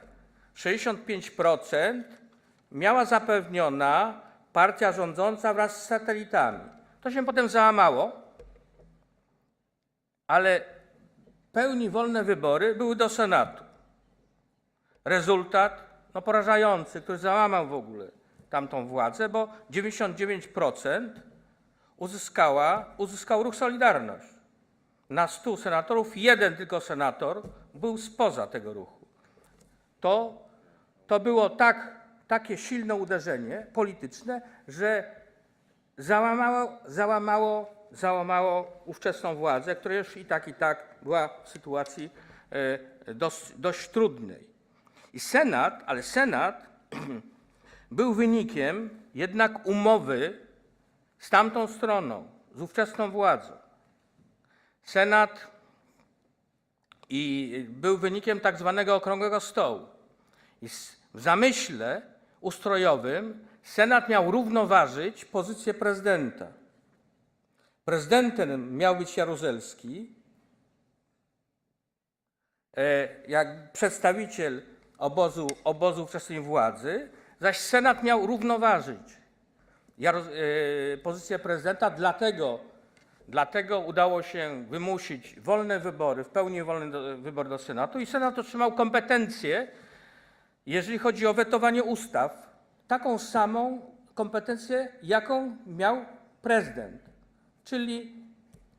65% miała zapewniona partia rządząca wraz z satelitami. To się potem załamało, ale w pełni wolne wybory były do Senatu. Rezultat porażający, który załamał w ogóle tamtą władzę, bo 99% uzyskał ruch Solidarność. Na 100 senatorów 1 tylko senator był spoza tego ruchu. To było takie silne uderzenie polityczne, że załamało ówczesną władzę, która już i tak była w sytuacji dość trudnej. Ale Senat był wynikiem jednak umowy z tamtą stroną, z ówczesną władzą. Senat był wynikiem tak zwanego okrągłego stołu. I w zamyśle ustrojowym Senat miał równoważyć pozycję prezydenta. Prezydentem miał być Jaruzelski, jak przedstawiciel obozu ówczesnej władzy, zaś Senat miał równoważyć pozycję prezydenta, dlatego udało się wymusić wolne wybory, w pełni wolne wybory do Senatu i Senat otrzymał kompetencję, jeżeli chodzi o wetowanie ustaw, taką samą kompetencję, jaką miał prezydent. Czyli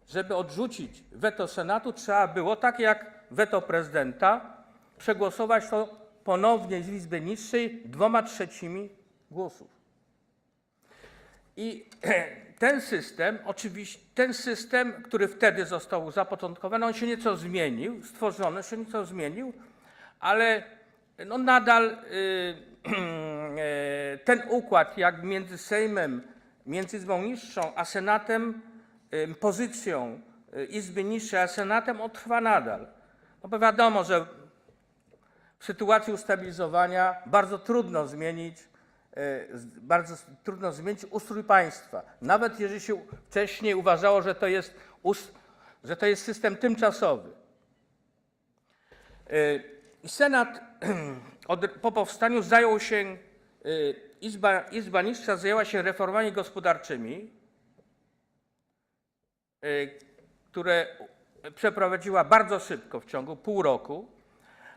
żeby odrzucić weto Senatu, trzeba było, tak jak weto prezydenta, przegłosować to ponownie z Izby Niższej 2/3 głosów. I ten system, który wtedy został zapoczątkowany, on się nieco zmienił, stworzony się nieco zmienił, ale no nadal ten układ, jak między Sejmem, między Izbą Niższą a Senatem, pozycją Izby Niższej a Senatem, on trwa nadal. No bo wiadomo, że w sytuacji ustabilizowania bardzo trudno zmienić ustrój państwa. Nawet jeżeli się wcześniej uważało, że to jest system tymczasowy. Senat po powstaniu zajął się, Izba Niższa zajęła się reformami gospodarczymi, które przeprowadziła bardzo szybko, w ciągu pół roku,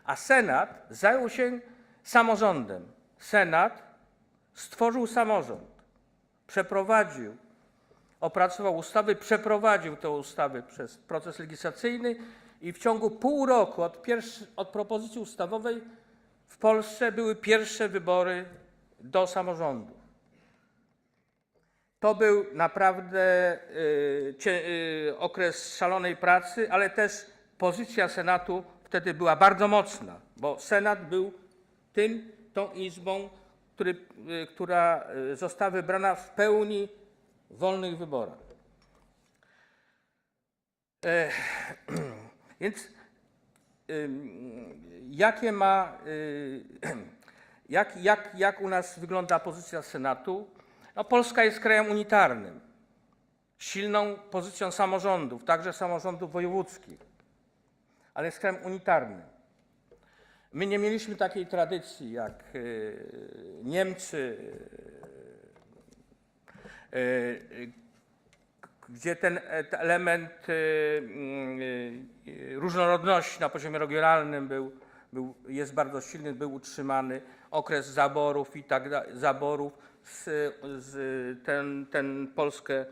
a Senat zajął się samorządem. Senat stworzył samorząd, opracował ustawy, przeprowadził te ustawy przez proces legislacyjny i w ciągu pół roku od propozycji ustawowej w Polsce były pierwsze wybory do samorządu. To był naprawdę okres szalonej pracy, ale też pozycja Senatu wtedy była bardzo mocna, bo Senat był tą izbą, która została wybrana w pełni w wolnych wyborach. Więc jak u nas wygląda pozycja Senatu? No, Polska jest krajem unitarnym, silną pozycją samorządów, także samorządów wojewódzkich, ale jest krajem unitarnym. My nie mieliśmy takiej tradycji jak Niemcy, gdzie ten element różnorodności na poziomie regionalnym jest bardzo silny, był utrzymany, okres zaborów i tak dalej, Polskę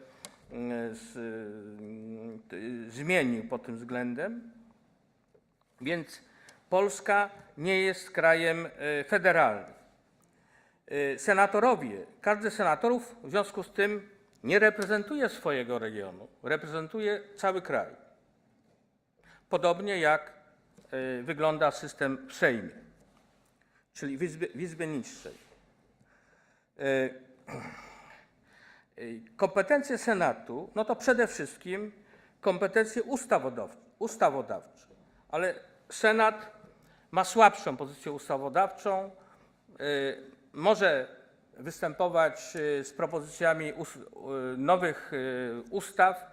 zmienił pod tym względem, więc Polska nie jest krajem federalnym. Senatorowie, każdy z senatorów w związku z tym nie reprezentuje swojego regionu, reprezentuje cały kraj. Podobnie jak wygląda system w Sejmie, czyli w Izbie Niższej. Kompetencje Senatu, no to przede wszystkim kompetencje ustawodawcze, ale Senat ma słabszą pozycję ustawodawczą, może występować z propozycjami nowych ustaw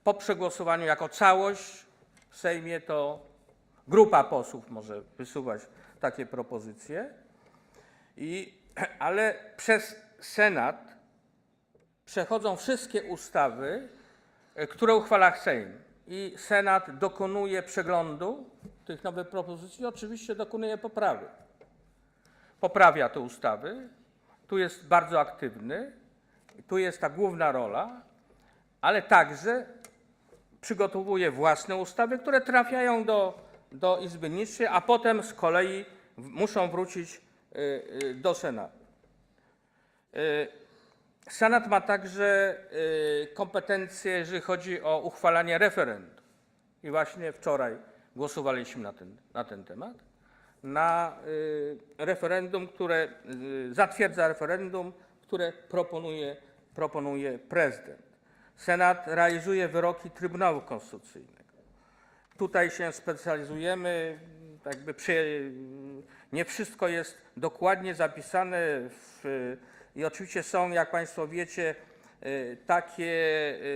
po przegłosowaniu jako całość w Sejmie, to grupa posłów może wysuwać takie propozycje, ale przez Senat przechodzą wszystkie ustawy, które uchwala Sejm i Senat dokonuje przeglądu tych nowych propozycji, oczywiście dokonuje poprawy. Poprawia te ustawy, tu jest bardzo aktywny, tu jest ta główna rola, ale także przygotowuje własne ustawy, które trafiają do Izby Niższej, a potem z kolei muszą wrócić do Senatu. Senat ma także kompetencje, jeżeli chodzi o uchwalanie referendum. I właśnie wczoraj głosowaliśmy na ten temat, na referendum, które zatwierdza referendum, które proponuje prezydent. Senat realizuje wyroki Trybunału Konstytucyjnego. Tutaj się specjalizujemy, jakby nie wszystko jest dokładnie zapisane i oczywiście są, jak Państwo wiecie, takie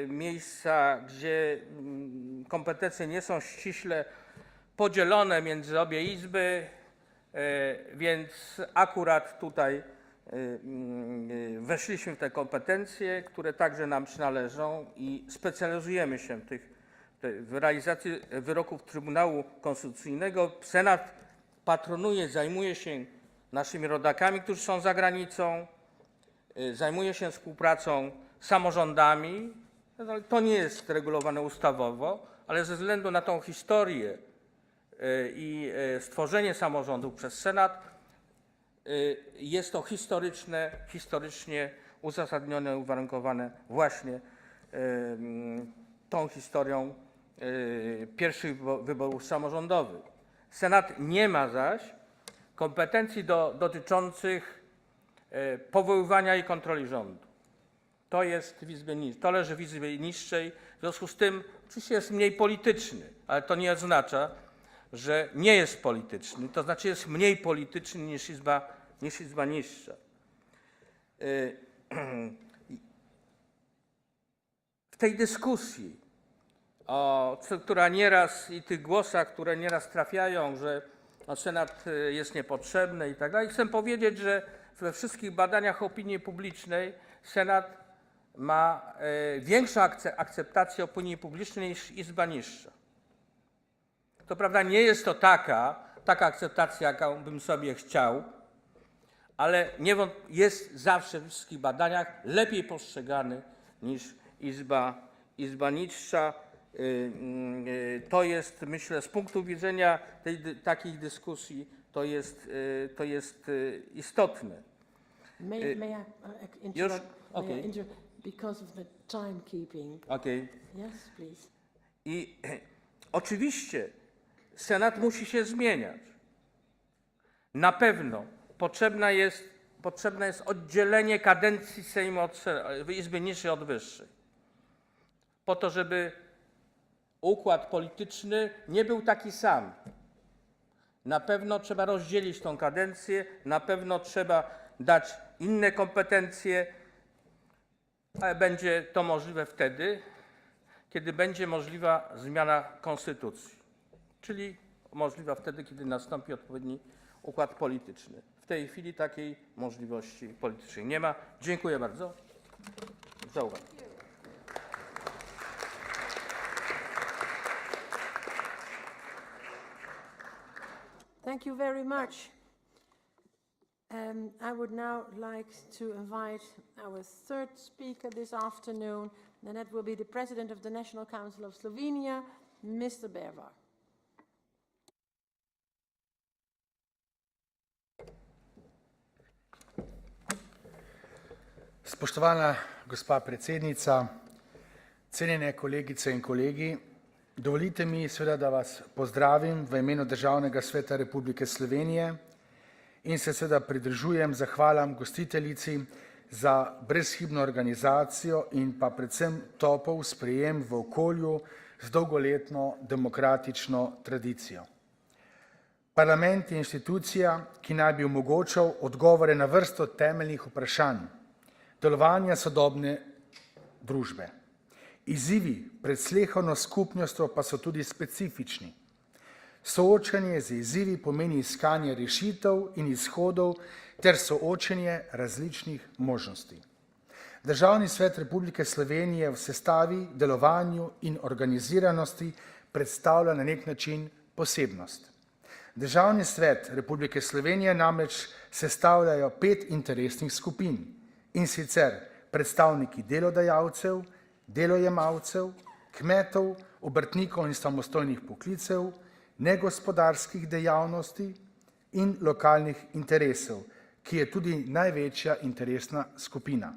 miejsca, gdzie kompetencje nie są ściśle podzielone między obie izby, więc akurat tutaj weszliśmy w te kompetencje, które także nam przynależą i specjalizujemy się w realizacji wyroków Trybunału Konstytucyjnego. Senat patronuje, zajmuje się naszymi rodakami, którzy są za granicą, zajmuje się współpracą z samorządami. To nie jest regulowane ustawowo, ale ze względu na tą historię i stworzenie samorządów przez Senat jest to historycznie uzasadnione, uwarunkowane właśnie tą historią pierwszych wyborów samorządowych. Senat nie ma zaś kompetencji dotyczących powoływania i kontroli rządu. To leży w Izbie Niższej, w związku z tym oczywiście jest mniej polityczny, ale to nie oznacza, że nie jest polityczny, to znaczy jest mniej polityczny niż Izba Niższa. W tej dyskusji, która nieraz i tych głosach, które nieraz trafiają, że Senat jest niepotrzebny i tak dalej, chcę powiedzieć, że we wszystkich badaniach opinii publicznej Senat ma większą akceptację opinii publicznej niż Izba Niższa. To prawda, nie jest to taka akceptacja, jaką bym sobie chciał, ale jest zawsze we wszystkich badaniach lepiej postrzegany niż Izba Niższa. To jest, myślę, z punktu widzenia takich dyskusji, to jest istotne. May I interrupt? Because of the timekeeping. Okay. Yes, please. I oczywiście Senat musi się zmieniać. Na pewno potrzebne jest oddzielenie kadencji Sejmu od Izby Niższej od Wyższej. Po to, żeby układ polityczny nie był taki sam. Na pewno trzeba rozdzielić tą kadencję, na pewno trzeba dać inne kompetencje, ale będzie to możliwe wtedy, kiedy będzie możliwa zmiana konstytucji, czyli możliwa wtedy, kiedy nastąpi odpowiedni układ polityczny. W tej chwili takiej możliwości politycznej nie ma. Dziękuję bardzo za uwagę. Thank you very much. I would now like to invite our third speaker this afternoon, and that will be the President of the National Council of Slovenia, Mr. Bervar. Spoštovana gospa predsednica, cenjene kolegice in kolegi, dovolite mi seveda, da vas pozdravim v imenu Državnega sveta Republike Slovenije in se seveda pridružujem zahvalam gostiteljici za brezhibno organizacijo in pa predvsem topel sprejem v okolju z dolgoletno demokratično tradicijo. Parlament je institucija, ki naj bi omogočal odgovore na vrsto temeljnih vprašanj delovanja sodobne družbe. Izzivi pred sleherno skupnostjo pa so tudi specifični. Soočanje z izzivi pomeni iskanje rešitev in izhodov ter soočanje različnih možnosti. Državni svet Republike Slovenije v sestavi, delovanju in organiziranosti predstavlja na nek način posebnost. Državni svet Republike Slovenije namreč sestavljajo 5 interesnih skupin, in sicer predstavniki delodajalcev, delojemalcev, kmetov, obrtnikov in samostojnih poklicev, negospodarskih dejavnosti in lokalnih interesov, ki je tudi največja interesna skupina.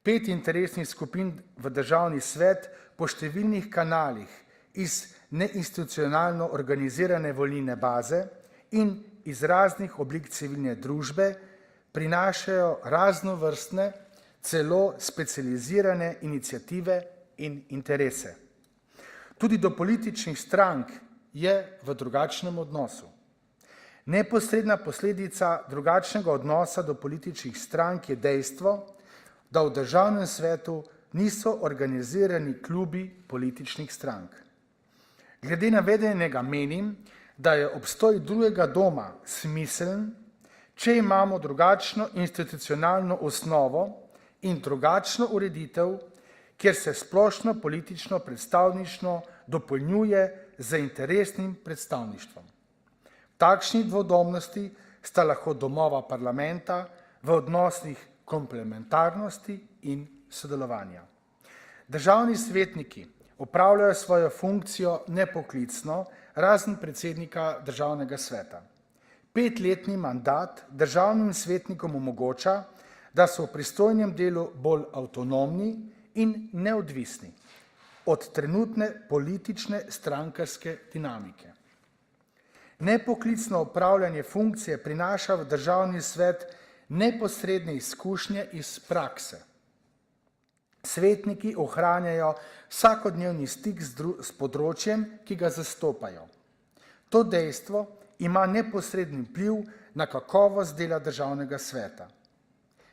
5 interesnih skupin v državni svet po številnih kanalih iz neinstitucionalno organizirane volilne baze in iz raznih oblik civilne družbe prinašajo raznovrstne, celo specializirane iniciative in interese. Tudi do političnih strank je v drugačnem odnosu. Neposredna posledica drugačnega odnosa do političnih strank je dejstvo, da v državnem svetu niso organizirani klubi političnih strank. Glede navedenega menim, da je obstoj drugega doma smiseln, če imamo drugačno institucionalno osnovo in drugačno ureditev, kjer se splošno politično predstavništvo dopolnjuje z interesnim predstavništvom. Takšni dvodomnosti sta lahko domova parlamenta v odnosih komplementarnosti in sodelovanja. Državni svetniki opravljajo svojo funkcijo nepoklicno, razen predsednika državnega sveta. 5-letni mandat državnim svetnikom omogoča, da so v pristojnem delu bolj avtonomni in neodvisni od trenutne politične strankarske dinamike. Nepoklicno upravljanje funkcije prinaša v državni svet neposredne izkušnje iz prakse. Svetniki ohranjajo vsakodnevni stik s področjem, ki ga zastopajo. To dejstvo ima neposredni vpliv na kakovost dela državnega sveta.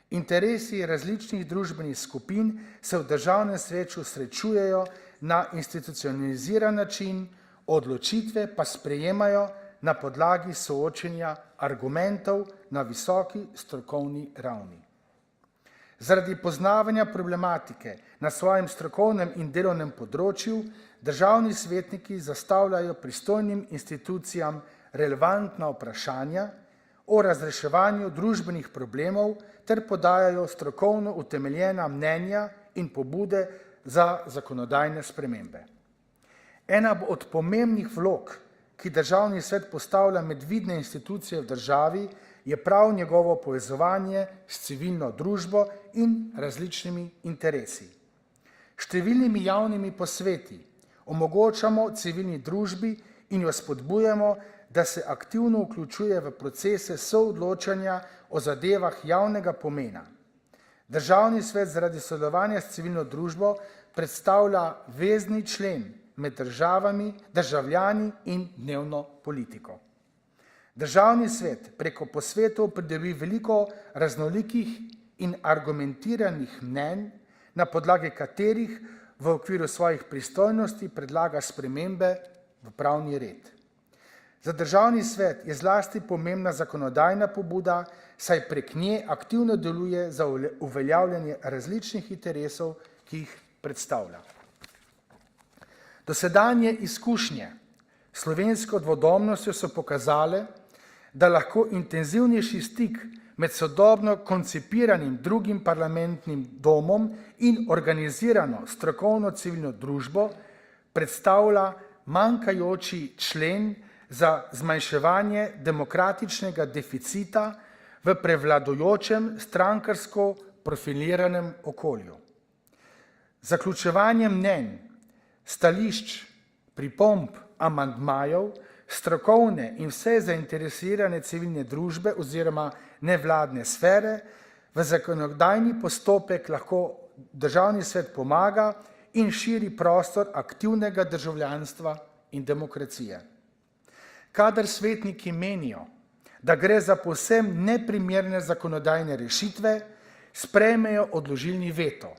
Interesi različnih družbenih skupin se v državnem svetu srečujejo na institucionaliziran način, odločitve pa sprejemajo na podlagi soočenja argumentov na visoki strokovni ravni. Zaradi poznavanja problematike na svojem strokovnem in delovnem področju državni svetniki zastavljajo pristojnim institucijam relevantna vprašanja o razreševanju družbenih problemov ter podajajo strokovno utemeljena mnenja in pobude za zakonodajne spremembe. Ena od pomembnih vlog, ki državni svet postavlja med vidne institucije v državi, je prav njegovo povezovanje s civilno družbo in različnimi interesi. Številnimi javnimi posveti omogočamo civilni družbi in jo spodbujamo, da se aktivno vključuje v procese soodločanja o zadevah javnega pomena. Državni svet zaradi sodelovanja s civilno družbo predstavlja vezni člen med državami, državljani in dnevno politiko. Državni svet preko posvetov pridobi veliko raznolikih in argumentiranih mnenj, na podlagi katerih v okviru svojih pristojnosti predlaga spremembe v pravni red. Za državni svet je zlasti pomembna zakonodajna pobuda, saj prek nje aktivno deluje za uveljavljanje različnih interesov, ki jih predstavlja. Dosedanje izkušnje s slovensko dvodomnostjo so pokazale, da lahko intenzivnejši stik med sodobno koncipiranim drugim parlamentnim domom in organizirano strokovno civilno družbo predstavlja manjkajoči člen za zmanjševanje demokratičnega deficita v prevladujočem strankarsko profiliranem okolju. Zaključevanje mnenj, stališč, pripomb, amandmajev, strokovne in vse zainteresirane civilne družbe oziroma nevladne sfere v zakonodajni postopek lahko državni svet pomaga in širi prostor aktivnega državljanstva in demokracije. Kadar svetniki menijo, da gre za povsem neprimerne zakonodajne rešitve, sprejmejo odložilni veto.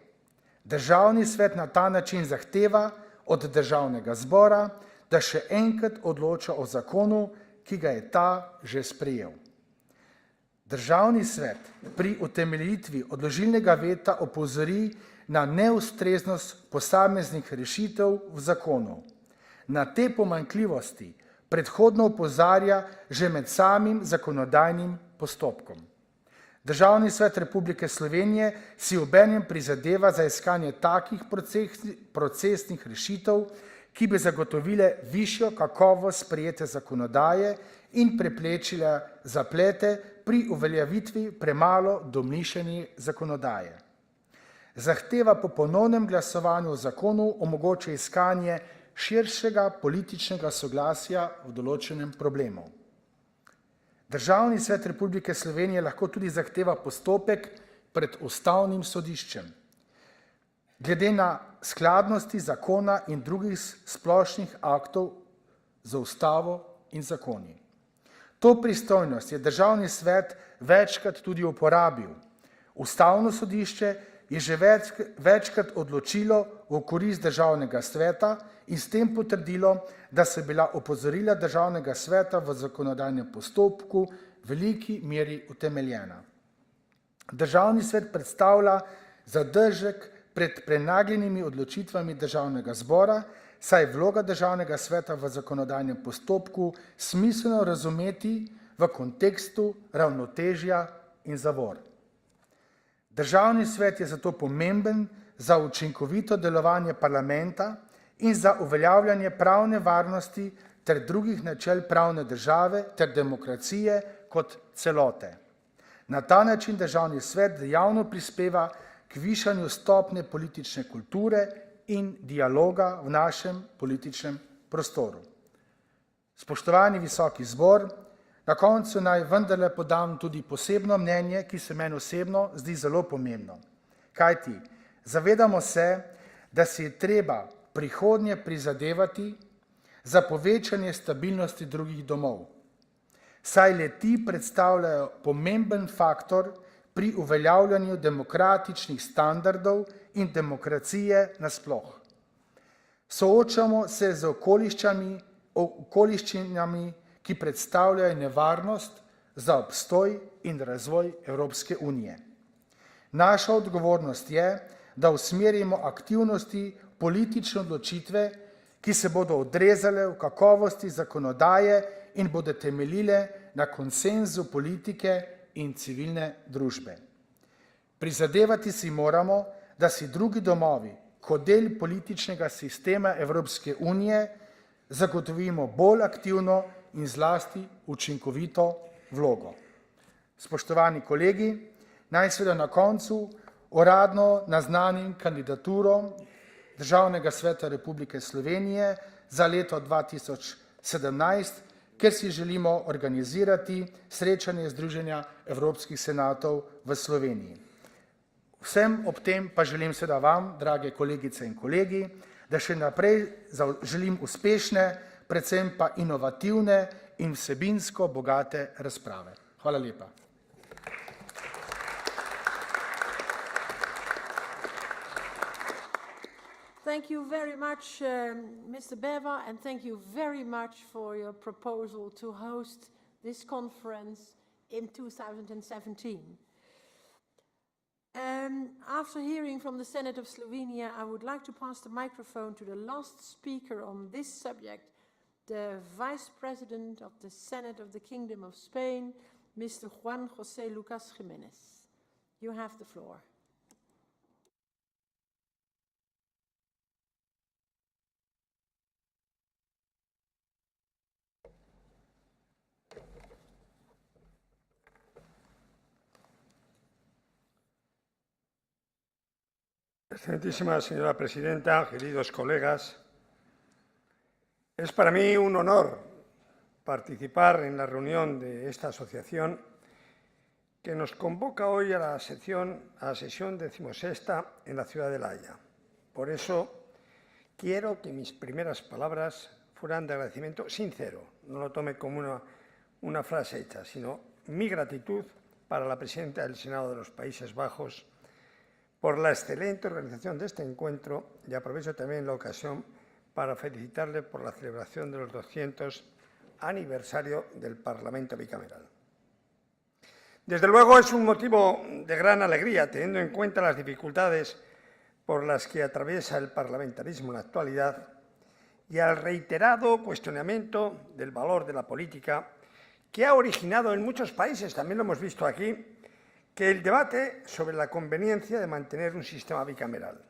Državni svet na ta način zahteva od državnega zbora, da še enkrat odloča o zakonu, ki ga je ta že sprejel. Državni svet pri utemeljitvi odložilnega veta opozori na neustreznost posameznih rešitev v zakonu. Na te pomanjkljivosti predhodno opozarja že med samim zakonodajnim postopkom. Državni svet Republike Slovenije si obenem prizadeva za iskanje takih procesnih rešitev, ki bi zagotovile višjo kakovost sprejete zakonodaje in preprečile zaplete pri uveljavitvi premalo domišljene zakonodaje. Zahteva po ponovnem glasovanju o zakonu omogoča iskanje širšega političnega soglasja v določenem problemu. Državni svet Republike Slovenije lahko tudi zahteva postopek pred Ustavnim sodiščem, glede na skladnosti zakona in drugih splošnih aktov za Ustavo in zakoni. To pristojnost je Državni svet večkrat tudi uporabil. Ustavno sodišče je že večkrat odločilo v korist Državnega sveta in s tem potrdilo, da so bila opozorila Državnega sveta v zakonodajnem postopku v veliki meri utemeljena. Državni svet predstavlja zadržek pred prenagljenimi odločitvami Državnega zbora, saj je vloga Državnega sveta v zakonodajnem postopku smiselno razumeti v kontekstu ravnotežja in zavor. Državni svet je zato pomemben za učinkovito delovanje parlamenta in za uveljavljanje pravne varnosti ter drugih načel pravne države ter demokracije kot celote. Na ta način Državni svet dejavno prispeva k višanju stopnje politične kulture in dialoga v našem političnem prostoru. Spoštovani visoki zbor, na koncu naj vendarle podam tudi posebno mnenje, ki se meni osebno zdi zelo pomembno. Kajti, zavedamo se, da si je treba prihodnje prizadevati za povečanje stabilnosti drugih domov, saj le-ti predstavljajo pomemben faktor pri uveljavljanju demokratičnih standardov in demokracije nasploh. Soočamo se z okoliščinami, ki predstavljajo nevarnost za obstoj in razvoj Evropske unije. Naša odgovornost je, da usmerimo aktivnosti politične odločitve, ki se bodo odrezale v kakovosti zakonodaje in bodo temeljile na konsenzu politike in civilne družbe. Prizadevati si moramo, da si drugi domovi, kot del političnega sistema Evropske unije, zagotovimo bolj aktivno in zlasti učinkovito vlogo. Spoštovani kolegi, naj seveda na koncu uradno naznanim kandidaturo Državnega sveta Republike Slovenije za leto 2017, ker si želimo organizirati srečanje Združenja evropskih senatov v Sloveniji. Vsem ob tem pa želim seveda vam, drage kolegice in kolegi, da še naprej želim uspešne, predvsem pa inovativne in vsebinsko bogate razprave. Hvala lepa. Thank you very much, Mr. Beva, and thank you very much for your proposal to host this conference in 2017. After hearing from the Senate of Slovenia, I would like to pass the microphone to the last speaker on this subject, the Vice President of the Senate of the Kingdom of Spain, Mr. Juan José Lucas Jiménez. You have the floor. Excelentísima señora presidenta, queridos colegas, es para mí un honor participar en la reunión de esta asociación que nos convoca hoy a la sesión 16ª en la ciudad de La Haya. Por eso quiero que mis primeras palabras fueran de agradecimiento sincero, no lo tome como una frase hecha, sino mi gratitud para la presidenta del Senado de los Países Bajos por la excelente organización de este encuentro, y aprovecho también la ocasión para felicitarle por la celebración de los 200 aniversario del Parlamento bicameral. Desde luego es un motivo de gran alegría, teniendo en cuenta las dificultades por las que atraviesa el parlamentarismo en la actualidad y al reiterado cuestionamiento del valor de la política que ha originado en muchos países, también lo hemos visto aquí, que el debate sobre la conveniencia de mantener un sistema bicameral.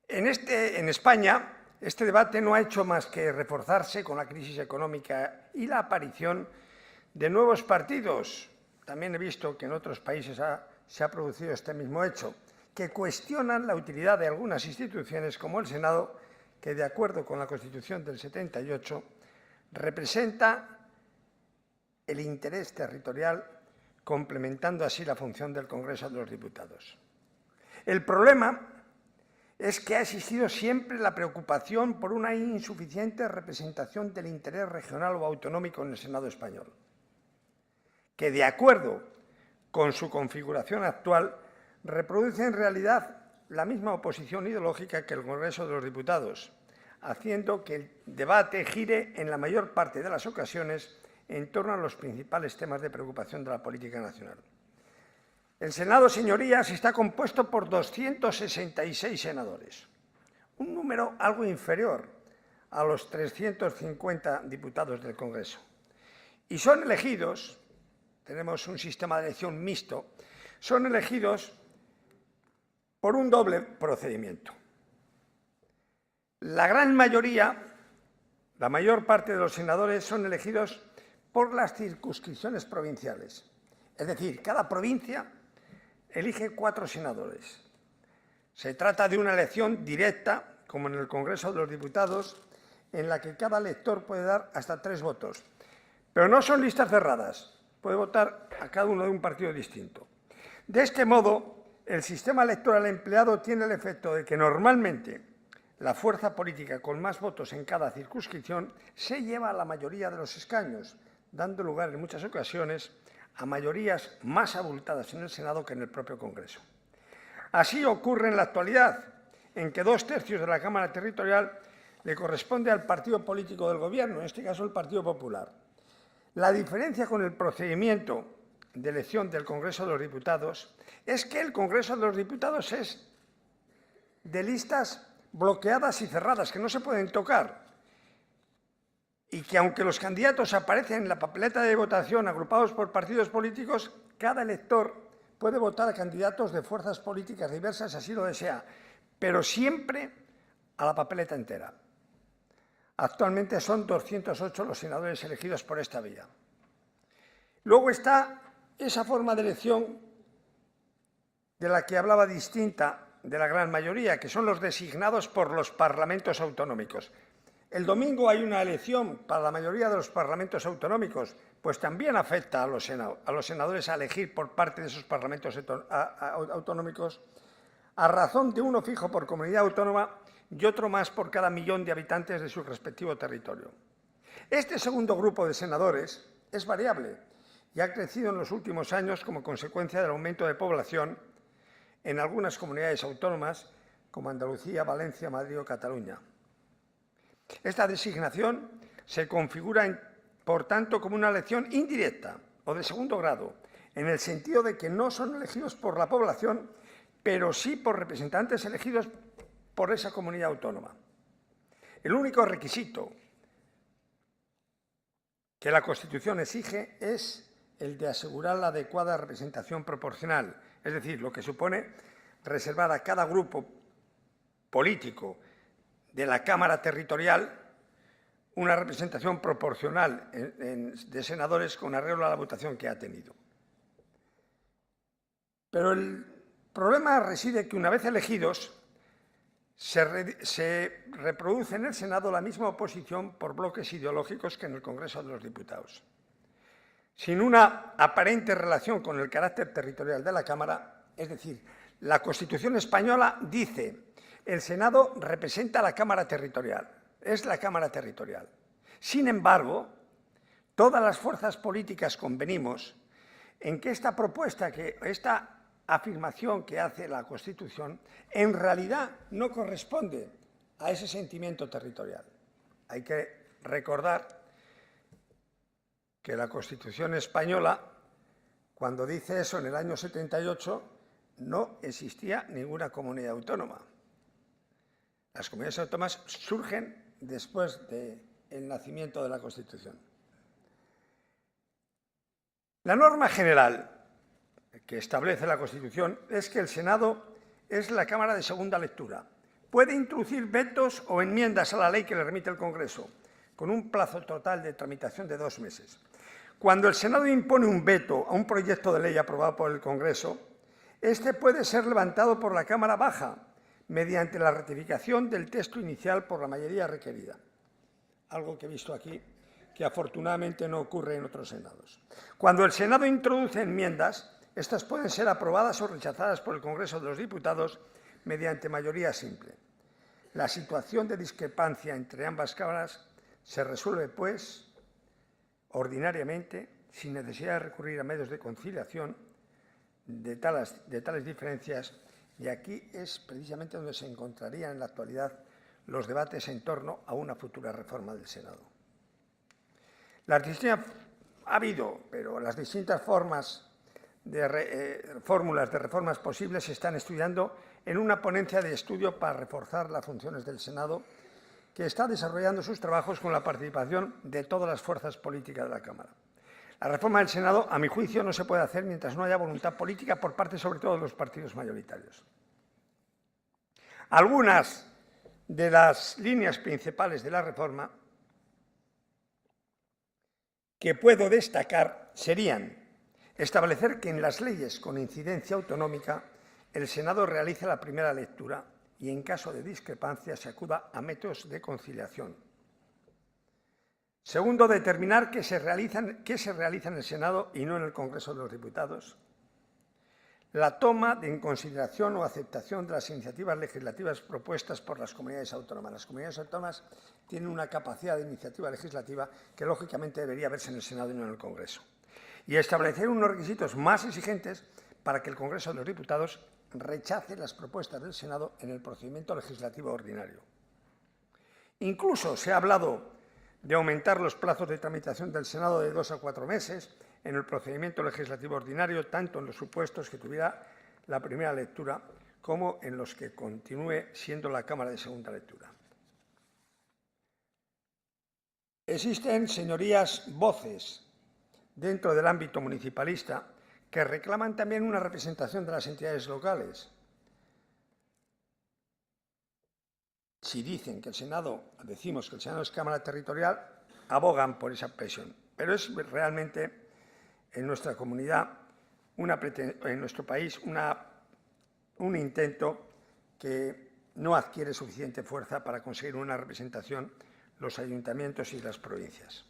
En España, este debate no ha hecho más que reforzarse con la crisis económica y la aparición de nuevos partidos. También he visto que en otros países se ha producido este mismo hecho, que cuestionan la utilidad de algunas instituciones como el Senado, que, de acuerdo con la Constitución del 78, representa el interés territorial, complementando así la función del Congreso de los Diputados. El problema es que ha existido siempre la preocupación por una insuficiente representación del interés regional o autonómico en el Senado español, que, de acuerdo con su configuración actual, reproduce en realidad la misma oposición ideológica que el Congreso de los Diputados, haciendo que el debate gire en la mayor parte de las ocasiones en torno a los principales temas de preocupación de la política nacional. El Senado, señorías, está compuesto por 266 senadores, un número algo inferior a los 350 diputados del Congreso. Y son elegidos, tenemos un sistema de elección mixto, son elegidos por un doble procedimiento. La gran mayoría, la mayor parte de los senadores son elegidos por las circunscripciones provinciales. Es decir, cada provincia elige 4 senadores. Se trata de una elección directa, como en el Congreso de los Diputados, en la que cada elector puede dar hasta 3 votos. Pero no son listas cerradas, puede votar a cada uno de un partido distinto. De este modo, el sistema electoral empleado tiene el efecto de que normalmente la fuerza política con más votos en cada circunscripción se lleva la mayoría de los escaños, dando lugar en muchas ocasiones a mayorías más abultadas en el Senado que en el propio Congreso. Así ocurre en la actualidad, en que 2/3 de la Cámara Territorial le corresponde al partido político del Gobierno, en este caso el Partido Popular. La diferencia con el procedimiento de elección del Congreso de los Diputados es que el Congreso de los Diputados es de listas bloqueadas y cerradas, que no se pueden tocar, y que aunque los candidatos aparecen en la papeleta de votación agrupados por partidos políticos, cada elector puede votar a candidatos de fuerzas políticas diversas, así lo desea, pero siempre a la papeleta entera. Actualmente son 208 los senadores elegidos por esta vía. Luego está esa forma de elección de la que hablaba, distinta de la gran mayoría, que son los designados por los parlamentos autonómicos. El domingo hay una elección para la mayoría de los parlamentos autonómicos, pues también afecta a los senadores a elegir por parte de esos parlamentos autonómicos, a razón de uno fijo por comunidad autónoma y otro más por cada 1.000.000 de habitantes de su respectivo territorio. Este segundo grupo de senadores es variable y ha crecido en los últimos años como consecuencia del aumento de población en algunas comunidades autónomas como Andalucía, Valencia, Madrid o Cataluña. Esta designación se configura, por tanto, como una elección indirecta o de segundo grado, en el sentido de que no son elegidos por la población, pero sí por representantes elegidos por esa comunidad autónoma. El único requisito que la Constitución exige es el de asegurar la adecuada representación proporcional, es decir, lo que supone reservar a cada grupo político de la Cámara Territorial una representación proporcional de senadores con arreglo a la votación que ha tenido. Pero el problema reside que, una vez elegidos, se reproduce en el Senado la misma oposición por bloques ideológicos que en el Congreso de los Diputados. Sin una aparente relación con el carácter territorial de la Cámara, es decir, la Constitución española dice: el Senado representa a la Cámara Territorial, es la Cámara Territorial. Sin embargo, todas las fuerzas políticas convenimos en que esta propuesta, esta afirmación que hace la Constitución, en realidad no corresponde a ese sentimiento territorial. Hay que recordar que la Constitución española, cuando dice eso en el año 78, no existía ninguna comunidad autónoma. Las comunidades autónomas surgen después del nacimiento de la Constitución. La norma general que establece la Constitución es que el Senado es la Cámara de segunda lectura. Puede introducir vetos o enmiendas a la ley que le remite el Congreso, con un plazo total de tramitación de 2 meses. Cuando el Senado impone un veto a un proyecto de ley aprobado por el Congreso, este puede ser levantado por la Cámara Baja, mediante la ratificación del texto inicial por la mayoría requerida, algo que he visto aquí que afortunadamente no ocurre en otros senados. Cuando el Senado introduce enmiendas, estas pueden ser aprobadas o rechazadas por el Congreso de los Diputados mediante mayoría simple. La situación de discrepancia entre ambas cámaras se resuelve, pues, ordinariamente, sin necesidad de recurrir a medios de conciliación de tales diferencias, y aquí es precisamente donde se encontrarían en la actualidad los debates en torno a una futura reforma del Senado. Las distintas fórmulas de reformas posibles se están estudiando en una ponencia de estudio para reforzar las funciones del Senado, que está desarrollando sus trabajos con la participación de todas las fuerzas políticas de la Cámara. La reforma del Senado, a mi juicio, no se puede hacer mientras no haya voluntad política por parte, sobre todo, de los partidos mayoritarios. Algunas de las líneas principales de la reforma que puedo destacar serían establecer que en las leyes con incidencia autonómica el Senado realice la primera lectura y, en caso de discrepancia, se acuda a métodos de conciliación. Segundo, determinar qué se realiza en el Senado y no en el Congreso de los Diputados. La toma en consideración o aceptación de las iniciativas legislativas propuestas por las comunidades autónomas. Las comunidades autónomas tienen una capacidad de iniciativa legislativa que, lógicamente, debería verse en el Senado y no en el Congreso. Y establecer unos requisitos más exigentes para que el Congreso de los Diputados rechace las propuestas del Senado en el procedimiento legislativo ordinario. Incluso se ha hablado de aumentar los plazos de tramitación del Senado de 2 a 4 meses en el procedimiento legislativo ordinario, tanto en los supuestos que tuviera la primera lectura como en los que continúe siendo la Cámara de segunda lectura. Existen, señorías, voces dentro del ámbito municipalista que reclaman también una representación de las entidades locales. Si dicen que el Senado, decimos que el Senado es Cámara Territorial, abogan por esa presión. Pero es realmente en nuestra comunidad, en nuestro país, un intento que no adquiere suficiente fuerza para conseguir una representación los ayuntamientos y las provincias.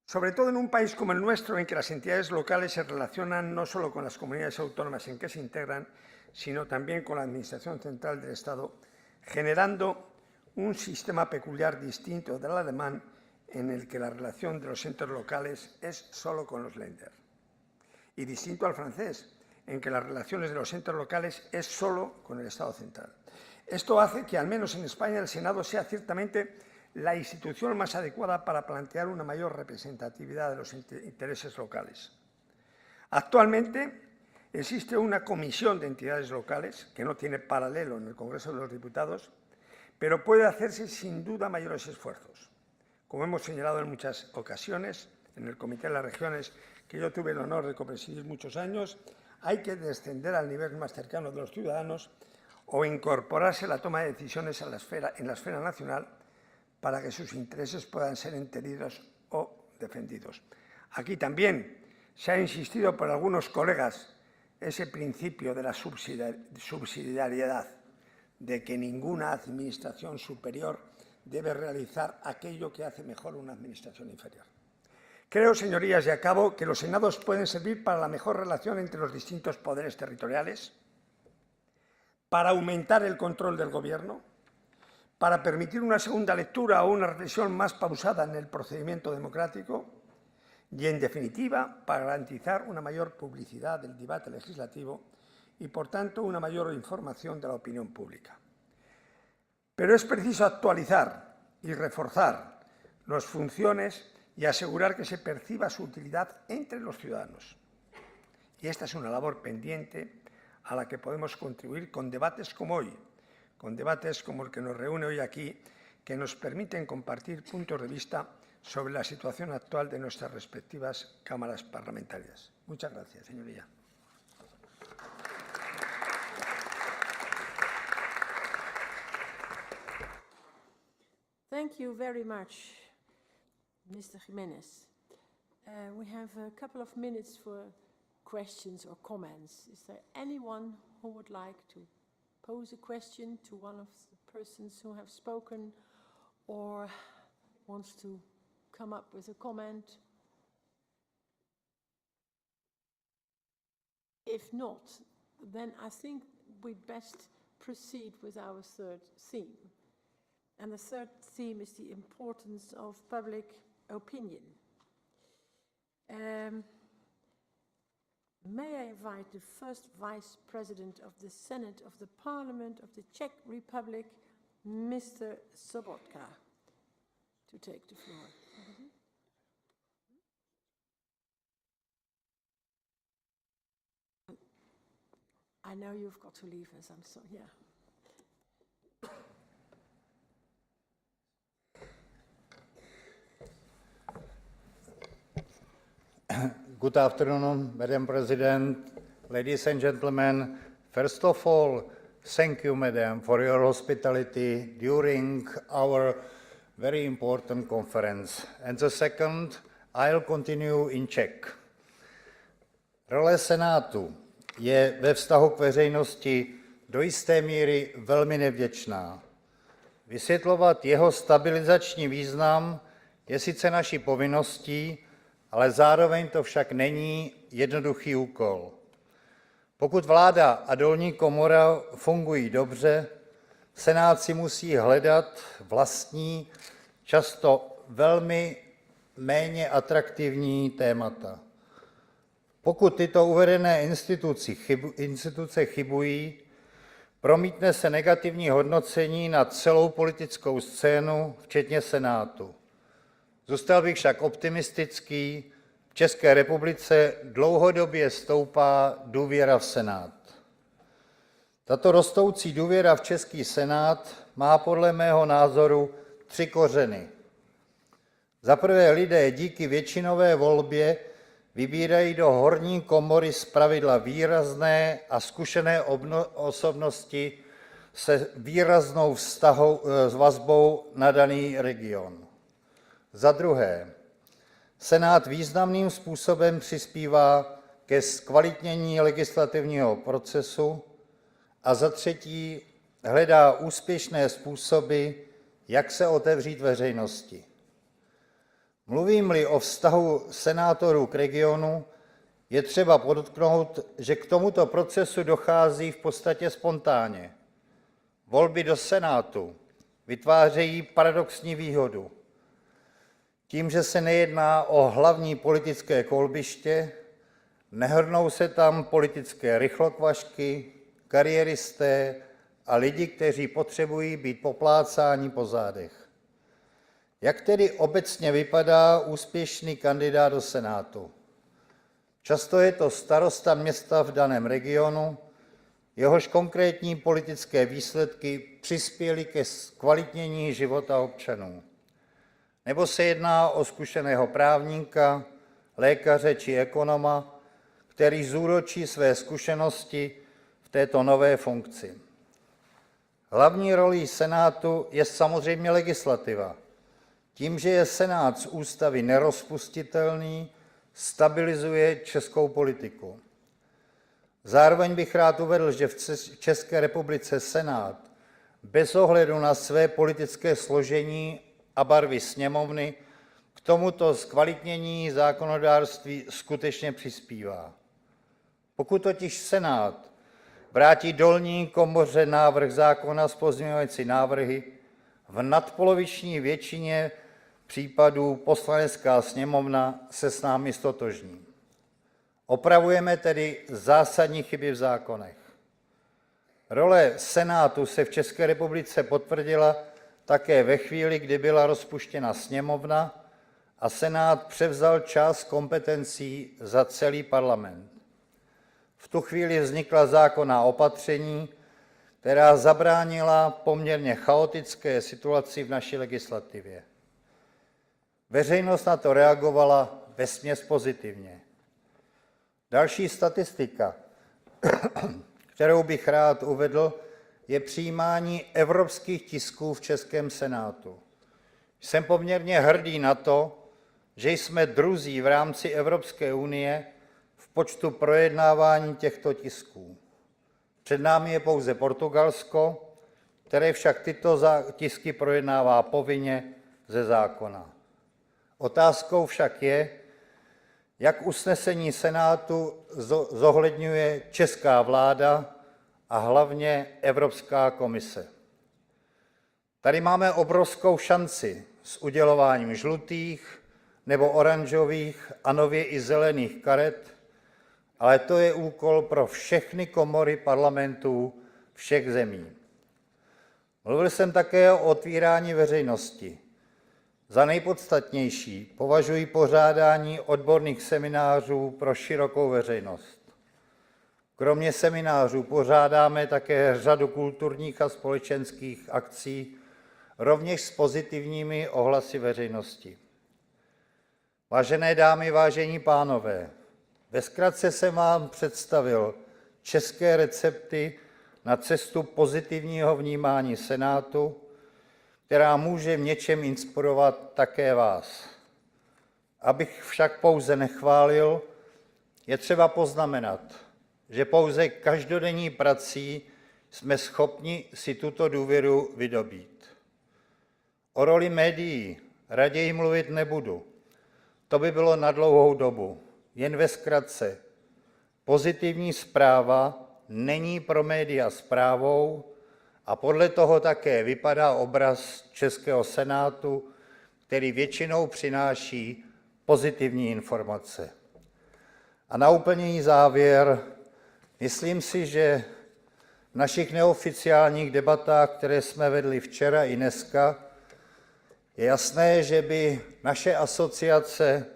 Sobre todo en un país como el nuestro, en que las entidades locales se relacionan no solo con las comunidades autónomas en que se integran, sino también con la Administración Central del Estado, generando un sistema peculiar distinto del alemán, en el que la relación de los entes locales es solo con los Länder, y distinto al francés, en que las relaciones de los entes locales es solo con el Estado central. Esto hace que, al menos en España, el Senado sea ciertamente la institución más adecuada para plantear una mayor representatividad de los intereses locales. Actualmente existe una comisión de entidades locales que no tiene paralelo en el Congreso de los Diputados, pero puede hacerse sin duda mayores esfuerzos. Como hemos señalado en muchas ocasiones, en el Comité de las Regiones, que yo tuve el honor de copresidir muchos años, hay que descender al nivel más cercano de los ciudadanos o incorporarse la toma de decisiones en la esfera nacional para que sus intereses puedan ser entendidos o defendidos. Aquí también se ha insistido por algunos colegas ese principio de la subsidiariedad, de que ninguna administración superior debe realizar aquello que hace mejor una administración inferior. Creo, señorías, y acabo, que los senados pueden servir para la mejor relación entre los distintos poderes territoriales, para aumentar el control del Gobierno, para permitir una segunda lectura o una reflexión más pausada en el procedimiento democrático y, en definitiva, para garantizar una mayor publicidad del debate legislativo y, por tanto, una mayor información de la opinión pública. Pero es preciso actualizar y reforzar las funciones y asegurar que se perciba su utilidad entre los ciudadanos. Y esta es una labor pendiente a la que podemos contribuir con debates como hoy, con debates como el que nos reúne hoy aquí, que nos permiten compartir puntos de vista sobre la situación actual de nuestras respectivas cámaras parlamentarias. Muchas gracias, señoría. Thank you very much, Mr. Jimenez. We have a couple of minutes for questions or comments. Is there anyone who would like to pose a question to one of the persons who have spoken or wants to come up with a comment? If not, then I think we'd best proceed with our third theme. And the third theme is the importance of public opinion. May I invite the first Vice President of the Senate of the Parliament of the Czech Republic, Mr. Sobotka, to take the floor. I know you've got to leave us, I'm sorry, yeah. Good afternoon, Madam President, ladies and gentlemen. First of all, thank you, Madam, for your hospitality during our very important conference. And the second, I'll continue in Czech. Role Senátu je ve vztahu k veřejnosti do jisté míry velmi nevděčná. Vysvětlovat jeho stabilizační význam je sice naší povinností, ale zároveň to však není jednoduchý úkol. Pokud vláda a dolní komora fungují dobře, Senát si musí hledat vlastní, často velmi méně atraktivní témata. Pokud tyto uvedené instituce chybují, promítne se negativní hodnocení na celou politickou scénu, včetně Senátu. Zůstal bych však optimistický, v České republice dlouhodobě stoupá důvěra v Senát. Tato rostoucí důvěra v český Senát má podle mého názoru 3 kořeny. Za prvé, lidé díky většinové volbě vybírají do horní komory zpravidla výrazné a zkušené osobnosti se výraznou vazbou na daný region. Za druhé, Senát významným způsobem přispívá ke zkvalitnění legislativního procesu a za třetí hledá úspěšné způsoby, jak se otevřít veřejnosti. Mluvím-li o vztahu senátorů k regionu, je třeba podotknout, že k tomuto procesu dochází v podstatě spontánně. Volby do Senátu vytvářejí paradoxní výhodu. Tím, že se nejedná o hlavní politické kolbiště, nehrnou se tam politické rychlokvašky, kariéristé a lidi, kteří potřebují být poplácáni po zádech. Jak tedy obecně vypadá úspěšný kandidát do Senátu? Často je to starosta města v daném regionu, jehož konkrétní politické výsledky přispěly ke zkvalitnění života občanů. Nebo se jedná o zkušeného právníka, lékaře či ekonoma, který zúročí své zkušenosti v této nové funkci. Hlavní rolí Senátu je samozřejmě legislativa. Tím, že je Senát z ústavy nerozpustitelný, stabilizuje českou politiku. Zároveň bych rád uvedl, že v České republice Senát bez ohledu na své politické složení a barvy sněmovny k tomuto zkvalitnění zákonodárství skutečně přispívá. Pokud totiž Senát vrátí dolní komoře návrh zákona s pozměňovací návrhy, v nadpoloviční většině případů Poslanecká sněmovna se s námi ztotožní. Opravujeme tedy zásadní chyby v zákonech. Role Senátu se v České republice potvrdila také ve chvíli, kdy byla rozpuštěna sněmovna a Senát převzal část kompetencí za celý parlament. V tu chvíli vznikla zákonná opatření, která zabránila poměrně chaotické situaci v naší legislativě. Veřejnost na to reagovala vesměs pozitivně. Další statistika, kterou bych rád uvedl, je přijímání evropských tisků v českém Senátu. Jsem poměrně hrdý na to, že jsme druzí v rámci Evropské unie v počtu projednávání těchto tisků. Před námi je pouze Portugalsko, které však tyto tisky projednává povinně ze zákona. Otázkou však je, jak usnesení Senátu zohledňuje česká vláda a hlavně Evropská komise. Tady máme obrovskou šanci s udělováním žlutých nebo oranžových a nově i zelených karet, ale to je úkol pro všechny komory parlamentů všech zemí. Mluvil jsem také o otvírání veřejnosti. Za nejpodstatnější považuji pořádání odborných seminářů pro širokou veřejnost. Kromě seminářů pořádáme také řadu kulturních a společenských akcí, rovněž s pozitivními ohlasy veřejnosti. Vážené dámy, vážení pánové, ve zkratce jsem vám představil české recepty na cestu pozitivního vnímání Senátu, která může v něčem inspirovat také vás. Abych však pouze nechválil, je třeba poznamenat, že pouze každodenní prací jsme schopni si tuto důvěru vydobít. O roli médií raději mluvit nebudu. To by bylo na dlouhou dobu. Jen ve zkratce. Pozitivní zpráva není pro média zprávou a podle toho také vypadá obraz českého Senátu, který většinou přináší pozitivní informace. A na úplný závěr, myslím si, že v našich neoficiálních debatách, které jsme vedli včera i dneska, je jasné, že by naše asociace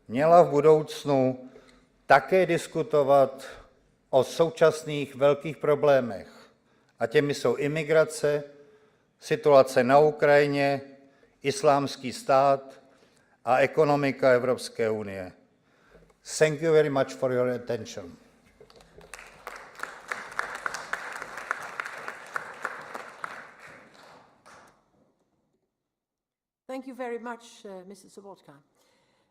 měla v budoucnu také diskutovat o současných velkých problémech. A těmi jsou imigrace, situace na Ukrajině, islámský stát a ekonomika Evropské unie. Thank you very much for your attention. Thank you very much, Mrs. Sobotka.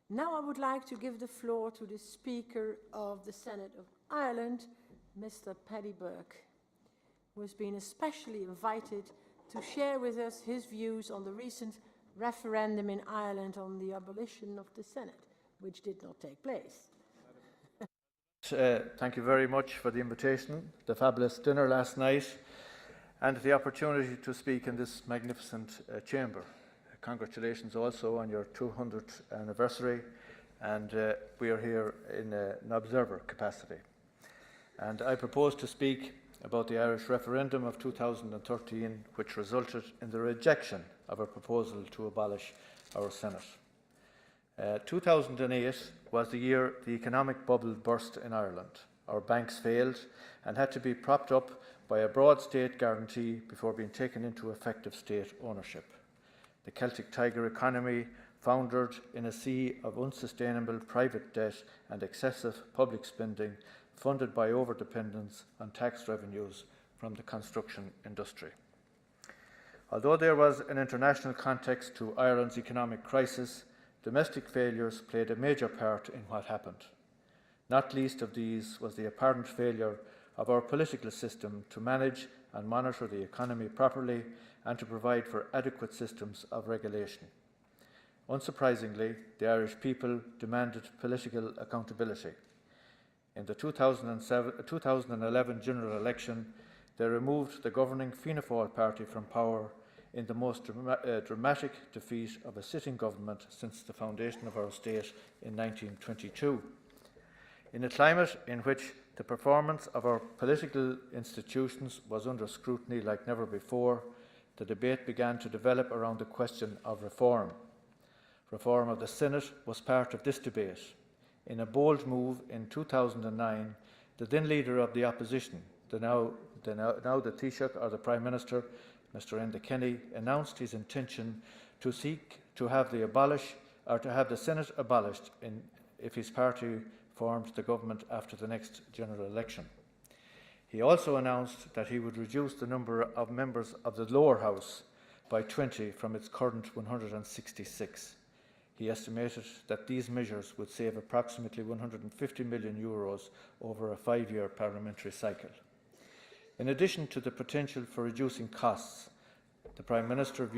Now I would like to give the floor to the Speaker of the Senate of Ireland, Mr. Paddy Burke, who has been especially invited to share with us his views on the recent referendum in Ireland on the abolition of the Senate, which did not take place. Thank you very much for the invitation, the fabulous dinner last night, and the opportunity to speak in this magnificent chamber. Congratulations also on your 200th anniversary, and we are here in an observer capacity. And I propose to speak about the Irish referendum of 2013, which resulted in the rejection of a proposal to abolish our Senate. 2008 was the year the economic bubble burst in Ireland. Our banks failed and had to be propped up by a broad state guarantee before being taken into effective state ownership. The Celtic Tiger economy foundered in a sea of unsustainable private debt and excessive public spending, funded by overdependence on tax revenues from the construction industry. Although there was an international context to Ireland's economic crisis, domestic failures played a major part in what happened. Not least of these was the apparent failure of our political system to manage and monitor the economy properly and to provide for adequate systems of regulation. Unsurprisingly, the Irish people demanded political accountability. In the 2011 general election, they removed the governing Fianna Fáil party from power in the most dramatic defeat of a sitting government since the foundation of our state in 1922. In a climate in which the performance of our political institutions was under scrutiny like never before, the debate began to develop around the question of reform. Reform of the Senate was part of this debate. In a bold move in 2009, the then leader of the opposition, now the Taoiseach or the Prime Minister, Mr. Enda Kenny, announced his intention to seek to have the Senate abolished if his party formed the government after the next general election. He also announced that he would reduce the number of members of the lower house by 20 from its current 166. He estimated that these measures would save approximately €150 million over a 5-year parliamentary cycle. In addition to the potential for reducing costs, the Prime Minister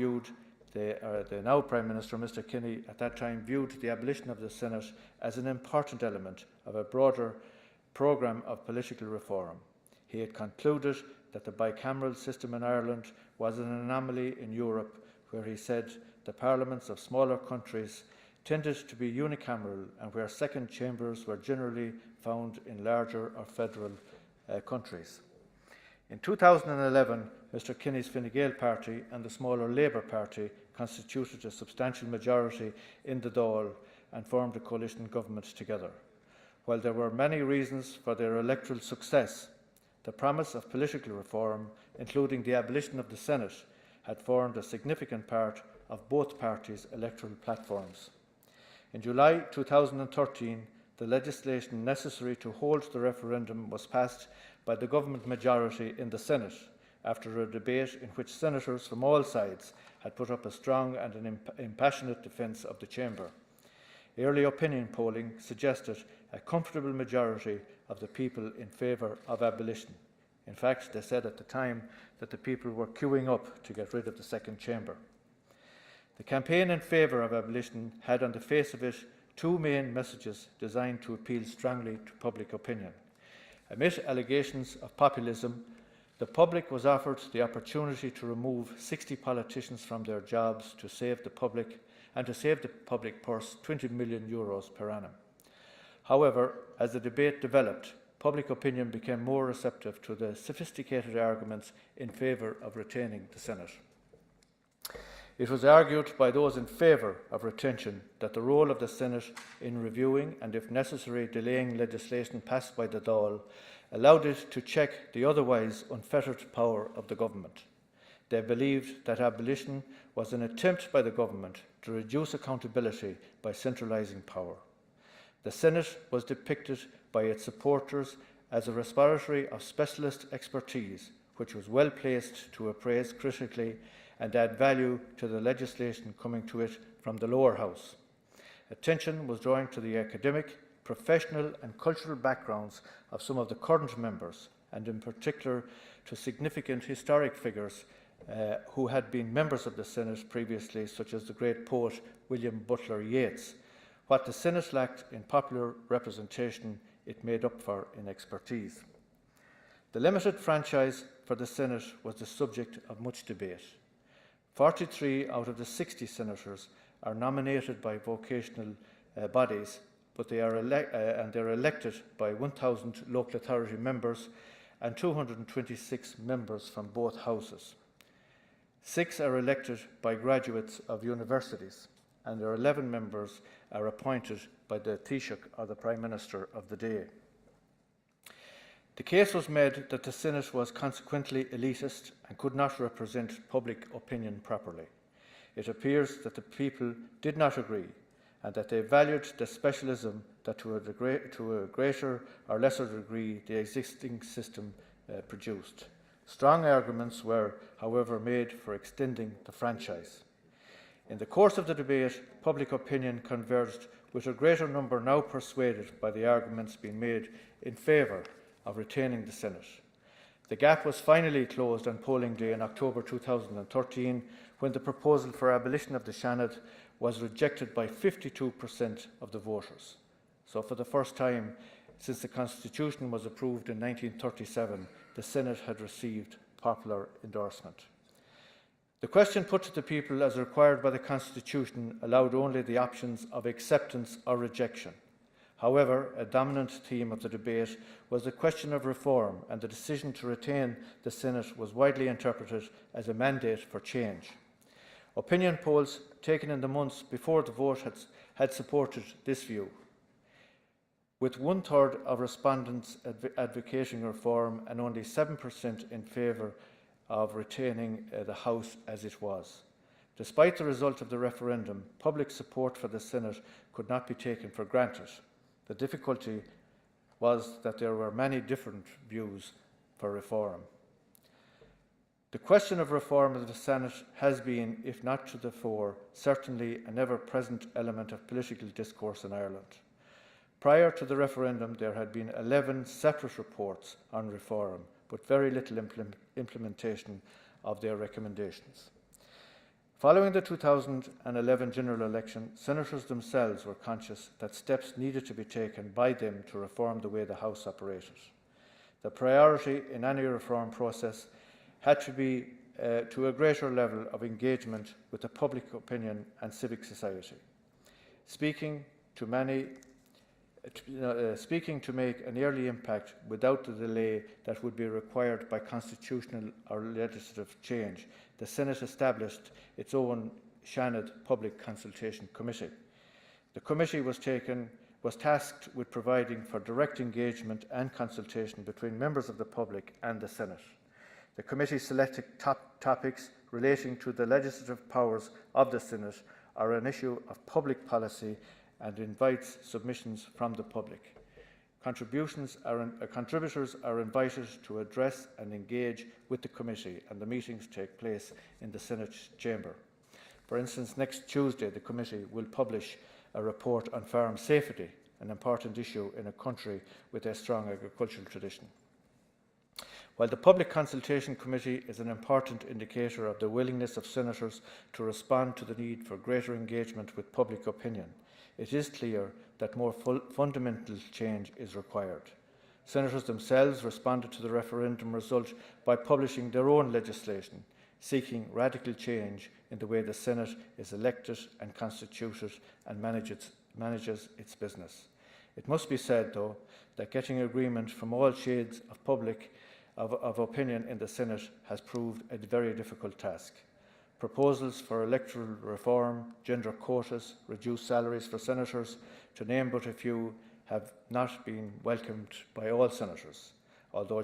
the now Prime Minister, Mr Kinney, at that time viewed the abolition of the Senate as an important element of a broader programme of political reform. He had concluded that the bicameral system in Ireland was an anomaly in Europe, where he said the parliaments of smaller countries tended to be unicameral and where second chambers were generally found in larger or federal countries. In 2011, Mr Kinney's Fine Gael party and the smaller Labour Party constituted a substantial majority in the Dáil and formed a coalition government together. While there were many reasons for their electoral success, the promise of political reform, including the abolition of the Senate, had formed a significant part of both parties' electoral platforms. In July 2013, the legislation necessary to hold the referendum was passed by the government majority in the Senate, after a debate in which senators from all sides had put up a strong and an impassionate defence of the chamber. Early opinion polling suggested a comfortable majority of the people in favour of abolition. In fact, they said at the time that the people were queuing up to get rid of the second chamber. The campaign in favour of abolition had on the face of it two main messages designed to appeal strongly to public opinion. Amid allegations of populism, the public was offered the opportunity to remove 60 politicians from their jobs to save the public and to save the public purse €20 million per annum. However, as the debate developed, public opinion became more receptive to the sophisticated arguments in favour of retaining the Senate. It was argued by those in favour of retention that the role of the Senate in reviewing and, if necessary, delaying legislation passed by the Dáil allowed it to check the otherwise unfettered power of the government. They believed that abolition was an attempt by the government to reduce accountability by centralising power. The Senate was depicted by its supporters as a repository of specialist expertise, which was well placed to appraise critically and add value to the legislation coming to it from the lower house. Attention was drawn to the academic, professional and cultural backgrounds of some of the current members, and in particular to significant historic figures who had been members of the Senate previously, such as the great poet William Butler Yeats. What the Senate lacked in popular representation, it made up for in expertise. The limited franchise for the Senate was the subject of much debate. 43 out of the 60 senators are nominated by vocational bodies, but they're elected by 1,000 local authority members and 226 members from both houses. 6 are elected by graduates of universities, and their 11 members are appointed by the Taoiseach, or the Prime Minister of the day. The case was made that the Senate was consequently elitist and could not represent public opinion properly. It appears that the people did not agree, and that they valued the specialism that to a greater or lesser degree the existing system produced. Strong arguments were, however, made for extending the franchise. In the course of the debate, public opinion converged, with a greater number now persuaded by the arguments being made in favour of retaining the Senate. The gap was finally closed on polling day in October 2013, when the proposal for abolition of the Seanad was rejected by 52% of the voters. So for the first time since the Constitution was approved in 1937, the Senate had received popular endorsement. The question put to the people as required by the Constitution allowed only the options of acceptance or rejection. However, a dominant theme of the debate was the question of reform, and the decision to retain the Senate was widely interpreted as a mandate for change. Opinion polls taken in the months before the vote had supported this view, with 1/3 of respondents advocating reform and only 7% in favour of retaining the House as it was. Despite the result of the referendum, public support for the Senate could not be taken for granted. The difficulty was that there were many different views for reform. The question of reform of the Senate has been, if not to the fore, certainly an ever-present element of political discourse in Ireland. Prior to the referendum, there had been 11 separate reports on reform, but very little implementation of their recommendations. Following the 2011 general election, senators themselves were conscious that steps needed to be taken by them to reform the way the House operated. The priority in any reform process had to be to a greater level of engagement with the public opinion and civic society. Speaking to make an early impact without the delay that would be required by constitutional or legislative change, the Senate established its own Shannon Public Consultation Committee. The committee was tasked with providing for direct engagement and consultation between members of the public and the Senate. The committee selected topics relating to the legislative powers of the Senate or an issue of public policy and invites submissions from the public. Contributors are invited to address and engage with the committee, and the meetings take place in the Senate chamber. For instance, next Tuesday, the committee will publish a report on farm safety, an important issue in a country with a strong agricultural tradition. While the Public Consultation Committee is an important indicator of the willingness of senators to respond to the need for greater engagement with public opinion, it is clear that more fundamental change is required. Senators themselves responded to the referendum result by publishing their own legislation, seeking radical change in the way the Senate is elected and constituted and manages its business. It must be said, though, that getting agreement from all shades of opinion in the Senate has proved a very difficult task. Proposals for electoral reform, gender quotas, reduced salaries for senators, to name but a few, have not been welcomed by all senators, although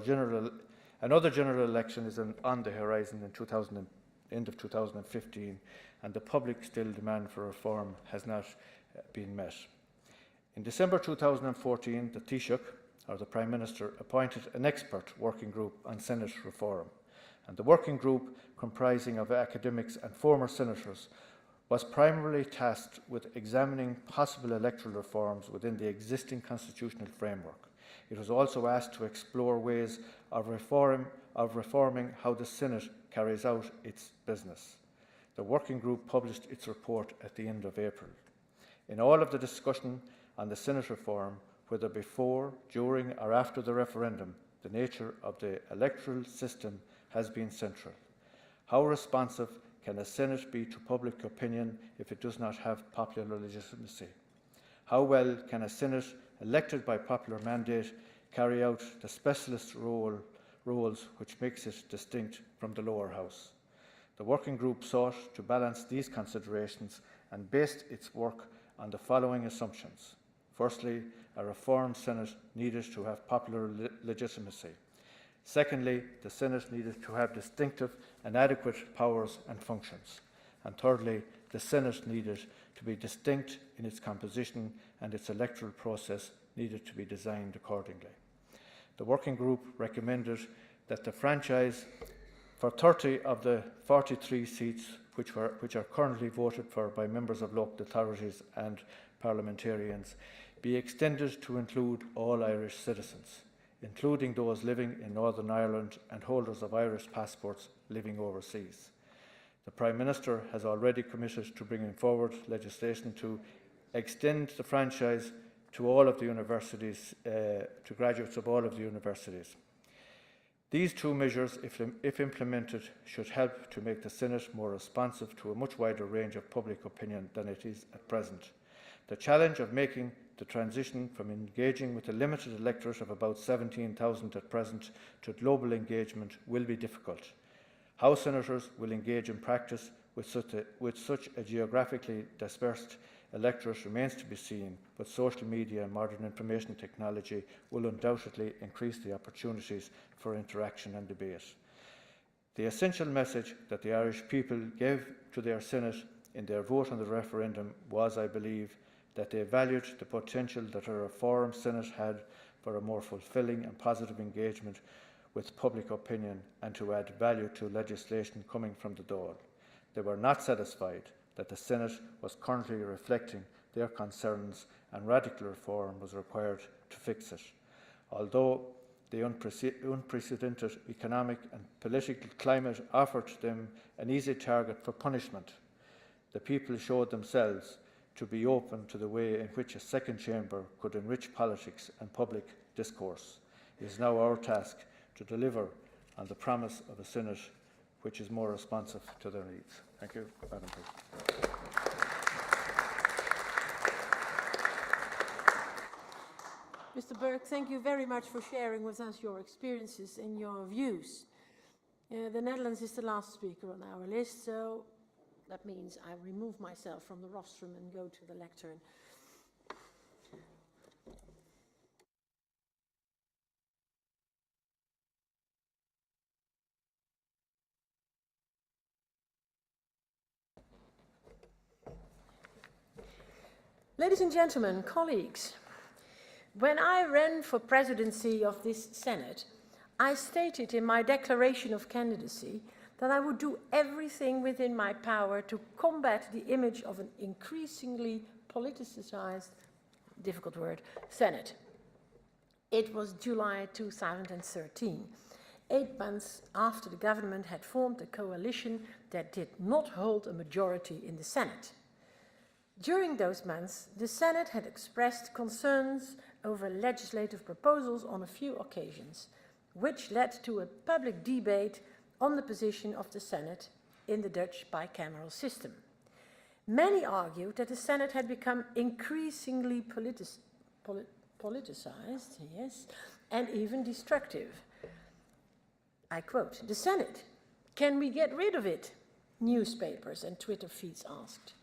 another general election is on the horizon in end of 2015, and the public's still demand for reform has not been met. In December 2014, the Taoiseach, or the Prime Minister, appointed an expert working group on Senate reform, and the working group, comprising of academics and former senators, was primarily tasked with examining possible electoral reforms within the existing constitutional framework. It was also asked to explore ways of reforming how the Senate carries out its business. The working group published its report at the end of April. In all of the discussion on the Senate reform, whether before, during or after the referendum, the nature of the electoral system has been central. How responsive can a Senate be to public opinion if it does not have popular legitimacy? How well can a Senate elected by popular mandate carry out the specialist roles which makes it distinct from the lower house? The working group sought to balance these considerations and based its work on the following assumptions. Firstly, a reformed Senate needed to have popular legitimacy. Secondly, the Senate needed to have distinctive and adequate powers and functions. And thirdly, the Senate needed to be distinct in its composition, and its electoral process needed to be designed accordingly. The working group recommended that the franchise for 30 of the 43 seats which are currently voted for by members of local authorities and parliamentarians be extended to include all Irish citizens, including those living in Northern Ireland and holders of Irish passports living overseas. The Prime Minister has already committed to bringing forward legislation to extend the franchise to all of the universities, to graduates of all of the universities. These two measures, if implemented, should help to make the Senate more responsive to a much wider range of public opinion than it is at present. The challenge of making the transition from engaging with a limited electorate of about 17,000 at present to global engagement will be difficult. How senators will engage in practice with such a geographically dispersed electorate remains to be seen, but social media and modern information technology will undoubtedly increase the opportunities for interaction and debate. The essential message that the Irish people gave to their Senate in their vote on the referendum was, I believe, that they valued the potential that a reformed Senate had for a more fulfilling and positive engagement with public opinion and to add value to legislation coming from the Dáil. They were not satisfied that the Senate was currently reflecting their concerns and radical reform was required to fix it. Although the unprecedented economic and political climate offered them an easy target for punishment, the people showed themselves to be open to the way in which a second chamber could enrich politics and public discourse. It is now our task to deliver on the promise of a Senate which is more responsive to their needs. Thank you, Madam President. Mr. Burke, thank you very much for sharing with us your experiences and your views. The Netherlands is the last speaker on our list, so that means I remove myself from the rostrum and go to the lectern. Ladies and gentlemen, colleagues, when I ran for presidency of this Senate, I stated in my declaration of candidacy that I would do everything within my power to combat the image of an increasingly politicized, difficult word, Senate. It was July 2013, 8 months after the government had formed a coalition that did not hold a majority in the Senate. During those months, the Senate had expressed concerns over legislative proposals on a few occasions, which led to a public debate on the position of the Senate in the Dutch bicameral system. Many argued that the Senate had become increasingly politicized, yes, and even destructive. I quote, "The Senate, can we get rid of it?" Newspapers and Twitter feeds asked.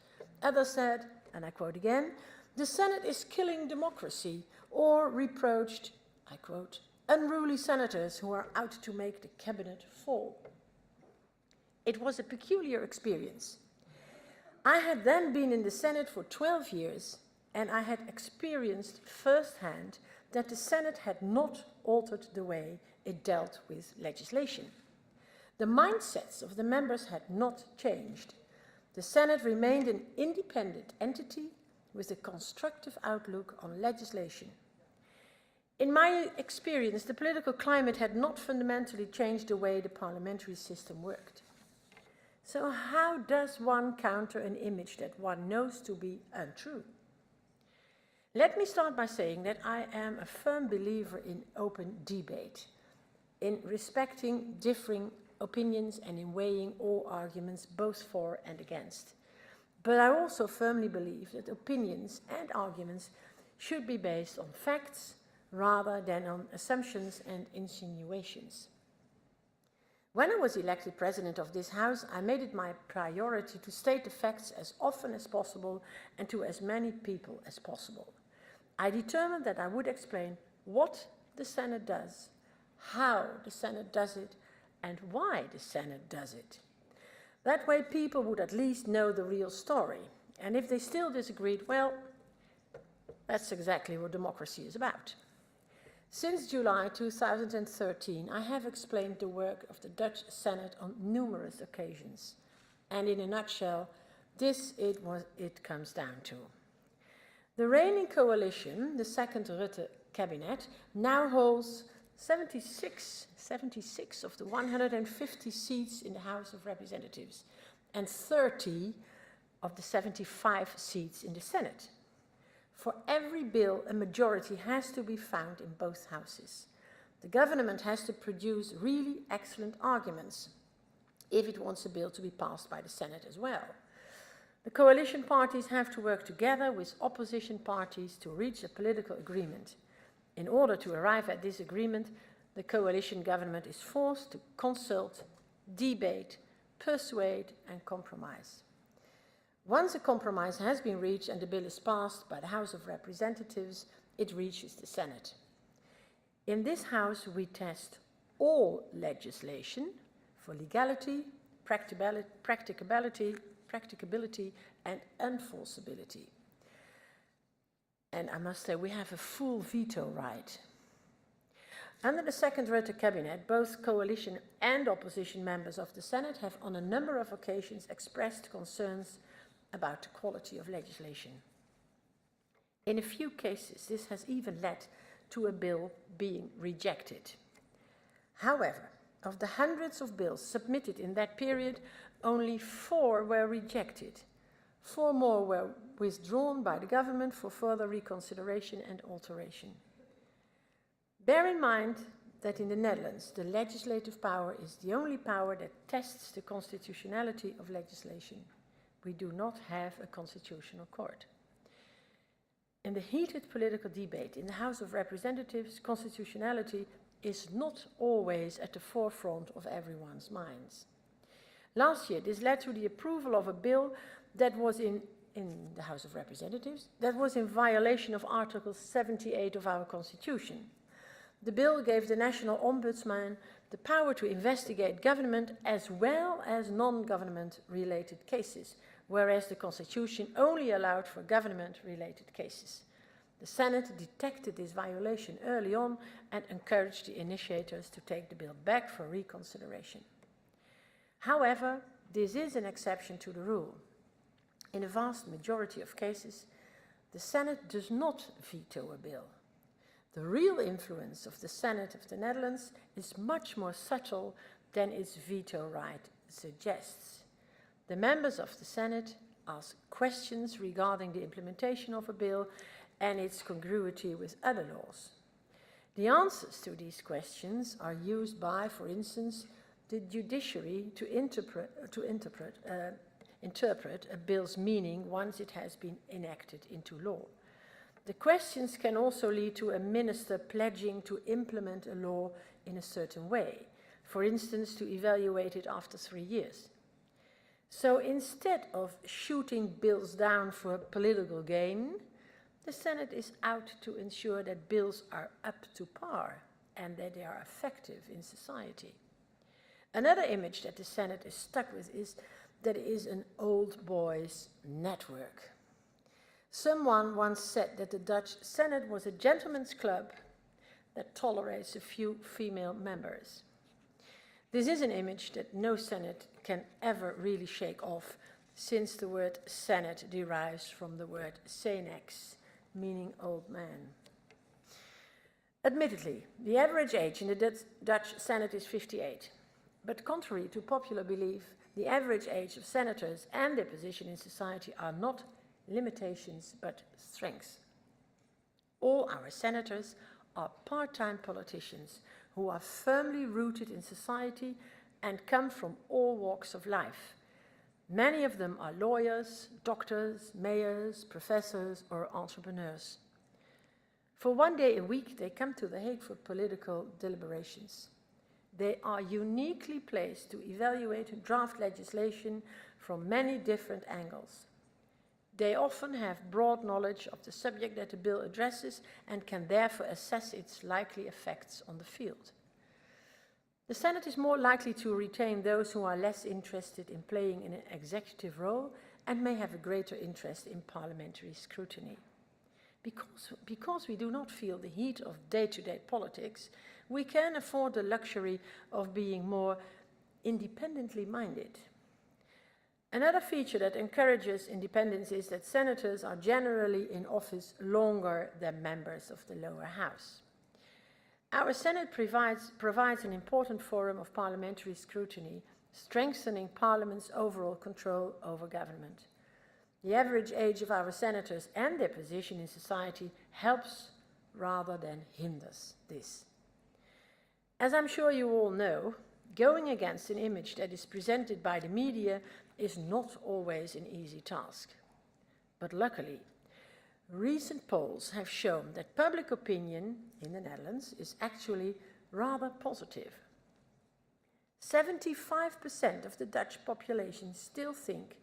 Others said, and I quote again, "The Senate is killing democracy," or reproached, I quote, "unruly senators who are out to make the cabinet fall." It was a peculiar experience. I had then been in the Senate for 12 years, and I had experienced firsthand that the Senate had not altered the way it dealt with legislation. The mindsets of the members had not changed. The Senate remained an independent entity with a constructive outlook on legislation. In my experience, the political climate had not fundamentally changed the way the parliamentary system worked. So how does one counter an image that one knows to be untrue? Let me start by saying that I am a firm believer in open debate, in respecting differing opinions and in weighing all arguments both for and against. But I also firmly believe that opinions and arguments should be based on facts rather than on assumptions and insinuations. When I was elected president of this House, I made it my priority to state the facts as often as possible and to as many people as possible. I determined that I would explain what the Senate does, how the Senate does it, and why the Senate does it. That way people would at least know the real story. And if they still disagreed, well, that's exactly what democracy is about. Since July 2013, I have explained the work of the Dutch Senate on numerous occasions. And in a nutshell, this is what it comes down to. The reigning coalition, the second Rutte cabinet, now holds 76 of the 150 seats in the House of Representatives and 30 of the 75 seats in the Senate. For every bill, a majority has to be found in both houses. The government has to produce really excellent arguments if it wants a bill to be passed by the Senate as well. The coalition parties have to work together with opposition parties to reach a political agreement. In order to arrive at this agreement, the coalition government is forced to consult, debate, persuade, and compromise. Once a compromise has been reached and the bill is passed by the House of Representatives, it reaches the Senate. In this House, we test all legislation for legality, practicability, and enforceability. And I must say, we have a full veto right. Under the second Rutte cabinet, both coalition and opposition members of the Senate have on a number of occasions expressed concerns about the quality of legislation. In a few cases, this has even led to a bill being rejected. However, of the hundreds of bills submitted in that period, only 4 were rejected. 4 more were withdrawn by the government for further reconsideration and alteration. Bear in mind that in the Netherlands, the legislative power is the only power that tests the constitutionality of legislation. We do not have a constitutional court. In the heated political debate in the House of Representatives, constitutionality is not always at the forefront of everyone's minds. Last year, this led to the approval of a bill that was in the House of Representatives that was in violation of Article 78 of our Constitution. The bill gave the National Ombudsman the power to investigate government as well as non-government related cases, whereas the Constitution only allowed for government-related cases. The Senate detected this violation early on and encouraged the initiators to take the bill back for reconsideration. However, this is an exception to the rule. In a vast majority of cases, the Senate does not veto a bill. The real influence of the Senate of the Netherlands is much more subtle than its veto right suggests. The members of the Senate ask questions regarding the implementation of a bill and its congruity with other laws. The answers to these questions are used by, for instance, the judiciary to interpret a bill's meaning once it has been enacted into law. The questions can also lead to a minister pledging to implement a law in a certain way, for instance, to evaluate it after 3 years. So instead of shooting bills down for political gain, the Senate is out to ensure that bills are up to par and that they are effective in society. Another image that the Senate is stuck with is that it is an old boys' network. Someone once said that the Dutch Senate was a gentleman's club that tolerates a few female members. This is an image that no Senate can ever really shake off, since the word Senate derives from the word senex, meaning old man. Admittedly, the average age in the Dutch Senate is 58, but contrary to popular belief, the average age of senators and their position in society are not limitations but strengths. All our senators are part-time politicians who are firmly rooted in society and come from all walks of life. Many of them are lawyers, doctors, mayors, professors, or entrepreneurs. For 1 day a week, they come to The Hague for political deliberations. They are uniquely placed to evaluate draft legislation from many different angles. They often have broad knowledge of the subject that the bill addresses and can therefore assess its likely effects on the field. The Senate is more likely to retain those who are less interested in playing an executive role and may have a greater interest in parliamentary scrutiny. Because we do not feel the heat of day-to-day politics, we can afford the luxury of being more independently minded. Another feature that encourages independence is that senators are generally in office longer than members of the lower house. Our Senate provides an important forum of parliamentary scrutiny, strengthening Parliament's overall control over government. The average age of our senators and their position in society helps rather than hinders this. As I'm sure you all know, going against an image that is presented by the media is not always an easy task. But luckily, recent polls have shown that public opinion in the Netherlands is actually rather positive. 75% of the Dutch population still think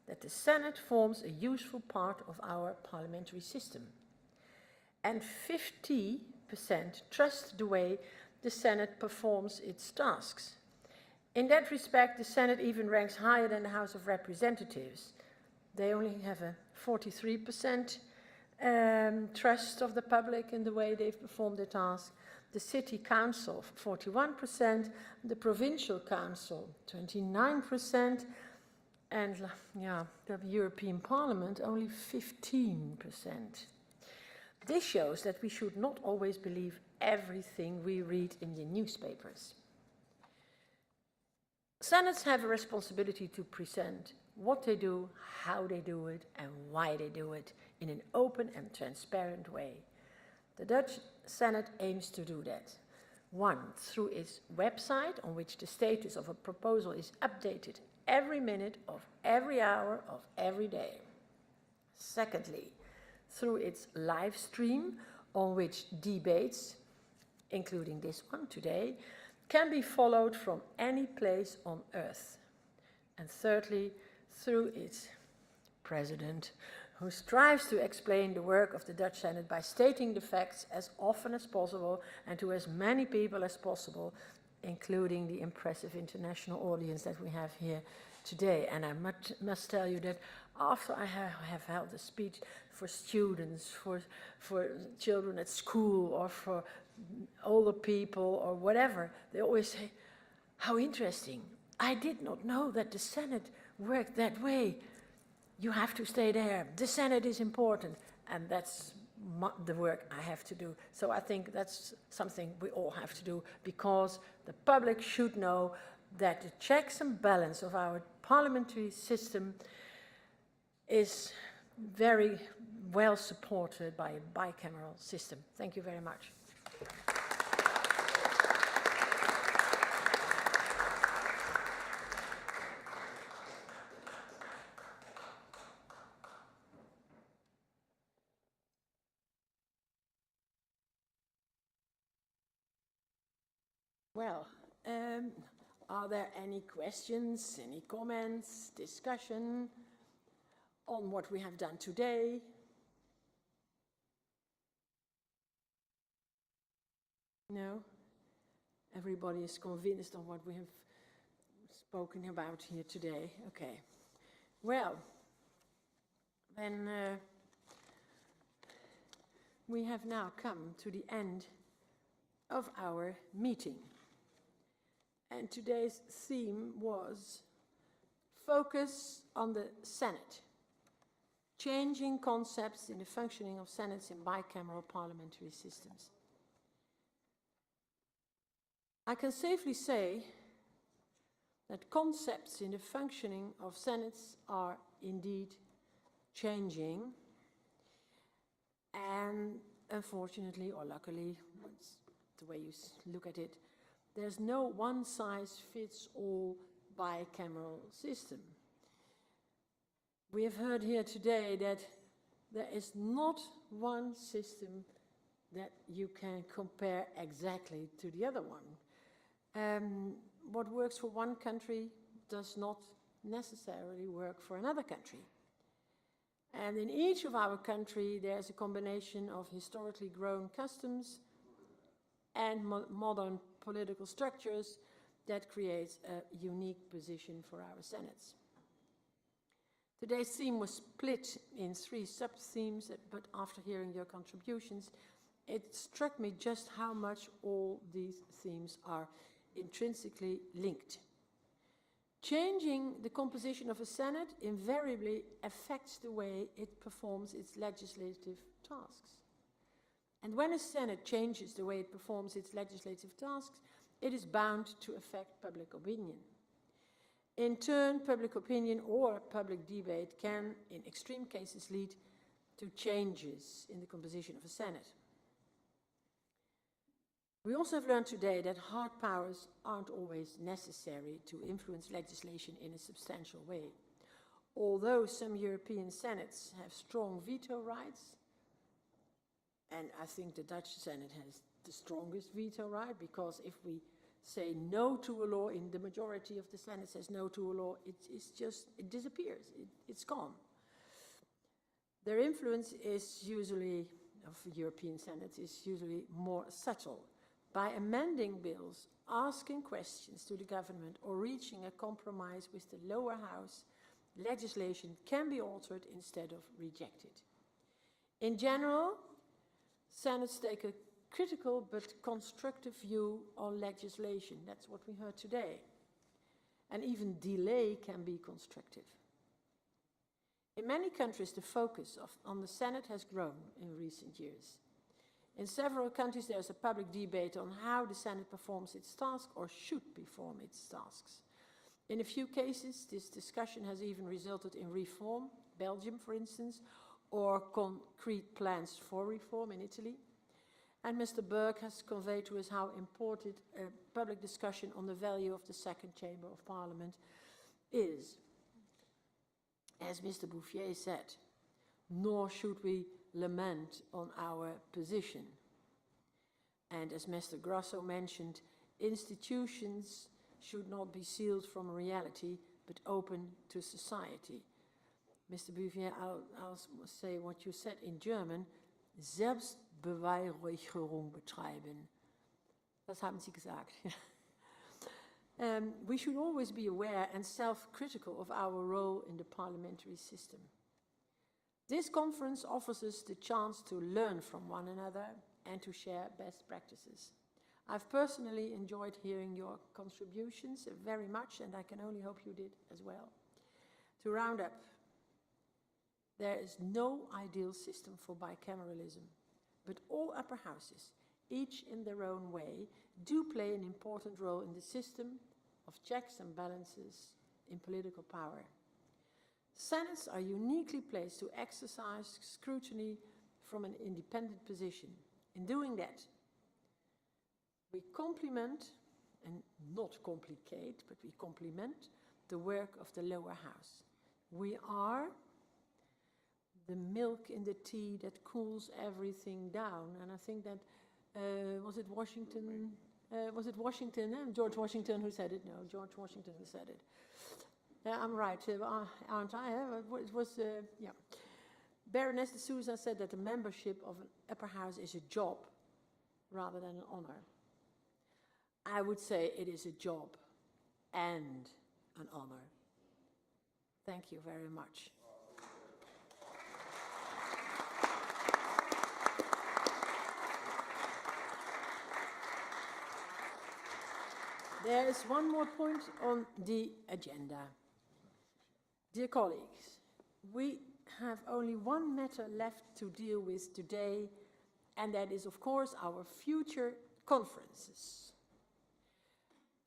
that the Senate forms a useful part of our parliamentary system. And 50% trust the way the Senate performs its tasks. In that respect, the Senate even ranks higher than the House of Representatives. They only have a 43% trust of the public in the way they've performed their task. the city council 41%, the provincial council 29%, and the European Parliament only 15%. This shows that we should not always believe everything we read in the newspapers. Senates have a responsibility to present what they do, how they do it, and why they do it in an open and transparent way. The Dutch Senate aims to do that. One, through its website, on which the status of a proposal is updated every minute of every hour of every day. Secondly, through its live stream, on which debates, including this one today, can be followed from any place on earth. And thirdly, through its president, who strives to explain the work of the Dutch Senate by stating the facts as often as possible and to as many people as possible, including the impressive international audience that we have here today. And I must tell you that after I have held a speech for students, for children at school, or for older people, or whatever, they always say, how interesting. I did not know that the Senate worked that way. You have to stay there. The Senate is important. And that's the work I have to do. So I think that's something we all have to do, because the public should know that the checks and balance of our parliamentary system is very well supported by a bicameral system. Thank you very much. Well, are there any questions, any comments, discussion on what we have done today? No? Everybody is convinced of what we have spoken about here today. Okay. Well, then we have now come to the end of our meeting. And today's theme was focus on the Senate, changing concepts in the functioning of Senates in bicameral parliamentary systems. I can safely say that concepts in the functioning of Senates are indeed changing, and unfortunately, or luckily, it's the way you look at it, there's no one-size-fits-all bicameral system. We have heard here today that there is not one system that you can compare exactly to the other one. What works for one country does not necessarily work for another country. And in each of our countries, there's a combination of historically grown customs and modern political structures that creates a unique position for our Senates. Today's theme was split in 3 sub-themes, but after hearing your contributions, it struck me just how much all these themes are intrinsically linked. Changing the composition of a Senate invariably affects the way it performs its legislative tasks. And when a Senate changes the way it performs its legislative tasks, it is bound to affect public opinion. In turn, public opinion or public debate can, in extreme cases, lead to changes in the composition of a Senate. We also have learned today that hard powers aren't always necessary to influence legislation in a substantial way. Although some European Senates have strong veto rights, and I think the Dutch Senate has the strongest veto right, because if we say no to a law, in the majority of the Senate says no to a law, it disappears, it's gone. Their influence is usually, of European Senate, is usually more subtle. By amending bills, asking questions to the government, or reaching a compromise with the lower house, legislation can be altered instead of rejected. In general, Senates take a critical but constructive view on legislation. That's what we heard today. And even delay can be constructive. In many countries, the focus on the Senate has grown in recent years. In several countries, there's a public debate on how the Senate performs its task or should perform its tasks. In a few cases, this discussion has even resulted in reform, Belgium, for instance, or concrete plans for reform in Italy. And Mr. Burke has conveyed to us how important a public discussion on the value of the second chamber of parliament is. As Mr. Bouffier said, nor should we lament on our position. And as Mr. Grosso mentioned, institutions should not be sealed from reality, but open to society. Mr. Bouffier, I'll say what you said in German, Selbstbeweihräucherung betreiben. Das haben Sie gesagt. We should always be aware and self-critical of our role in the parliamentary system. This conference offers us the chance to learn from one another and to share best practices. I've personally enjoyed hearing your contributions very much, and I can only hope you did as well. To round up, there is no ideal system for bicameralism, but all upper houses, each in their own way, do play an important role in the system of checks and balances in political power. Senates are uniquely placed to exercise scrutiny from an independent position. In doing that, we complement, and not complicate, but we complement the work of the lower house. We are the milk in the tea that cools everything down. And I think that, was it Washington? George Washington who said it? No, George Washington who said it. I'm right, aren't I? It was, yeah. Baroness de Souza said that the membership of an upper house is a job rather than an honor. I would say it is a job and an honor. Thank you very much. There is one more point on the agenda. Dear colleagues, we have only one matter left to deal with today, and that is, of course, our future conferences.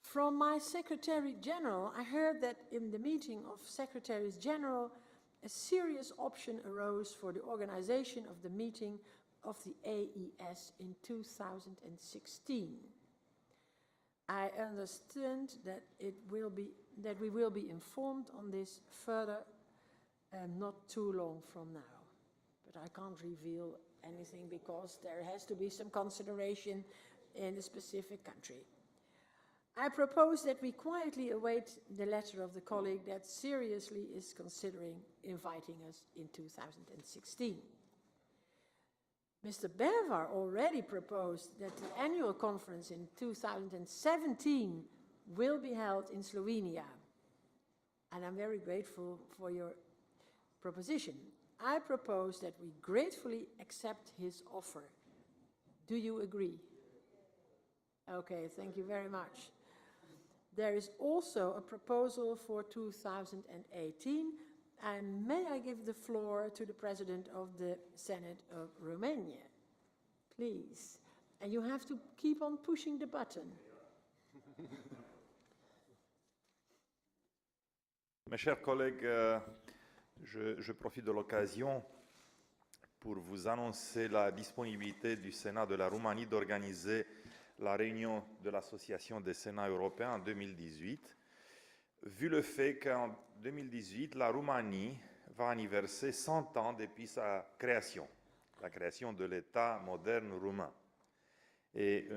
From my Secretary General, I heard that in the meeting of Secretaries General, a serious option arose for the organization of the meeting of the AES in 2016. I understand that we will be informed on this further not too long from now. But I can't reveal anything because there has to be some consideration in a specific country. I propose that we quietly await the letter of the colleague that seriously is considering inviting us in 2016. Mr. Bervar already proposed that the annual conference in 2017 will be held in Slovenia. And I'm very grateful for your proposition. I propose that we gratefully accept his offer. Do you agree? Okay, thank you very much. There is also a proposal for 2018, and may I give the floor to the President of the Senate of Romania, please. And you have to keep on pushing the button. Mes chers collègues, je profite de l'occasion pour vous annoncer la disponibilité du Sénat de la Roumanie d'organiser la réunion de l'Association des Sénats européens en 2018, vu le fait qu'en 2018, la Roumanie va anniverser 100 ans depuis sa création, la création de l'État moderne roumain. Et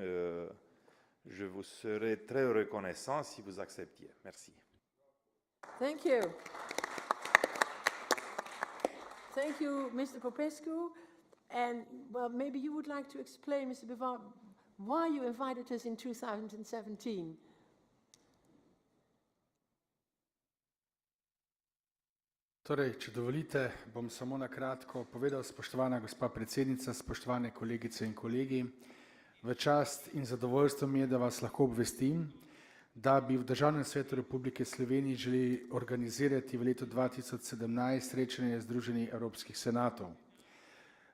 je vous serai très reconnaissant si vous acceptiez. Merci. Thank you. Thank you, Mr. Popescu. And, well, maybe you would like to explain, Mr. Bivar, why you invited us in 2017. Torej, če dovolite, bom samo na kratko povedal, spoštovana gospa predsednica, spoštovane kolegice in kolegi. V čast in zadovoljstvo mi je, da vas lahko obvestim, da bi v Državnem svetu Republike Slovenije želeli organizirati v letu 2017 srečanje Združenih evropskih senatov.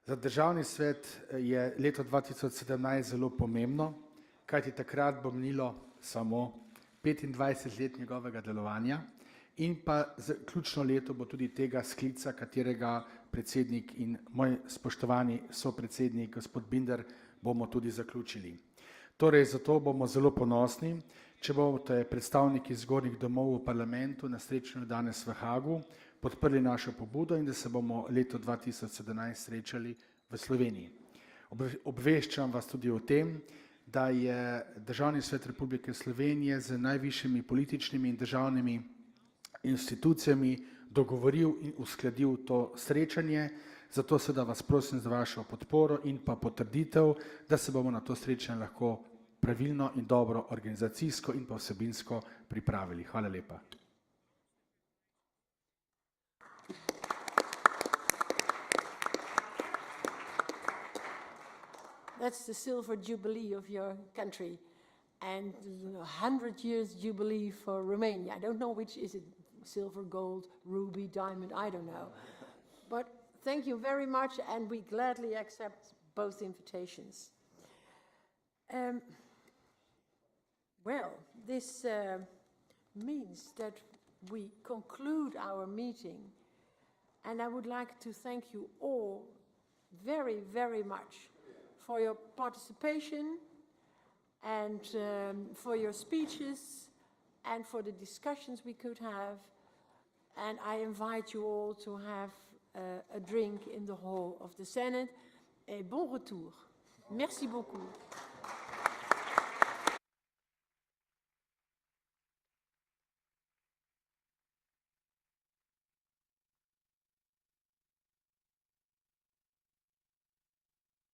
Za Državni svet je leto 2017 zelo pomembno, kajti takrat bo minilo samo 25 let njegovega delovanja in pa ključno leto bo tudi tega sklica, katerega predsednik in moj spoštovani sopredsednik gospod Binder bomo tudi zaključili. Torej, zato bomo zelo ponosni, če boste predstavniki zgornjih domov v parlamentu na srečanju danes v Hagu podprli našo pobudo in da se bomo leto 2017 srečali v Sloveniji. Obveščam vas tudi o tem, da je Državni svet Republike Slovenije z najvišjimi političnimi in državnimi institucijami dogovoril in uskladil to srečanje, zato seveda vas prosim za vašo podporo in pa potrditev, da se bomo na to srečanje lahko pravilno in dobro organizacijsko in pa vsebinsko pripravili. Hvala lepa. That's the silver jubilee of your country and the 100 years jubilee for Romania. I don't know which is it, silver, gold, ruby, diamond, I don't know. But thank you very much and we gladly accept both invitations. Well, this means that we conclude our meeting and I would like to thank you all very, very much for your participation and for your speeches and for the discussions we could have. And I invite you all to have a drink in the hall of the Senate. Et bon retour. Merci beaucoup.